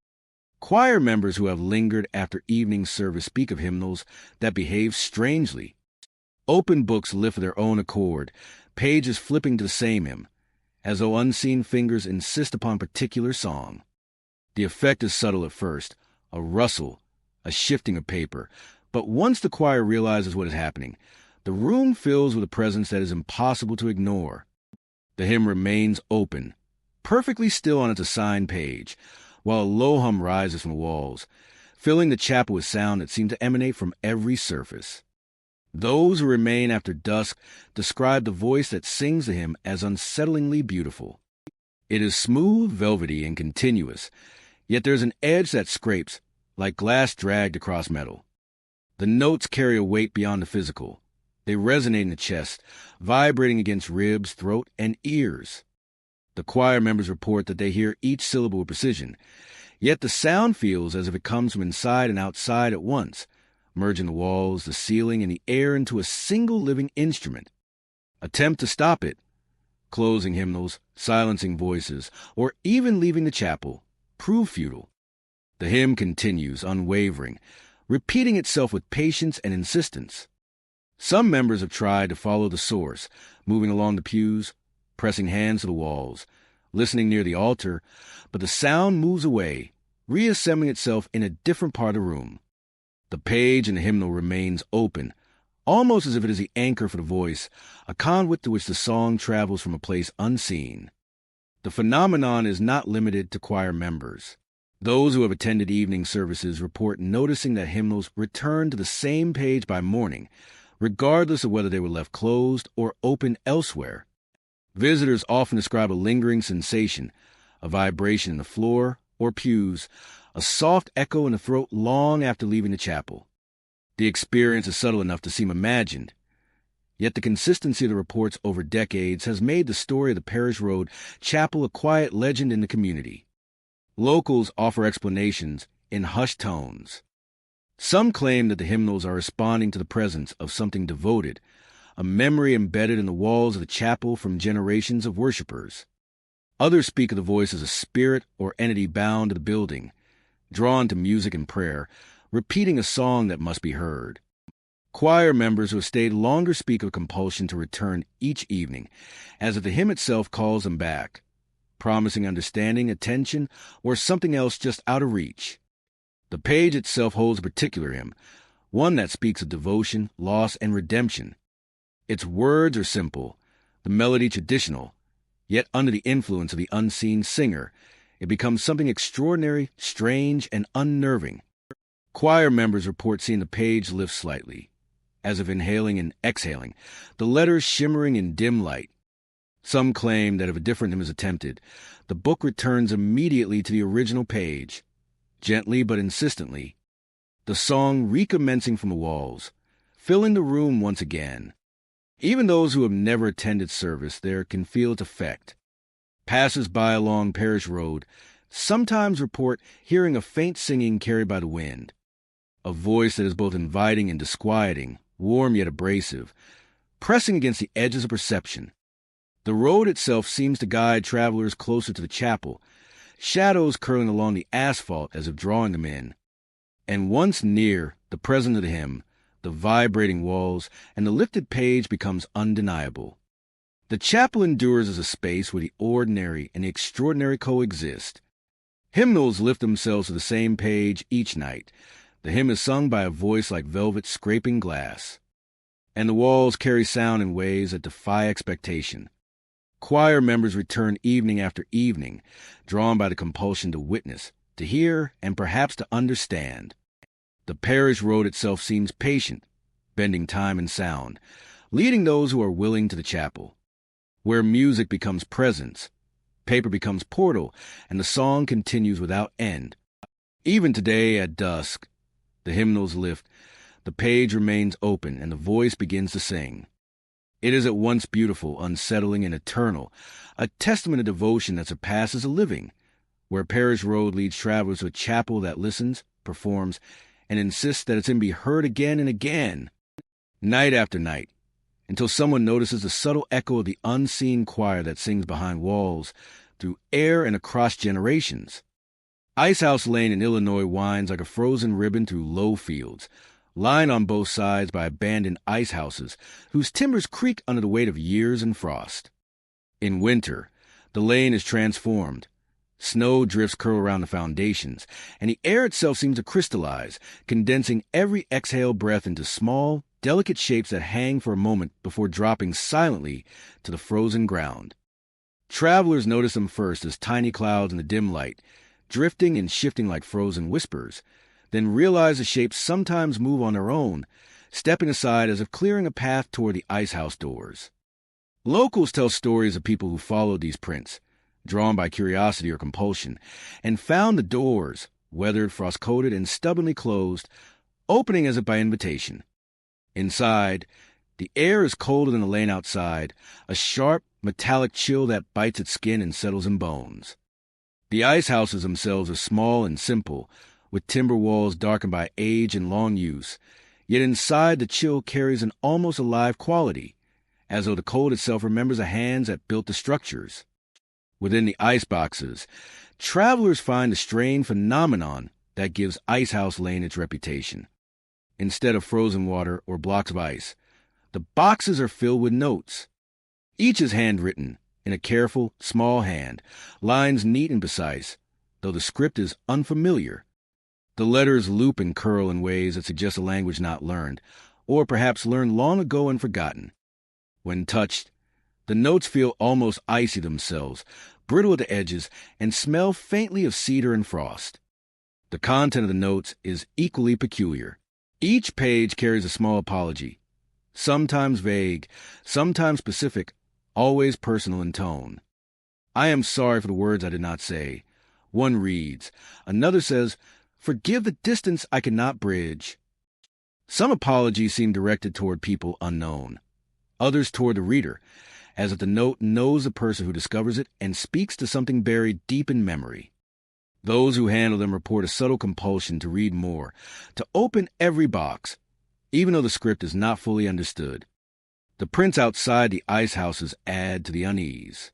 Choir members who have lingered after evening service speak of hymnals that behave strangely. Open books lift of their own accord, pages flipping to the same hymn, as though unseen fingers insist upon particular song. The effect is subtle at first, a rustle, a shifting of paper, but once the choir realizes what is happening, the room fills with a presence that is impossible to ignore. The hymn remains open, perfectly still on its assigned page, while a low hum rises from the walls, filling the chapel with sound that seems to emanate from every surface. Those who remain after dusk describe the voice that sings the hymn as unsettlingly beautiful. It is smooth, velvety, and continuous, yet there is an edge that scrapes, like glass dragged across metal. The notes carry a weight beyond the physical. They resonate in the chest, vibrating against ribs, throat, and ears. The choir members report that they hear each syllable with precision, yet the sound feels as if it comes from inside and outside at once, merging the walls, the ceiling, and the air into a single living instrument. Attempt to stop it, closing hymnals, silencing voices, or even leaving the chapel, prove futile. The hymn continues, unwavering, repeating itself with patience and insistence. Some members have tried to follow the source, moving along the pews, pressing hands to the walls, listening near the altar, but the sound moves away, reassembling itself in a different part of the room. The page in the hymnal remains open, almost as if it is the anchor for the voice, a conduit to which the song travels from a place unseen. The phenomenon is not limited to choir members. Those who have attended evening services report noticing that hymnals return to the same page by morning, regardless of whether they were left closed or open elsewhere. Visitors often describe a lingering sensation, a vibration in the floor or pews, a soft echo in the throat long after leaving the chapel. The experience is subtle enough to seem imagined, yet the consistency of the reports over decades has made the story of the Parish Road Chapel a quiet legend in the community. Locals offer explanations in hushed tones. Some claim that the hymnals are responding to the presence of something devoted, a memory embedded in the walls of the chapel from generations of worshippers. Others speak of the voice as a spirit or entity bound to the building, drawn to music and prayer, repeating a song that must be heard. Choir members who have stayed longer speak of compulsion to return each evening, as if the hymn itself calls them back, promising understanding, attention, or something else just out of reach. The page itself holds a particular hymn, one that speaks of devotion, loss, and redemption. Its words are simple, the melody traditional, yet under the influence of the unseen singer, it becomes something extraordinary, strange, and unnerving. Choir members report seeing the page lift slightly, as if inhaling and exhaling, the letters shimmering in dim light. Some claim that if a different hymn is attempted, the book returns immediately to the original page, gently but insistently, the song recommencing from the walls, filling the room once again. Even those who have never attended service there can feel its effect. Passers-by along Parish Road sometimes report hearing a faint singing carried by the wind, a voice that is both inviting and disquieting, warm yet abrasive, pressing against the edges of perception. The road itself seems to guide travelers closer to the chapel, shadows curling along the asphalt as if drawing them in. And once near, the presence of the hymn, the vibrating walls, and the lifted page becomes undeniable. The chapel endures as a space where the ordinary and the extraordinary coexist. Hymnals lift themselves to the same page each night. The hymn is sung by a voice like velvet scraping glass, and the walls carry sound in ways that defy expectation. Choir members return evening after evening, drawn by the compulsion to witness, to hear, and perhaps to understand. The parish road itself seems patient, bending time and sound, leading those who are willing to the chapel, where music becomes presence, paper becomes portal, and the song continues without end. Even today at dusk, the hymnals lift, the page remains open, and the voice begins to sing. It is at once beautiful, unsettling, and eternal, a testament of devotion that surpasses the living, where Parish Road leads travelers to a chapel that listens, performs, and insists that its hymn be heard again and again, night after night, until someone notices the subtle echo of the unseen choir that sings behind walls, through air and across generations. Icehouse Lane in Illinois winds like a frozen ribbon through low fields, lined on both sides by abandoned ice houses whose timbers creak under the weight of years and frost. In winter, the lane is transformed. Snow drifts curl around the foundations, and the air itself seems to crystallize, condensing every exhale breath into small, delicate shapes that hang for a moment before dropping silently to the frozen ground. Travelers notice them first as tiny clouds in the dim light, drifting and shifting like frozen whispers, then realize the shapes sometimes move on their own, stepping aside as if clearing a path toward the icehouse doors. Locals tell stories of people who followed these prints, drawn by curiosity or compulsion, and found the doors, weathered, frost-coated, and stubbornly closed, opening as if by invitation. Inside, the air is colder than the lane outside, a sharp, metallic chill that bites at skin and settles in bones. The ice houses themselves are small and simple, with timber walls darkened by age and long use, yet inside the chill carries an almost alive quality, as though the cold itself remembers the hands that built the structures. Within the ice boxes, travelers find the strange phenomenon that gives Ice House Lane its reputation. Instead of frozen water or blocks of ice, the boxes are filled with notes. Each is handwritten, in a careful, small hand, lines neat and precise, though the script is unfamiliar. The letters loop and curl in ways that suggest a language not learned, or perhaps learned long ago and forgotten. When touched, the notes feel almost icy themselves, brittle at the edges, and smell faintly of cedar and frost. The content of the notes is equally peculiar. Each page carries a small apology, sometimes vague, sometimes specific, always personal in tone. "I am sorry for the words I did not say," one reads. Another says, "Forgive the distance I cannot bridge." Some apologies seem directed toward people unknown, others toward the reader, as if the note knows the person who discovers it and speaks to something buried deep in memory. Those who handle them report a subtle compulsion to read more, to open every box, even though the script is not fully understood. The prints outside the ice houses add to the unease.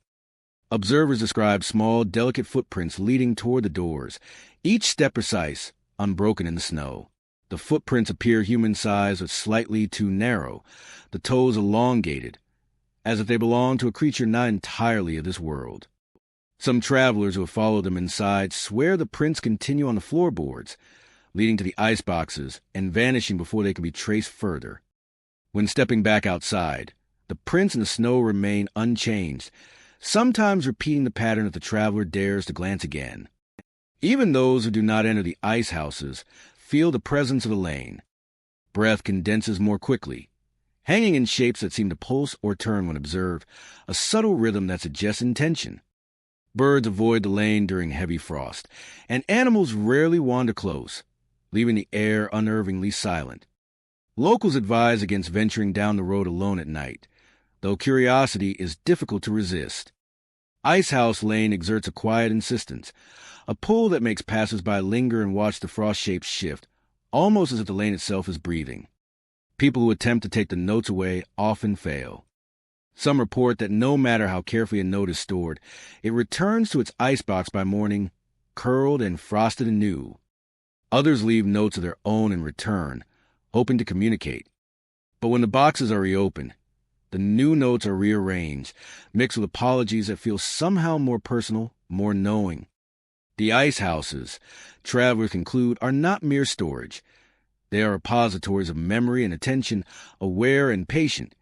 Observers describe small, delicate footprints leading toward the doors, each step precise, unbroken in the snow. The footprints appear human-sized but slightly too narrow, the toes elongated, as if they belong to a creature not entirely of this world. Some travelers who have followed them inside swear the prints continue on the floorboards, leading to the ice boxes and vanishing before they can be traced further. When stepping back outside, the prints in the snow remain unchanged, sometimes repeating the pattern if the traveler dares to glance again. Even those who do not enter the ice houses feel the presence of the lane. Breath condenses more quickly, hanging in shapes that seem to pulse or turn when observed, a subtle rhythm that suggests intention. Birds avoid the lane during heavy frost, and animals rarely wander close, leaving the air unnervingly silent. Locals advise against venturing down the road alone at night, though curiosity is difficult to resist. Ice House Lane exerts a quiet insistence, a pull that makes passers-by linger and watch the frost shapes shift, almost as if the lane itself is breathing. People who attempt to take the notes away often fail. Some report that no matter how carefully a note is stored, it returns to its icebox by morning, curled and frosted anew. Others leave notes of their own in return, hoping to communicate. But when the boxes are reopened, the new notes are rearranged, mixed with apologies that feel somehow more personal, more knowing. The ice houses, travelers conclude, are not mere storage. They are repositories of memory and attention, aware and patient,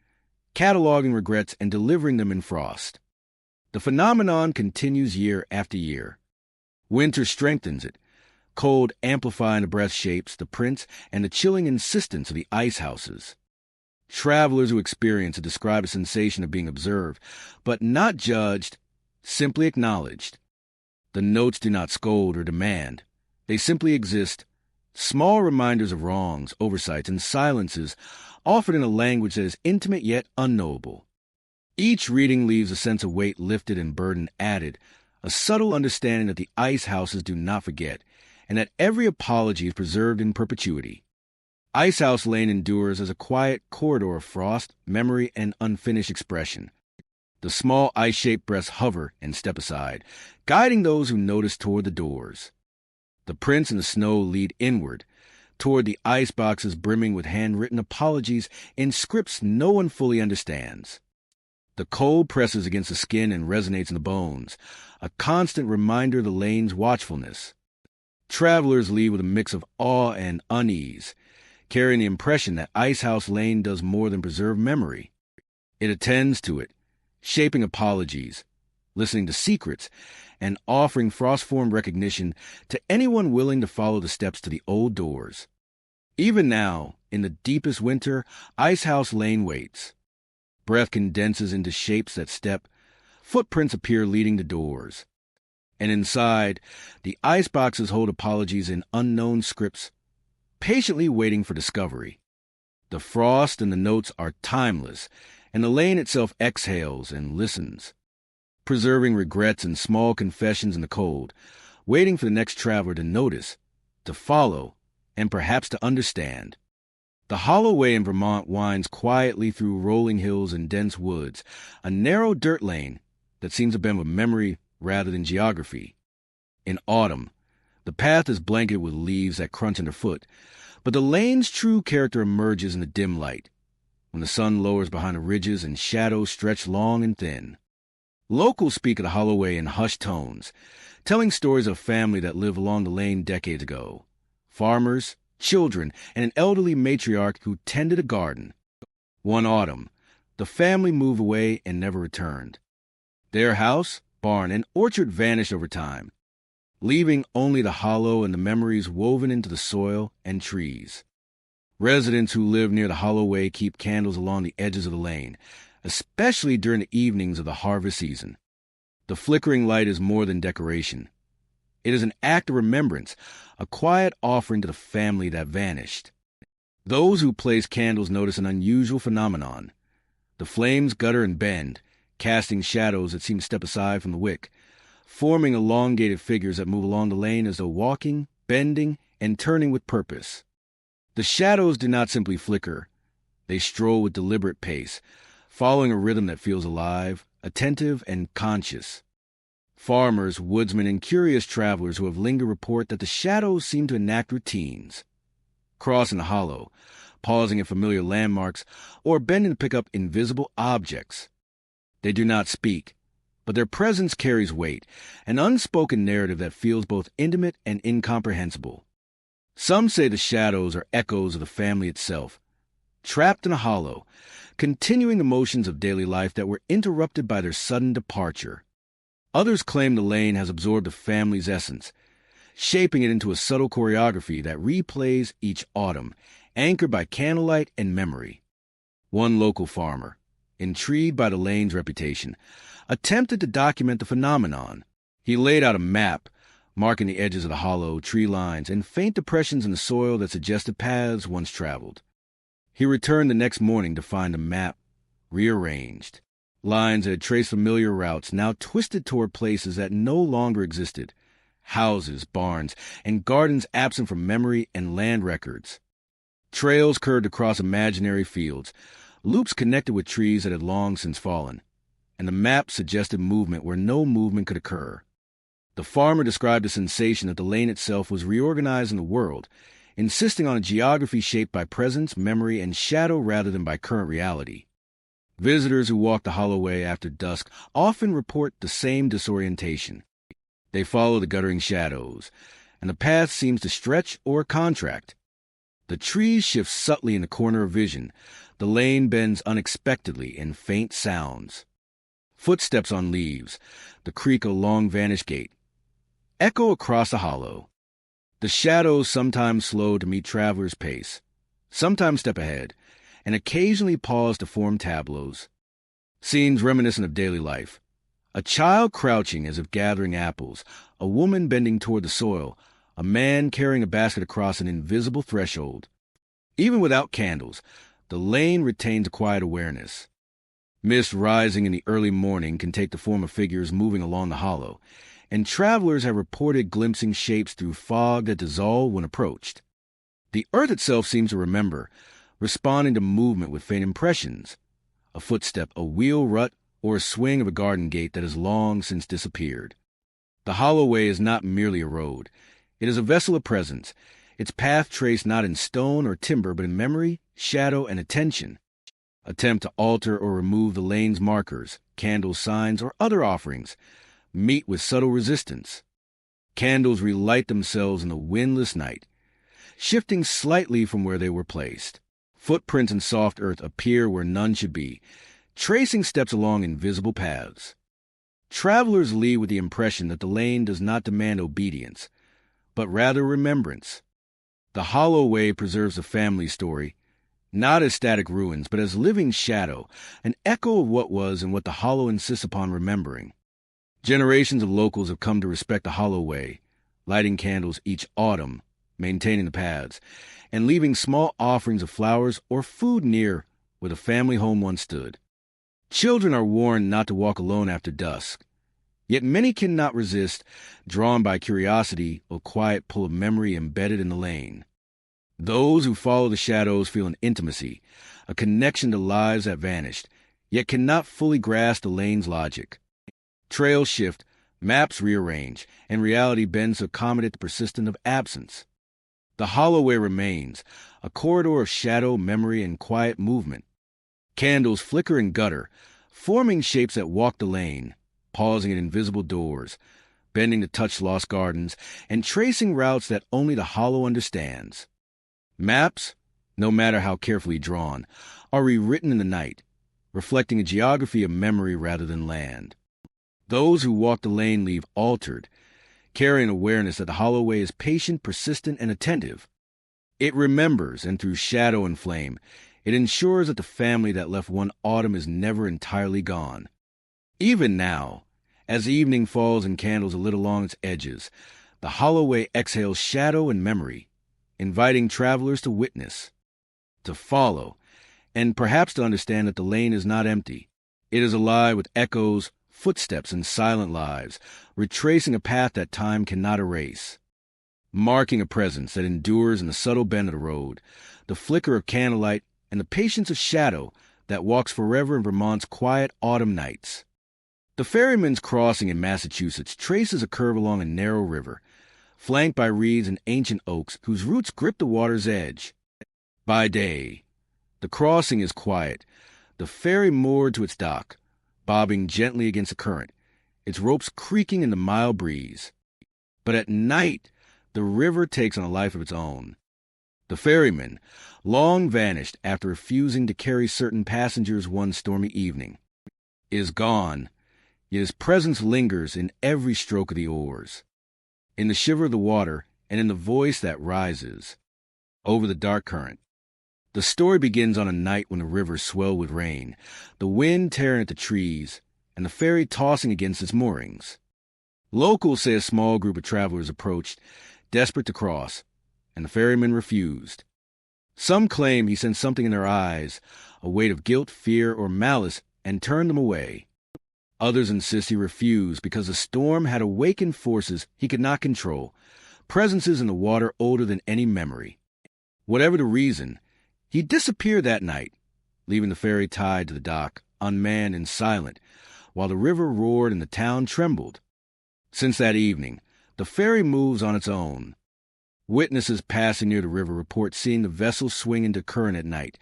cataloging regrets and delivering them in frost. The phenomenon continues year after year. Winter strengthens it, cold amplifying the breath shapes, the prints, and the chilling insistence of the ice houses. Travelers who experience it describe a sensation of being observed, but not judged, simply acknowledged. The notes do not scold or demand. They simply exist, small reminders of wrongs, oversights, and silences, offered in a language that is intimate yet unknowable. Each reading leaves a sense of weight lifted and burden added, a subtle understanding that the ice houses do not forget, and that every apology is preserved in perpetuity. Ice House Lane endures as a quiet corridor of frost, memory, and unfinished expression. The small ice-shaped breaths hover and step aside, guiding those who notice toward the doors. The prints in the snow lead inward, toward the ice boxes brimming with handwritten apologies in scripts no one fully understands. The cold presses against the skin and resonates in the bones, a constant reminder of the lane's watchfulness. Travelers leave with a mix of awe and unease, carrying the impression that Ice House Lane does more than preserve memory. It attends to it, shaping apologies, listening to secrets, and offering frost-formed recognition to anyone willing to follow the steps to the old doors. Even now, in the deepest winter, Ice House Lane waits. Breath condenses into shapes that step, footprints appear leading to doors. And inside, the ice boxes hold apologies in unknown scripts, patiently waiting for discovery. The frost and the notes are timeless, and the lane itself exhales and listens, preserving regrets and small confessions in the cold, waiting for the next traveler to notice, to follow, and perhaps to understand. The hollow way in Vermont winds quietly through rolling hills and dense woods, a narrow dirt lane that seems to bend with memory rather than geography. In autumn, the path is blanketed with leaves that crunch underfoot, but the lane's true character emerges in the dim light, when the sun lowers behind the ridges and shadows stretch long and thin. Locals speak of the hollow way in hushed tones, telling stories of a family that lived along the lane decades ago. Farmers, children, and an elderly matriarch who tended a garden. One autumn, the family moved away and never returned. Their house, barn, and orchard vanished over time, leaving only the hollow and the memories woven into the soil and trees. Residents who live near the hollow way keep candles along the edges of the lane, especially during the evenings of the harvest season. The flickering light is more than decoration. It is an act of remembrance, a quiet offering to the family that vanished. Those who place candles notice an unusual phenomenon. The flames gutter and bend, casting shadows that seem to step aside from the wick, forming elongated figures that move along the lane as though walking, bending, and turning with purpose. The shadows do not simply flicker. They stroll with deliberate pace, following a rhythm that feels alive, attentive, and conscious. Farmers, woodsmen, and curious travelers who have lingered report that the shadows seem to enact routines. Crossing the hollow, pausing at familiar landmarks, or bending to pick up invisible objects. They do not speak, but their presence carries weight, an unspoken narrative that feels both intimate and incomprehensible. Some say the shadows are echoes of the family itself, trapped in a hollow, continuing the motions of daily life that were interrupted by their sudden departure. Others claim the lane has absorbed the family's essence, shaping it into a subtle choreography that replays each autumn, anchored by candlelight and memory. One local farmer, intrigued by the lane's reputation, attempted to document the phenomenon. He laid out a map, marking the edges of the hollow, tree lines, and faint depressions in the soil that suggested paths once traveled. He returned the next morning to find the map rearranged. Lines that had traced familiar routes now twisted toward places that no longer existed. Houses, barns, and gardens absent from memory and land records. Trails curved across imaginary fields, loops connected with trees that had long since fallen, and the map suggested movement where no movement could occur. The farmer described the sensation that the lane itself was reorganizing the world, insisting on a geography shaped by presence, memory, and shadow rather than by current reality. Visitors who walk the hollow way after dusk often report the same disorientation. They follow the guttering shadows, and the path seems to stretch or contract. The trees shift subtly in the corner of vision. The lane bends unexpectedly in faint sounds. Footsteps on leaves, the creak of a long-vanished gate, echo across the hollow. The shadows sometimes slow to meet travelers' pace, sometimes step ahead, and occasionally pause to form tableaus. Scenes reminiscent of daily life. A child crouching as if gathering apples, a woman bending toward the soil, a man carrying a basket across an invisible threshold. Even without candles, the lane retains a quiet awareness. Mist rising in the early morning can take the form of figures moving along the hollow, and travelers have reported glimpsing shapes through fog that dissolve when approached. The earth itself seems to remember, responding to movement with faint impressions, a footstep, a wheel rut, or a swing of a garden gate that has long since disappeared. The hollow way is not merely a road. It is a vessel of presence, its path traced not in stone or timber but in memory, shadow, and attention. Attempt to alter or remove the lane's markers, candles, signs, or other offerings meet with subtle resistance. Candles relight themselves in the windless night, shifting slightly from where they were placed. Footprints in soft earth appear where none should be, tracing steps along invisible paths. Travelers leave with the impression that the lane does not demand obedience, but rather remembrance. The hollow way preserves the family story, not as static ruins, but as living shadow, an echo of what was and what the hollow insists upon remembering. Generations of locals have come to respect the hollow way, lighting candles each autumn, maintaining the paths, and leaving small offerings of flowers or food near where the family home once stood. Children are warned not to walk alone after dusk, yet many cannot resist, drawn by curiosity or quiet pull of memory embedded in the lane. Those who follow the shadows feel an intimacy, a connection to lives that vanished, yet cannot fully grasp the lane's logic. Trails shift, maps rearrange, and reality bends to accommodate the persistence of absence. The hollow way remains, a corridor of shadow, memory, and quiet movement. Candles flicker and gutter, forming shapes that walk the lane, pausing at invisible doors, bending to touch lost gardens, and tracing routes that only the hollow understands. Maps, no matter how carefully drawn, are rewritten in the night, reflecting a geography of memory rather than land. Those who walk the lane leave altered, carrying awareness that the hollow way is patient, persistent, and attentive. It remembers, and through shadow and flame, it ensures that the family that left one autumn is never entirely gone. Even now, as the evening falls and candles are lit along its edges, the hollow way exhales shadow and memory, inviting travelers to witness, to follow, and perhaps to understand that the lane is not empty. It is alive with echoes, footsteps, and silent lives, retracing a path that time cannot erase. Marking a presence that endures in the subtle bend of the road, the flicker of candlelight, and the patience of shadow that walks forever in Vermont's quiet autumn nights. The Ferryman's Crossing in Massachusetts traces a curve along a narrow river, flanked by reeds and ancient oaks whose roots grip the water's edge. By day, the crossing is quiet, the ferry moored to its dock, bobbing gently against the current, its ropes creaking in the mild breeze. But at night, the river takes on a life of its own. The ferryman, long vanished after refusing to carry certain passengers one stormy evening, is gone, yet his presence lingers in every stroke of the oars, in the shiver of the water, and in the voice that rises over the dark current. The story begins on a night when the river swelled with rain, the wind tearing at the trees, and the ferry tossing against its moorings. Locals say a small group of travelers approached, desperate to cross, and the ferryman refused. Some claim he sensed something in their eyes, a weight of guilt, fear, or malice, and turned them away. Others insist he refused because the storm had awakened forces he could not control, presences in the water older than any memory. Whatever the reason, he disappeared that night, leaving the ferry tied to the dock, unmanned and silent, while the river roared and the town trembled. Since that evening, the ferry moves on its own. Witnesses passing near the river report seeing the vessel swing into current at night,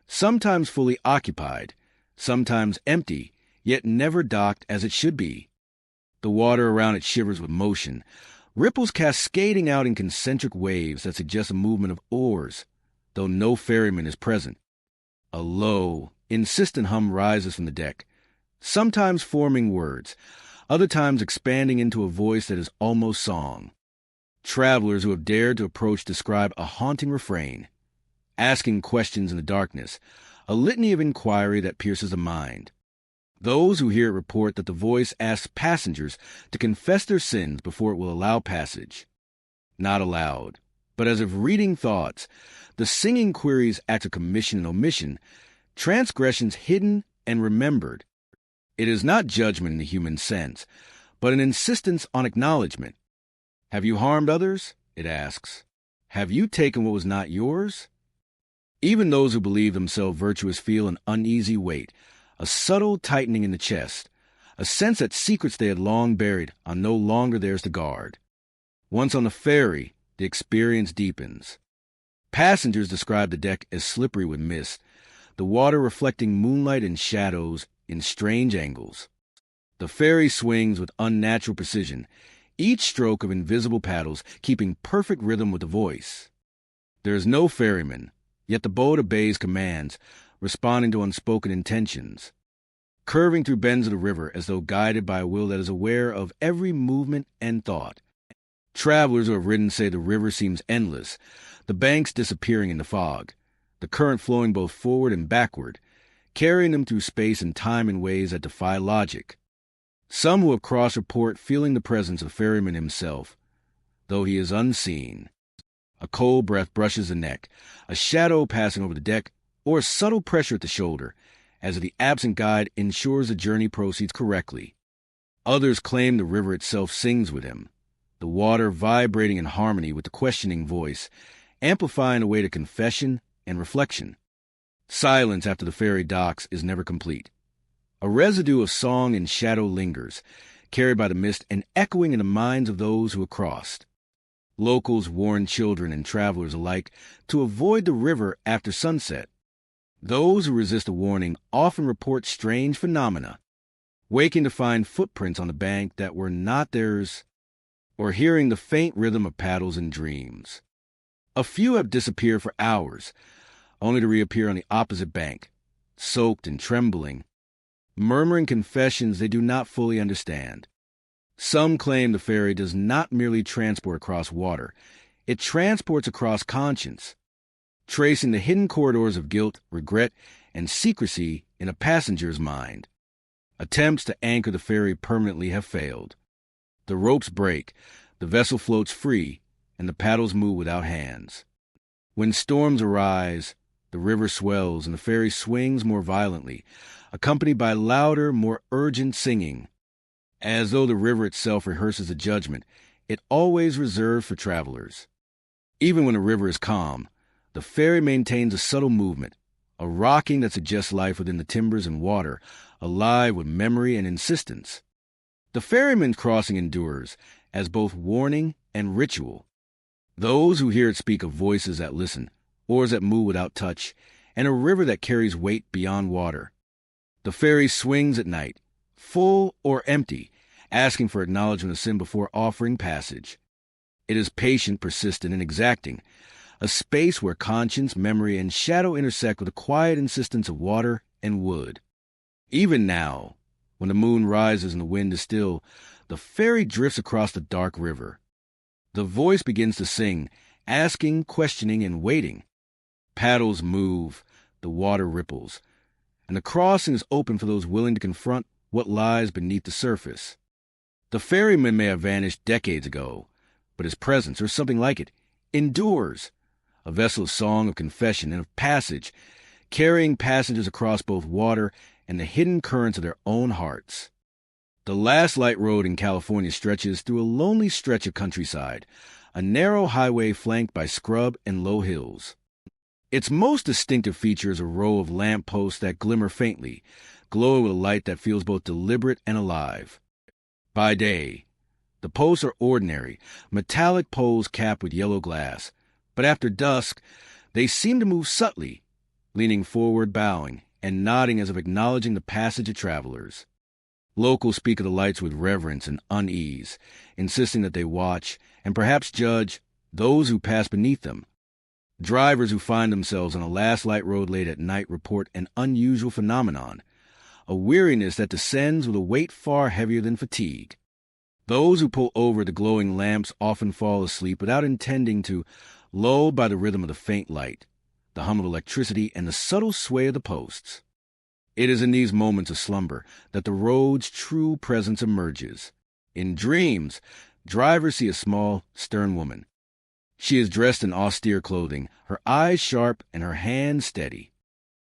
sometimes fully occupied, sometimes empty, yet never docked as it should be. The water around it shivers with motion, ripples cascading out in concentric waves that suggest a movement of oars, though no ferryman is present. A low, insistent hum rises from the deck, sometimes forming words, other times expanding into a voice that is almost song. Travelers who have dared to approach describe a haunting refrain, asking questions in the darkness, a litany of inquiry that pierces the mind. Those who hear it report that the voice asks passengers to confess their sins before it will allow passage. Not aloud, but as if reading thoughts, the singing queries acts of commission and omission, transgressions hidden and remembered. It is not judgment in the human sense, but an insistence on acknowledgement. Have you harmed others? It asks. Have you taken what was not yours? Even those who believe themselves virtuous feel an uneasy weight, a subtle tightening in the chest, a sense that secrets they had long buried are no longer theirs to guard. Once on the ferry, the experience deepens. Passengers describe the deck as slippery with mist, the water reflecting moonlight and shadows in strange angles. The ferry swings with unnatural precision, each stroke of invisible paddles keeping perfect rhythm with the voice. There is no ferryman, yet the boat obeys commands, responding to unspoken intentions, curving through bends of the river as though guided by a will that is aware of every movement and thought. Travelers who have ridden say the river seems endless, the banks disappearing in the fog, the current flowing both forward and backward, carrying them through space and time in ways that defy logic. Some who have crossed report feeling the presence of the ferryman himself, though he is unseen. A cold breath brushes the neck, a shadow passing over the deck, or a subtle pressure at the shoulder, as if the absent guide ensures the journey proceeds correctly. Others claim the river itself sings with him, the water vibrating in harmony with the questioning voice, amplifying the way to confession and reflection. Silence after the ferry docks is never complete. A residue of song and shadow lingers, carried by the mist and echoing in the minds of those who have crossed. Locals warn children and travelers alike to avoid the river after sunset. Those who resist the warning often report strange phenomena, waking to find footprints on the bank that were not theirs, or hearing the faint rhythm of paddles in dreams. A few have disappeared for hours, only to reappear on the opposite bank, soaked and trembling, murmuring confessions they do not fully understand. Some claim the ferry does not merely transport across water, it transports across conscience, tracing the hidden corridors of guilt, regret, and secrecy in a passenger's mind. Attempts to anchor the ferry permanently have failed. The ropes break, the vessel floats free, and the paddles move without hands. When storms arise, the river swells and the ferry swings more violently, accompanied by louder, more urgent singing. As though the river itself rehearses a judgment, it always reserved for travelers. Even when the river is calm, the ferry maintains a subtle movement, a rocking that suggests life within the timbers and water, alive with memory and insistence. The ferryman's crossing endures as both warning and ritual. Those who hear it speak of voices that listen, oars that move without touch, and a river that carries weight beyond water. The ferry swings at night, full or empty, asking for acknowledgement of sin before offering passage. It is patient, persistent, and exacting, a space where conscience, memory, and shadow intersect with the quiet insistence of water and wood. Even now, when the moon rises and the wind is still, the ferry drifts across the dark river. The voice begins to sing, asking, questioning, and waiting. Paddles move, the water ripples, and the crossing is open for those willing to confront what lies beneath the surface. The ferryman may have vanished decades ago, but his presence, or something like it, endures, a vessel of song, of confession, and of passage, carrying passengers across both water and the hidden currents of their own hearts. The last light road in California stretches through a lonely stretch of countryside, a narrow highway flanked by scrub and low hills. Its most distinctive feature is a row of lamp posts that glimmer faintly, glowing with a light that feels both deliberate and alive. By day, the posts are ordinary, metallic poles capped with yellow glass, but after dusk, they seem to move subtly, leaning forward, bowing, and nodding as if acknowledging the passage of travelers. Locals speak of the lights with reverence and unease, insisting that they watch, and perhaps judge, those who pass beneath them. Drivers who find themselves on a last light road late at night report an unusual phenomenon, a weariness that descends with a weight far heavier than fatigue. Those who pull over the glowing lamps often fall asleep without intending to, lulled by the rhythm of the faint light, the hum of electricity, and the subtle sway of the posts. It is in these moments of slumber that the road's true presence emerges. In dreams, drivers see a small, stern woman. She is dressed in austere clothing, her eyes sharp and her hands steady.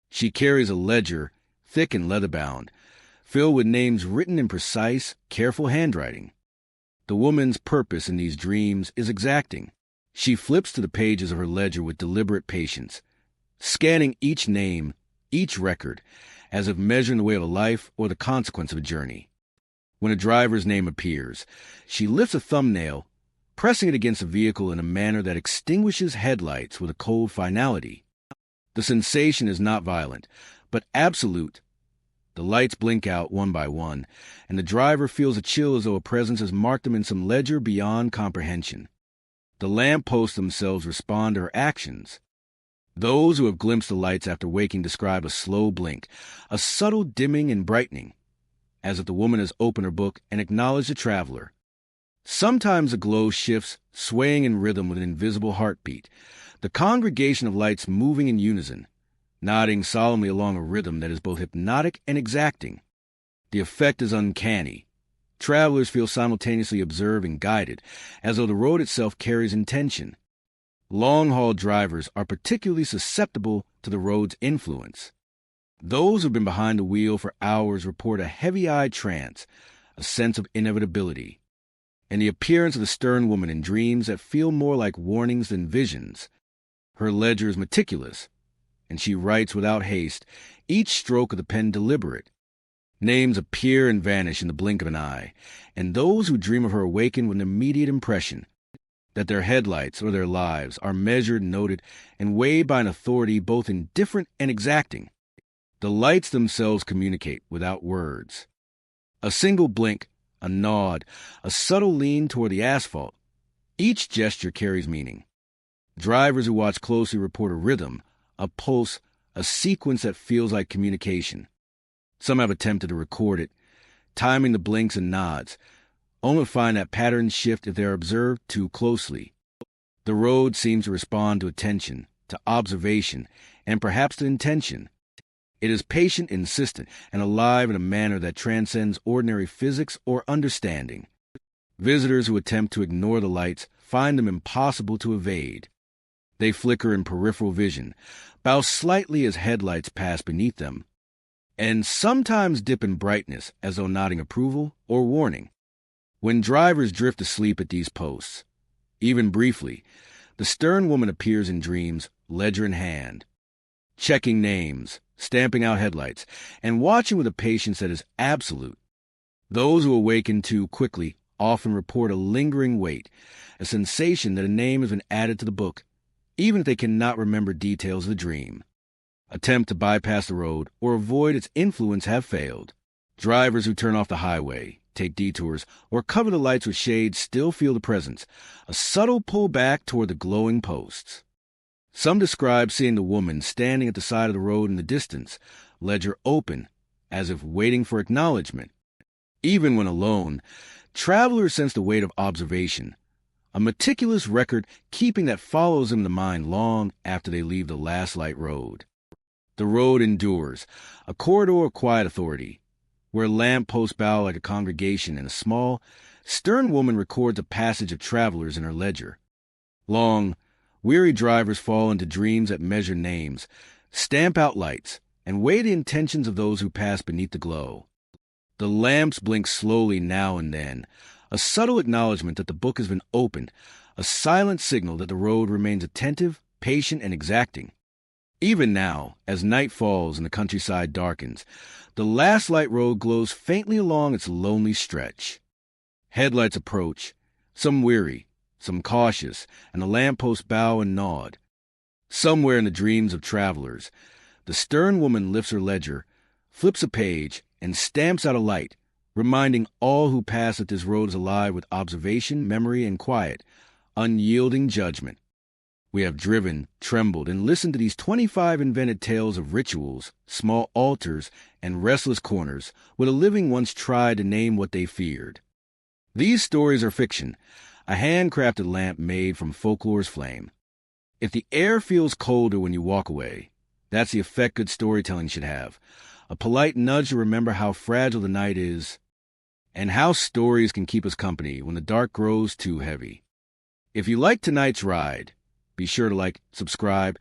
She carries a ledger, thick and leather-bound, filled with names written in precise, careful handwriting. The woman's purpose in these dreams is exacting. She flips to the pages of her ledger with deliberate patience, scanning each name, each record, as if measuring the weight of a life or the consequence of a journey. When a driver's name appears, she lifts a thumbnail, pressing it against the vehicle in a manner that extinguishes headlights with a cold finality. The sensation is not violent, but absolute. The lights blink out one by one, and the driver feels a chill as though a presence has marked him in some ledger beyond comprehension. The lamp posts themselves respond to her actions. Those who have glimpsed the lights after waking describe a slow blink, a subtle dimming and brightening, as if the woman has opened her book and acknowledged the traveler. Sometimes the glow shifts, swaying in rhythm with an invisible heartbeat, the congregation of lights moving in unison, nodding solemnly along a rhythm that is both hypnotic and exacting. The effect is uncanny. Travelers feel simultaneously observed and guided, as though the road itself carries intention. Long-haul drivers are particularly susceptible to the road's influence. Those who've been behind the wheel for hours report a heavy-eyed trance, a sense of inevitability, and the appearance of the stern woman in dreams that feel more like warnings than visions. Her ledger is meticulous, and she writes without haste, each stroke of the pen deliberate. Names appear and vanish in the blink of an eye, and those who dream of her awaken with an immediate impression that their headlights or their lives are measured, noted, and weighed by an authority both indifferent and exacting. The lights themselves communicate without words. A single blink, a nod, a subtle lean toward the asphalt. Each gesture carries meaning. Drivers who watch closely report a rhythm, a pulse, a sequence that feels like communication. Some have attempted to record it, timing the blinks and nods, only to find that patterns shift if they are observed too closely. The road seems to respond to attention, to observation, and perhaps to intention. It is patient, insistent, and alive in a manner that transcends ordinary physics or understanding. Visitors who attempt to ignore the lights find them impossible to evade. They flicker in peripheral vision, bow slightly as headlights pass beneath them, and sometimes dip in brightness as though nodding approval or warning. When drivers drift asleep at these posts, even briefly, the stern woman appears in dreams, ledger in hand, checking names, stamping out headlights, and watching with a patience that is absolute. Those who awaken too quickly often report a lingering weight, a sensation that a name has been added to the book, even if they cannot remember details of the dream. Attempts to bypass the road or avoid its influence have failed. Drivers who turn off the highway, take detours, or cover the lights with shades still feel the presence, a subtle pull back toward the glowing posts. Some describe seeing the woman standing at the side of the road in the distance, ledger open, as if waiting for acknowledgement. Even when alone, travelers sense the weight of observation, a meticulous record keeping that follows them in the mind long after they leave the last light road. The road endures, a corridor of quiet authority, where lampposts bow like a congregation and a small, stern woman records the passage of travelers in her ledger. Long, weary drivers fall into dreams that measure names, stamp out lights, and weigh the intentions of those who pass beneath the glow. The lamps blink slowly now and then, a subtle acknowledgement that the book has been opened, a silent signal that the road remains attentive, patient, and exacting. Even now, as night falls and the countryside darkens, the last light road glows faintly along its lonely stretch. Headlights approach, some weary, some cautious, and the lampposts bow and nod. Somewhere in the dreams of travelers, the stern woman lifts her ledger, flips a page, and stamps out a light, reminding all who pass that this road is alive with observation, memory, and quiet, unyielding judgment. We have driven, trembled, and listened to these 25 invented tales of rituals, small altars, and restless corners, where the living once tried to name what they feared. These stories are fiction, a handcrafted lamp made from folklore's flame. If the air feels colder when you walk away, that's the effect good storytelling should have. A polite nudge to remember how fragile the night is, and how stories can keep us company when the dark grows too heavy. If you like tonight's ride, be sure to like, subscribe,